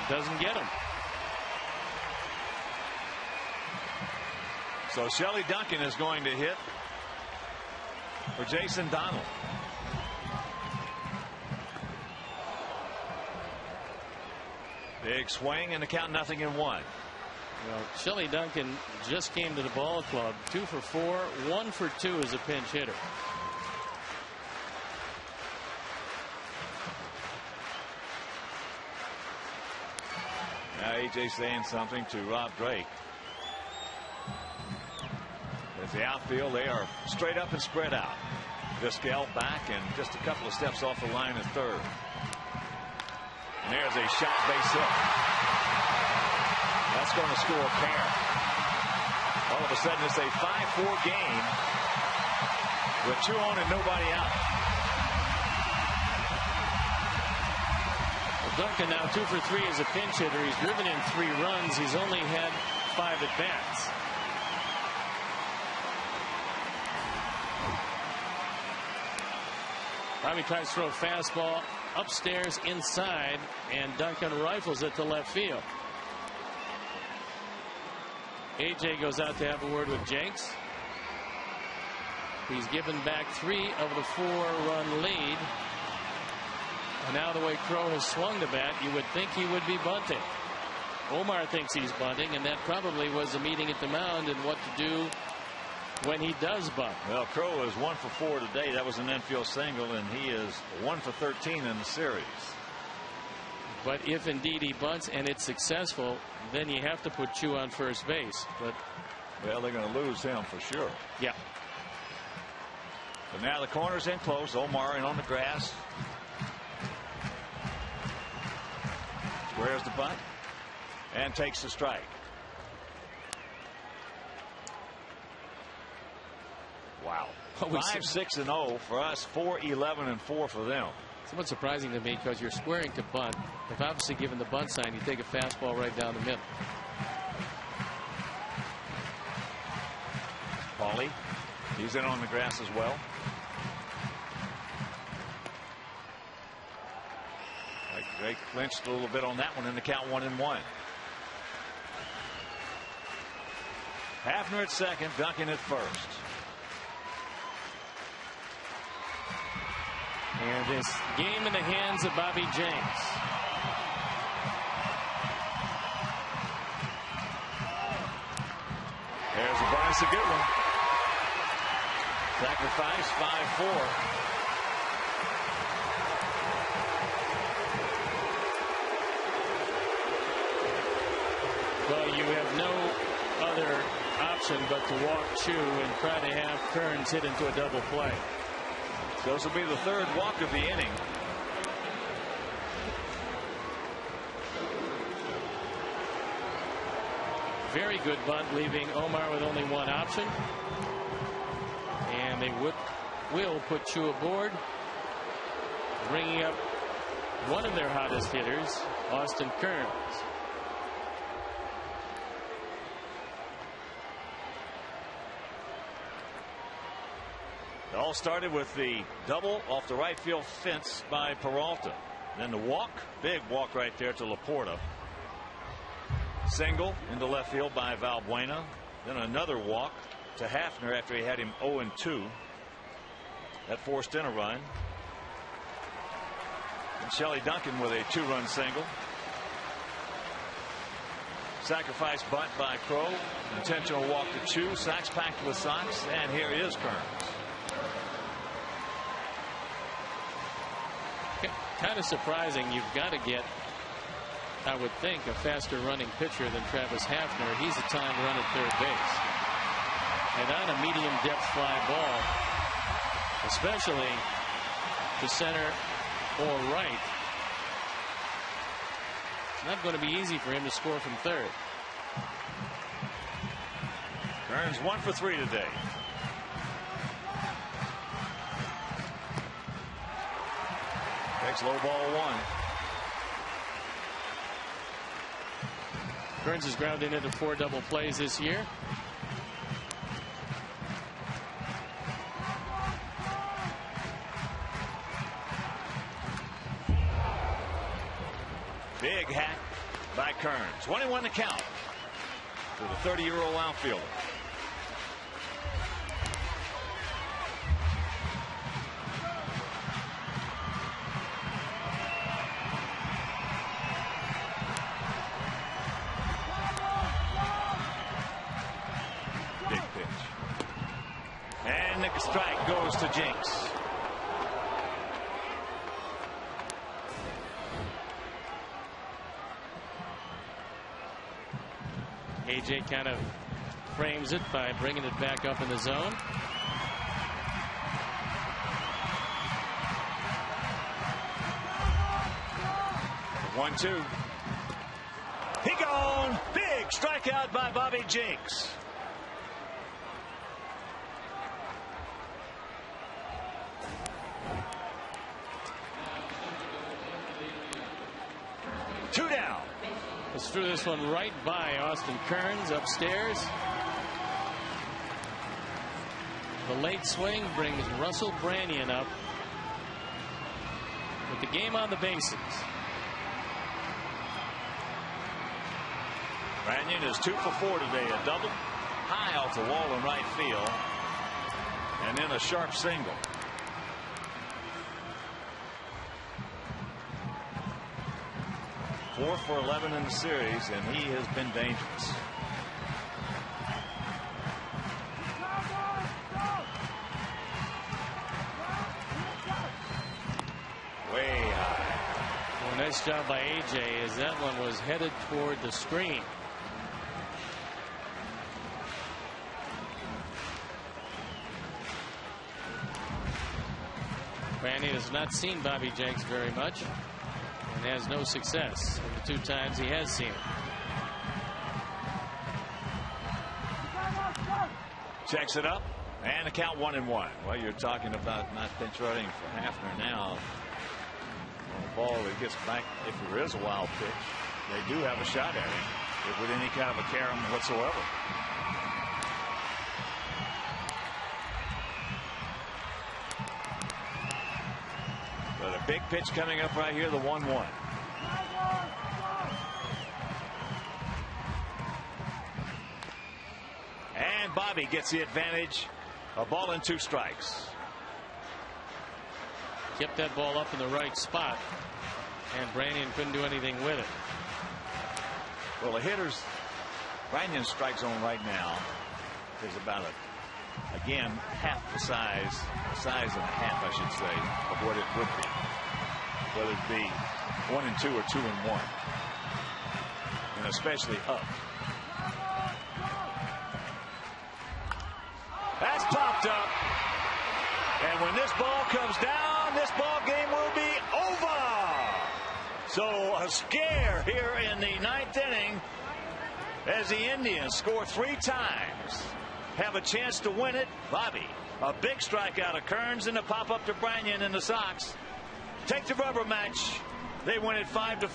doesn't get him. So Shelly Duncan is going to hit for Jason Donald. Big swing and the count 0-1. Well, Shelly Duncan just came to the ball club 2 for 4, 1 for 2 as a pinch hitter. Now AJ saying something to Rob Drake. As the outfield, they are straight up and spread out. Vizquel back and just a couple of steps off the line at third. And there's a shot base hit. That's going to score a pair. All of a sudden it's a 5-4 game with 2 on and nobody out. Well, Duncan now 2 for 3 as a pinch hitter. He's driven in 3 runs. He's only had 5 at bats. Bobby tries to throw a fastball upstairs inside, and Duncan rifles it to left field. AJ goes out to have a word with Jenks. He's given back 3 of the 4-run lead. And now the way Crow has swung the bat, you would think he would be bunting. Omar thinks he's bunting, and that probably was a meeting at the mound and what to do when he does bunt. Well, Crow is 1 for 4 today. That was an infield single, and he is 1 for 13 in the series. But if indeed he bunts and it's successful, then you have to put Chu on first base. But well, they're going to lose him for sure. Yeah. But now the corner's in close. Omar in on the grass. Squares the bunt and takes the strike. Wow. 5-6-0 for us. 4-11-4 for them. Somewhat surprising to me because you're squaring to bunt. They've obviously given the bunt sign. You take a fastball right down the middle. Paulie, he's in on the grass as well. Drake clinched a little bit on that one in the count 1-1. Hafner at second, Duncan at first. And this game in the hands of Bobby Jenks. There's a bunt. It's a good one. Sacrifice 5-4. Well, you have no other option but to walk Chu and try to have Kearns hit into a double play. So this will be the 3rd walk of the inning. Very good bunt, leaving Omar with only 1 option. And they will put Chu aboard, bringing up one of their hottest hitters, Austin Kearns. It all started with the double off the right field fence by Peralta. Then the walk, big walk right there to Laporta. Single into left field by Valbuena. Then another walk to Hafner after he had him 0-2. That forced in a run. And Shelly Duncan with a 2-run single. Sacrifice bunt by Crow. Intentional walk to Chu. Sacks packed with Sox. And here is Kearns. Kind of surprising. You've got to get, I would think, a faster running pitcher than Travis Hafner. He's a time run at third base. And on a medium depth fly ball, especially to center or right, it's not going to be easy for him to score from third. Kearns 1 for 3 today. Takes low ball 1. Kearns has grounded into 4 double plays this year. Big hack by Kearns. 21 to count for the 30-year-old outfielder. Big pitch. And the strike goes to Jinks. AJ kind of frames it by bringing it back up in the zone. One, two. He gone. Big strikeout by Bobby Jinks. Two down. Let's threw this one right by Austin Kearns upstairs. The late swing brings Russell Branyan up with the game on the bases. Branyan is 2 for 4 today. A double high off the wall in right field. And then a sharp single. Four for 11 in the series, and he has been dangerous. Way high. Well, nice job by AJ as that one was headed toward the screen. Branyan has not seen Bobby Jenks very much and has no success in the 2 times he has seen him. Checks it up and the count 1-1. Well, you're talking about not pinch running for Hafner now. On the ball, he gets back. If there is a wild pitch, they do have a shot at him with any kind of a carom whatsoever. But a big pitch coming up right here, the 1-1. And Bobby gets the advantage. A ball and 2 strikes. Kept that ball up in the right spot, and Branyan couldn't do anything with it. Well, the hitters, Branyan's strike zone right now is about again half the size and a half, I should say, of what it would be, whether it be 1-2 or 2-1, and especially up. That's popped up, and when this ball comes down, this ball game will be over. So a scare here in the 9th inning as the Indians score 3 times, have a chance to win it. Bobby, a big strikeout of Kearns and a pop up to Branyan in the Sox. Take the rubber match. They win it 5-4.